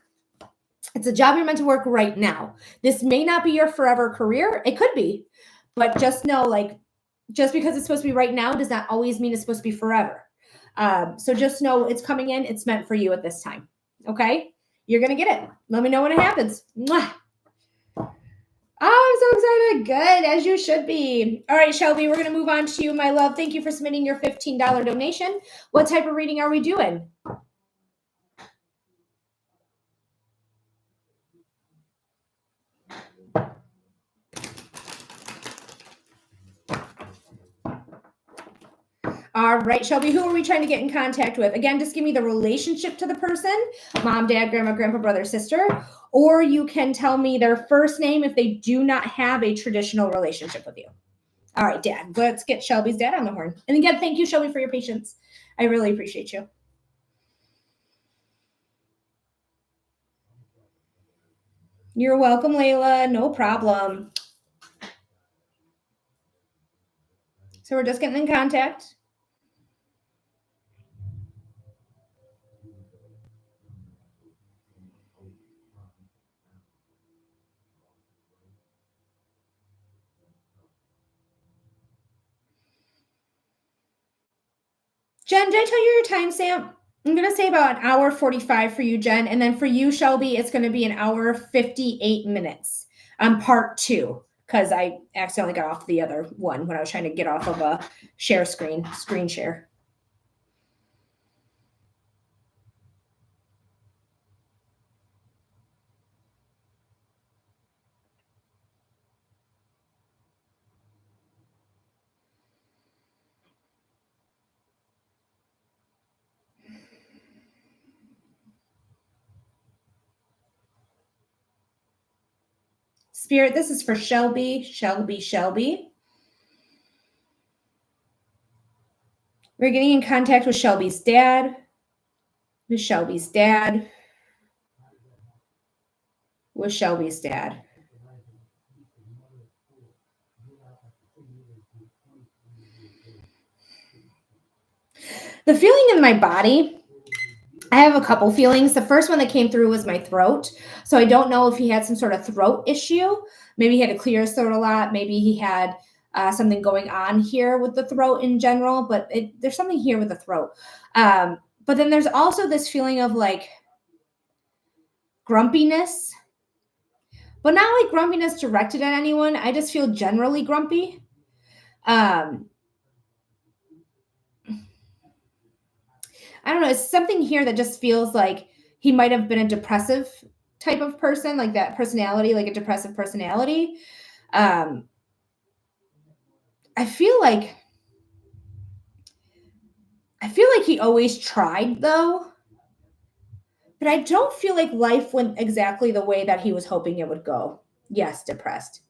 it's a job you're meant to work right now. This may not be your forever career. It could be, but just know, like, just because it's supposed to be right now does not always mean it's supposed to be forever. So just know it's coming in. It's meant for you at this time. Okay? You're going to get it. Let me know when it happens. Mwah. Oh, I'm so excited. Good, as you should be. All right, Shelby, we're going to move on to you, my love. Thank you for submitting your $15 donation. What type of reading are we doing? All right, Shelby, who are we trying to get in contact with? Again, just give me the relationship to the person, mom, dad, grandma, grandpa, brother, sister, or you can tell me their first name if they do not have a traditional relationship with you. All right, Dad, let's get Shelby's dad on the horn. And again, thank you, Shelby, for your patience. I really appreciate you. You're welcome, Layla. No problem. So we're just getting in contact. Jen, did I tell you your timestamp? I'm going to say about an hour 45 for you, Jen. And then for you, Shelby, it's going to be an hour 58 minutes on part 2, because I accidentally got off the other one when I was trying to get off of a share screen share. Spirit, this is for Shelby. We're getting in contact with Shelby's dad. With Shelby's dad. The feeling in my body, I have a couple feelings. The first one that came through was my throat. So I don't know if he had some sort of throat issue. Maybe he had to clear his throat a lot. Maybe he had something going on here with the throat in general, but there's something here with the throat. But then there's also this feeling of like grumpiness, but not like grumpiness directed at anyone. I just feel generally grumpy. I don't know. It's something here that just feels like he might have been a depressive type of person, like that personality, like a depressive personality. I feel like he always tried though, but I don't feel like life went exactly the way that he was hoping it would go. Yes, depressed.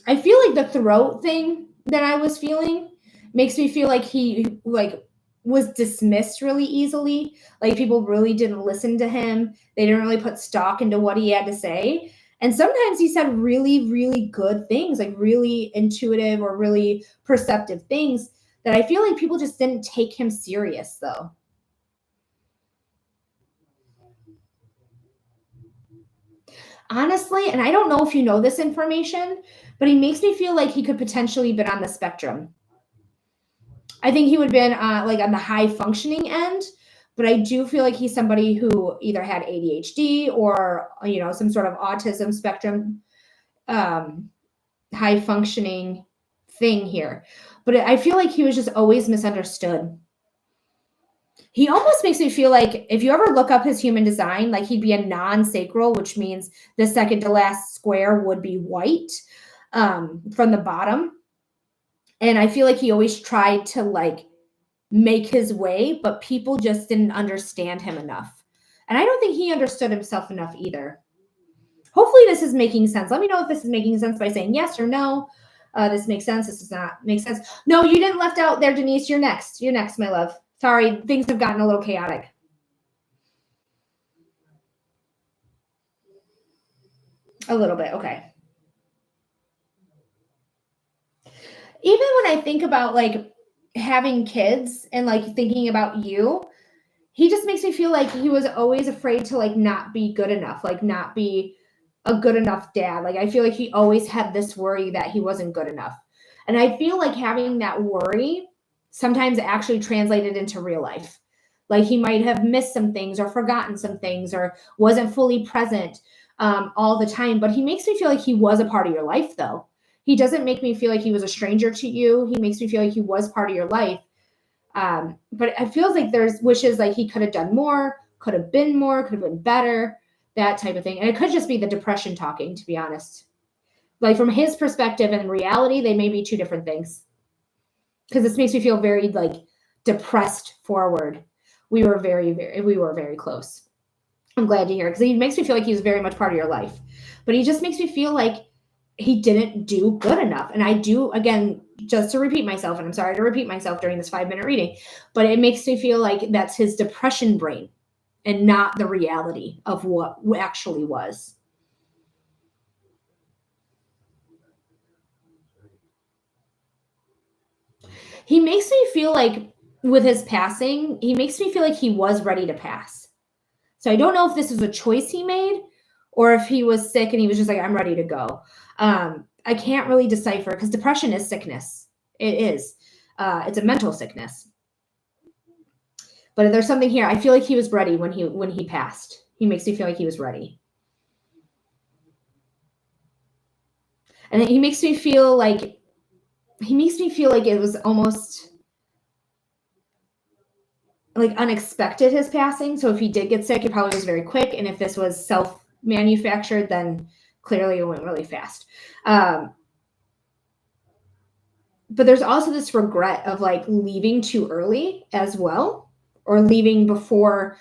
I feel like the throat thing that I was feeling makes me feel like he like was dismissed really easily. Like people really didn't listen to him. They didn't really put stock into what he had to say. And sometimes he said really, really good things, like really intuitive or really perceptive things that I feel like people just didn't take him serious though. Honestly, and I don't know if you know this information, but he makes me feel like he could potentially been on the spectrum. I think he would have been like on the high functioning end, but I do feel like he's somebody who either had ADHD or some sort of autism spectrum high functioning thing here. But I feel like he was just always misunderstood. He almost makes me feel like if you ever look up his human design, like he'd be a non-sacral, which means the second to last square would be white from the bottom. And I feel like he always tried to like make his way, but people just didn't understand him enough. And I don't think he understood himself enough either. Hopefully this is making sense. Let me know if this is making sense by saying yes or no. This makes sense. This does not make sense. No, you didn't left out there, Denise. You're next. You're next, my love. Sorry, things have gotten a little chaotic. A little bit. Okay. Even when I think about like having kids and like thinking about you, he just makes me feel like he was always afraid to like not be good enough, like not be a good enough dad. Like I feel like he always had this worry that he wasn't good enough. And I feel like having that worry sometimes actually translated into real life. Like he might have missed some things or forgotten some things or wasn't fully present all the time. But he makes me feel like he was a part of your life, though. He doesn't make me feel like he was a stranger to you. He makes me feel like he was part of your life. But it feels like there's wishes like he could have done more, could have been more, could have been better, that type of thing. And it could just be the depression talking, to be honest. Like from his perspective and reality, they may be two different things. Because this makes me feel very like depressed forward. We were very close. I'm glad to hear it because he makes me feel like he's very much part of your life. But he just makes me feel like he didn't do good enough. And I do, again, just to repeat myself, and I'm sorry to repeat myself during this 5-minute reading, but it makes me feel like that's his depression brain and not the reality of what actually was. He makes me feel like with his passing, he makes me feel like he was ready to pass. So I don't know if this was a choice he made or if he was sick and he was just like, I'm ready to go. I can't really decipher because depression is sickness. It is. It's a mental sickness. But there's something here. I feel like he was ready when he passed. He makes me feel like he was ready. And he makes me feel like it was almost like unexpected his passing. So if he did get sick, it probably was very quick. And if this was self-manufactured, then clearly it went really fast. But there's also this regret of like leaving too early as well, or leaving before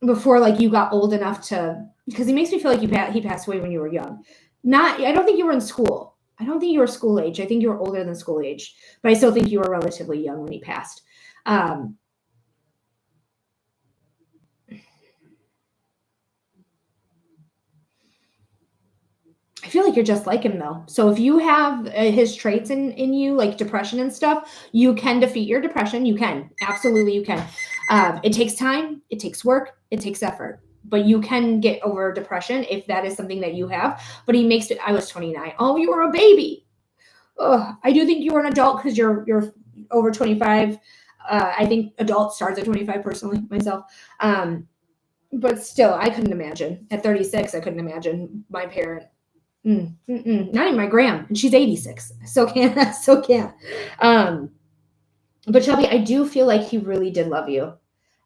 like you got old enough to, because he makes me feel like he passed away when you were young. I don't think you were in school. I don't think you were school age. I think you were older than school age, but I still think you were relatively young when he passed. I feel like you're just like him though. So if you have his traits in you, like depression and stuff, you can defeat your depression. You can. Absolutely you can. It takes time. It takes work. It takes effort. but you can get over depression if that is something that you have. But he makes it, I was 29. Oh, you were a baby. Oh, I do think you were an adult because you're over 25. I think adult starts at 25 personally, myself. But still, I couldn't imagine. At 36, I couldn't imagine my parent. Not even my gram. And she's 86. Still can't. Still can't. But Shelby, I do feel like he really did love you.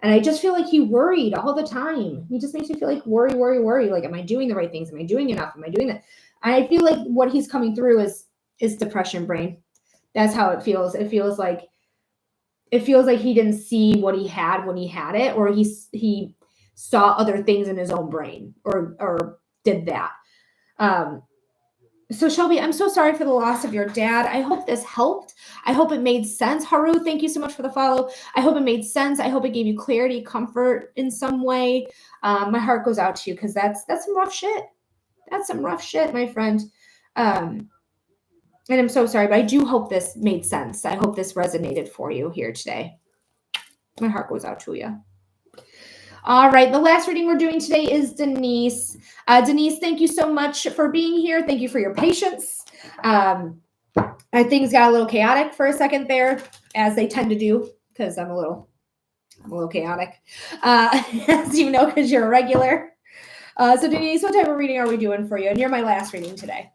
And I just feel like he worried all the time. He just makes me feel like worry. Like, am I doing the right things? Am I doing enough? Am I doing that? And I feel like what he's coming through is depression brain. That's how it feels. It feels like he didn't see what he had when he had it, or he saw other things in his own brain or did that. So Shelby, I'm so sorry for the loss of your dad. I hope this helped. I hope it made sense. Haru, thank you so much for the follow. I hope it made sense. I hope it gave you clarity, comfort in some way. My heart goes out to you because that's some rough shit. That's some rough shit, my friend. And I'm so sorry, but I do hope this made sense. I hope this resonated for you here today. My heart goes out to you. All right, the last reading we're doing today is Denise. Denise, thank you so much for being here. Thank you for your patience. Things got a little chaotic for a second there, as they tend to do, because I'm a little chaotic, as you know, because you're a regular. So Denise, what type of reading are we doing for you? And you're my last reading today.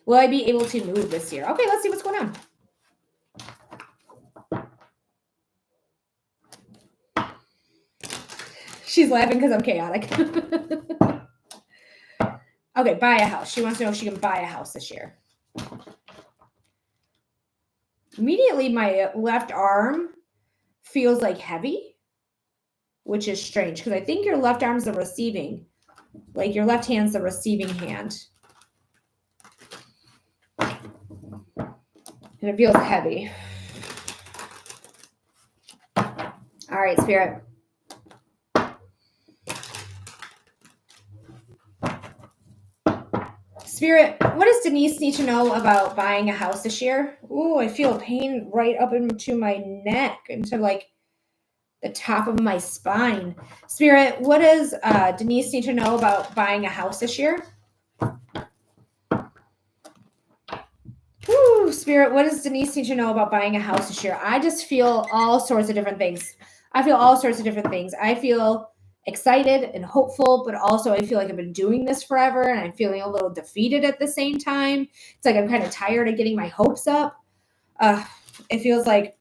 Will I be able to move this year? Okay, let's see what's going on. She's laughing because I'm chaotic. Okay, buy a house. She wants to know if she can buy a house this year. Immediately, my left arm feels like heavy, which is strange because I think your left arm's the receiving. Like your left hand's the receiving hand. And it feels heavy. All right, Spirit. Spirit, what does Denise need to know about buying a house this year? Ooh, I feel pain right up into my neck, into like the top of my spine. Spirit, what does Denise need to know about buying a house this year? Ooh, Spirit, what does Denise need to know about buying a house this year? I just feel all sorts of different things. I feel excited and hopeful, but also I feel like I've been doing this forever and I'm feeling a little defeated at the same time. It's like I'm kind of tired of getting my hopes up. It feels like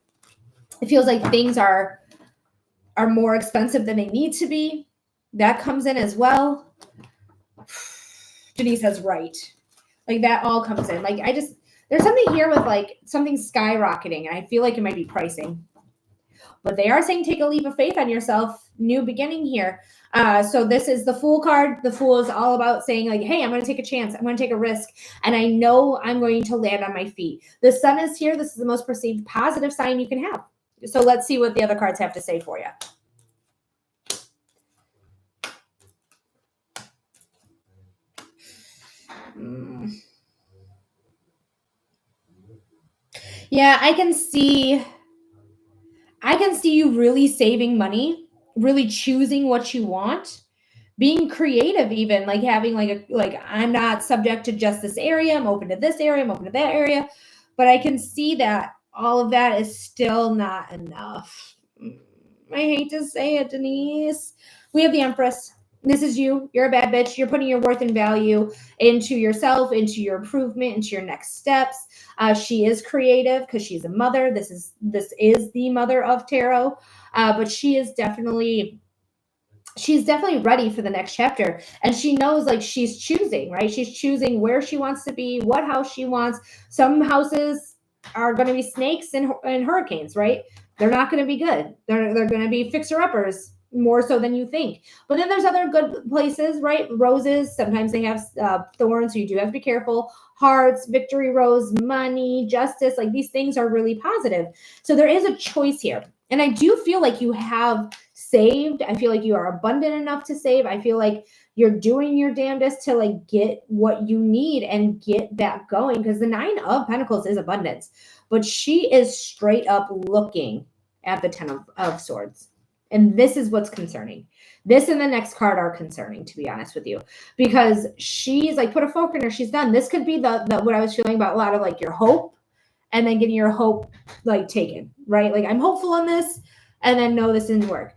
things are more expensive than they need to be. That comes in as well. Denise says right. Like that all comes in. Like there's something here with like something skyrocketing and I feel like it might be pricing. But they are saying take a leap of faith on yourself, new beginning here. So this is the Fool card. The Fool is all about saying like, hey, I'm going to take a chance. I'm going to take a risk. And I know I'm going to land on my feet. The Sun is here. This is the most perceived positive sign you can have. So let's see what the other cards have to say for you. Yeah, I can see you really saving money, really choosing what you want, being creative, even like having like I'm not subject to just this area. I'm open to this area. I'm open to that area. But I can see that all of that is still not enough. I hate to say it, Denise. We have the Empress. This is you. You're a bad bitch. You're putting your worth and value into yourself, into your improvement, into your next steps. She is creative because she's a mother. This is the mother of tarot, but she's definitely ready for the next chapter, and she knows like she's choosing, right? She's choosing where she wants to be, what house she wants. Some houses are going to be snakes and hurricanes, right? They're not going to be good. They're going to be fixer-uppers more so than you think. But then there's other good places, right? Roses, sometimes they have thorns, so you do have to be careful. Hearts, victory rose, money, justice, like these things are really positive. So there is a choice here. And I do feel like you have saved. I feel like you are abundant enough to save. I feel like you're doing your damnedest to like get what you need and get that going, because the 9 of Pentacles is abundance, but she is straight up looking at the 10 of Swords. And this is what's concerning. This and the next card are concerning, to be honest with you, because she's like put a fork in her. She's done. This could be the what I was feeling about a lot of like your hope and then getting your hope like taken, right? Like I'm hopeful in this and then no, this didn't work.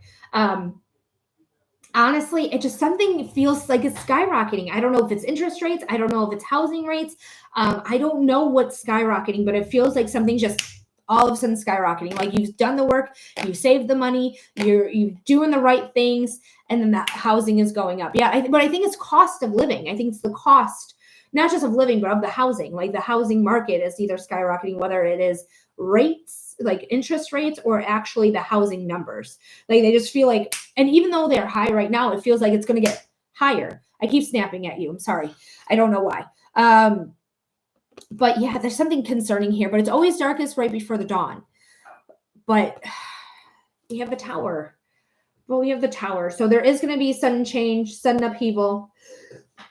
Honestly, it just something feels like it's skyrocketing. I don't know if it's interest rates. I don't know if it's housing rates. I don't know what's skyrocketing, but it feels like something's just all of a sudden skyrocketing. Like you've done the work, you saved the money, you're doing the right things, and then that housing is going up. Yeah, but I think it's cost of living. I think it's the cost, not just of living, but of the housing. Like the housing market is either skyrocketing, whether it is rates, like interest rates, or actually the housing numbers. Like they just feel like, and even though they're high right now, it feels like it's going to get higher. I keep snapping at you. I'm sorry. I don't know why. But yeah, there's something concerning here, but it's always darkest right before the dawn. But we have the Tower. Well, we have the Tower. So there is going to be sudden change, sudden upheaval.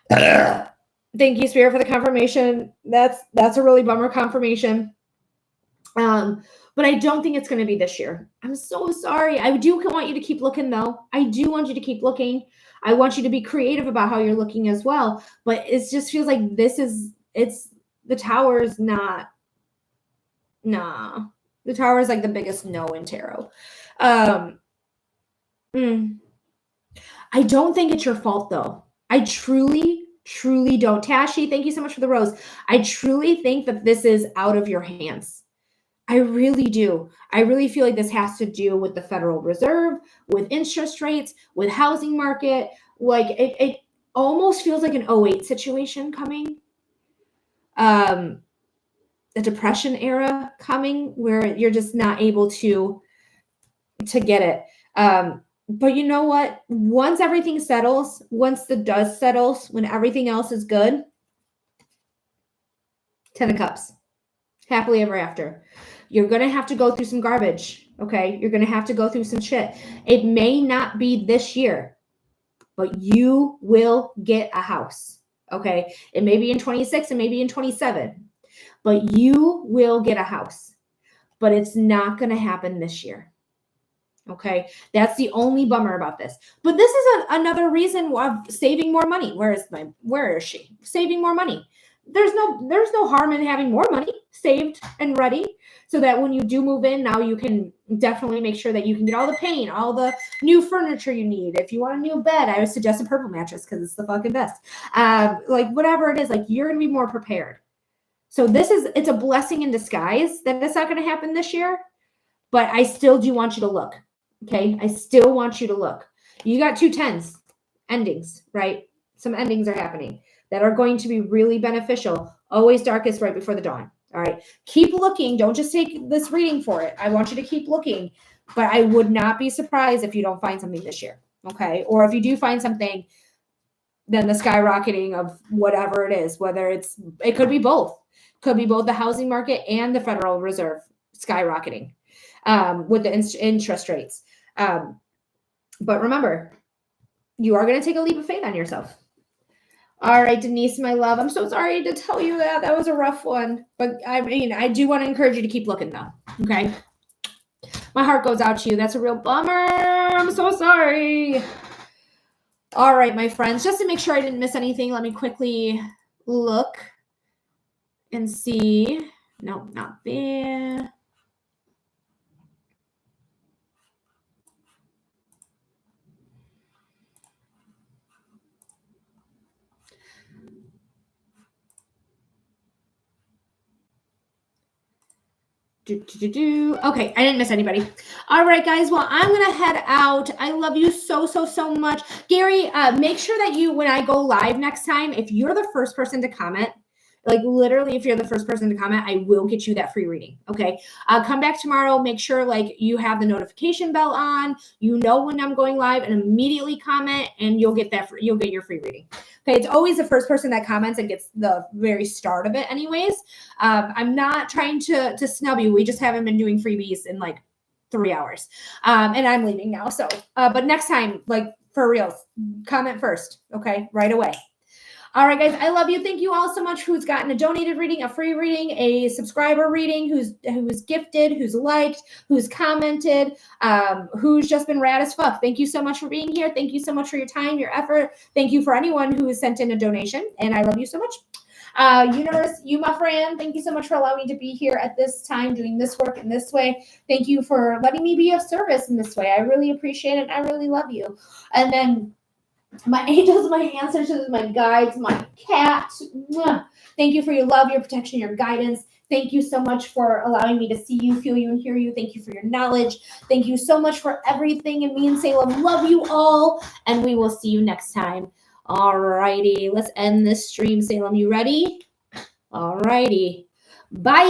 Thank you, Spirit, for the confirmation. That's a really bummer confirmation. But I don't think it's going to be this year. I'm so sorry. I do want you to keep looking, though. I do want you to keep looking. I want you to be creative about how you're looking as well. But it just feels like the Tower is not. Nah. The Tower is like the biggest no in tarot. I don't think it's your fault, though. I truly don't. Tashi, thank you so much for the rose. I truly think that this is out of your hands. I really do. I really feel like this has to do with the Federal Reserve, with interest rates, with housing market. Like it almost feels like an 08 situation coming. The Depression era coming where you're just not able to get it. But you know what? Once everything settles, once the dust settles, when everything else is good, 10 of Cups. Happily ever after. You're going to have to go through some garbage, okay? You're going to have to go through some shit. It may not be this year, but you will get a house, okay? It may be in 26 and maybe in 27, but you will get a house. But it's not going to happen this year, okay? That's the only bummer about this. But this is another reason of saving more money. Where is she? Saving more money. There's no harm in having more money saved and ready so that when you do move in, now you can definitely make sure that you can get all the paint, all the new furniture you need. If you want a new bed, I would suggest a purple mattress because it's the fucking best. Like whatever it is, like you're going to be more prepared. So it's a blessing in disguise that it's not going to happen this year, but I still do want you to look. Okay. I still want you to look. You got 2 10s endings, right? Some endings are happening that are going to be really beneficial. Always darkest right before the dawn. All right. Keep looking. Don't just take this reading for it. I want you to keep looking, but I would not be surprised if you don't find something this year. Okay. Or if you do find something, then the skyrocketing of whatever it is, it could be both. Could be both the housing market and the Federal Reserve skyrocketing with the interest rates. But remember, you are going to take a leap of faith on yourself. All right, Denise, my love. I'm so sorry to tell you that. That was a rough one. But I mean, I do want to encourage you to keep looking, though. Okay? My heart goes out to you. That's a real bummer. I'm so sorry. All right, my friends. Just to make sure I didn't miss anything, let me quickly look and see. Nope, not there. Okay, I didn't miss anybody. All right, guys. Well, I'm going to head out. I love you so much. Gary, make sure that when I go live next time, if you're the first person to comment, like literally, if you're the first person to comment, I will get you that free reading. Okay. Come back tomorrow. Make sure like you have the notification bell on, you know when I'm going live, and immediately comment and you'll get you'll get your free reading. Okay. It's always the first person that comments and gets the very start of it anyways. I'm not trying to snub you. We just haven't been doing freebies in like 3 hours. And I'm leaving now. So, but next time, like for real, comment first. Okay. Right away. All right, guys, I love you. Thank you all so much who's gotten a donated reading, a free reading, a subscriber reading, who's gifted, who's liked, who's commented, who's just been rad as fuck. Thank you so much for being here. Thank you so much for your time, your effort. Thank you for anyone who has sent in a donation, and I love you so much. Universe, you, my friend, thank you so much for allowing me to be here at this time, doing this work in this way. Thank you for letting me be of service in this way. I really appreciate it. I really love you. And then my angels, my ancestors, my guides, my cat. Thank you for your love, your protection, your guidance. Thank you so much for allowing me to see you, feel you, and hear you. Thank you for your knowledge. Thank you so much for everything. And me and Salem love you all. And we will see you next time. All righty. Let's end this stream. Salem, you ready? All righty. Bye.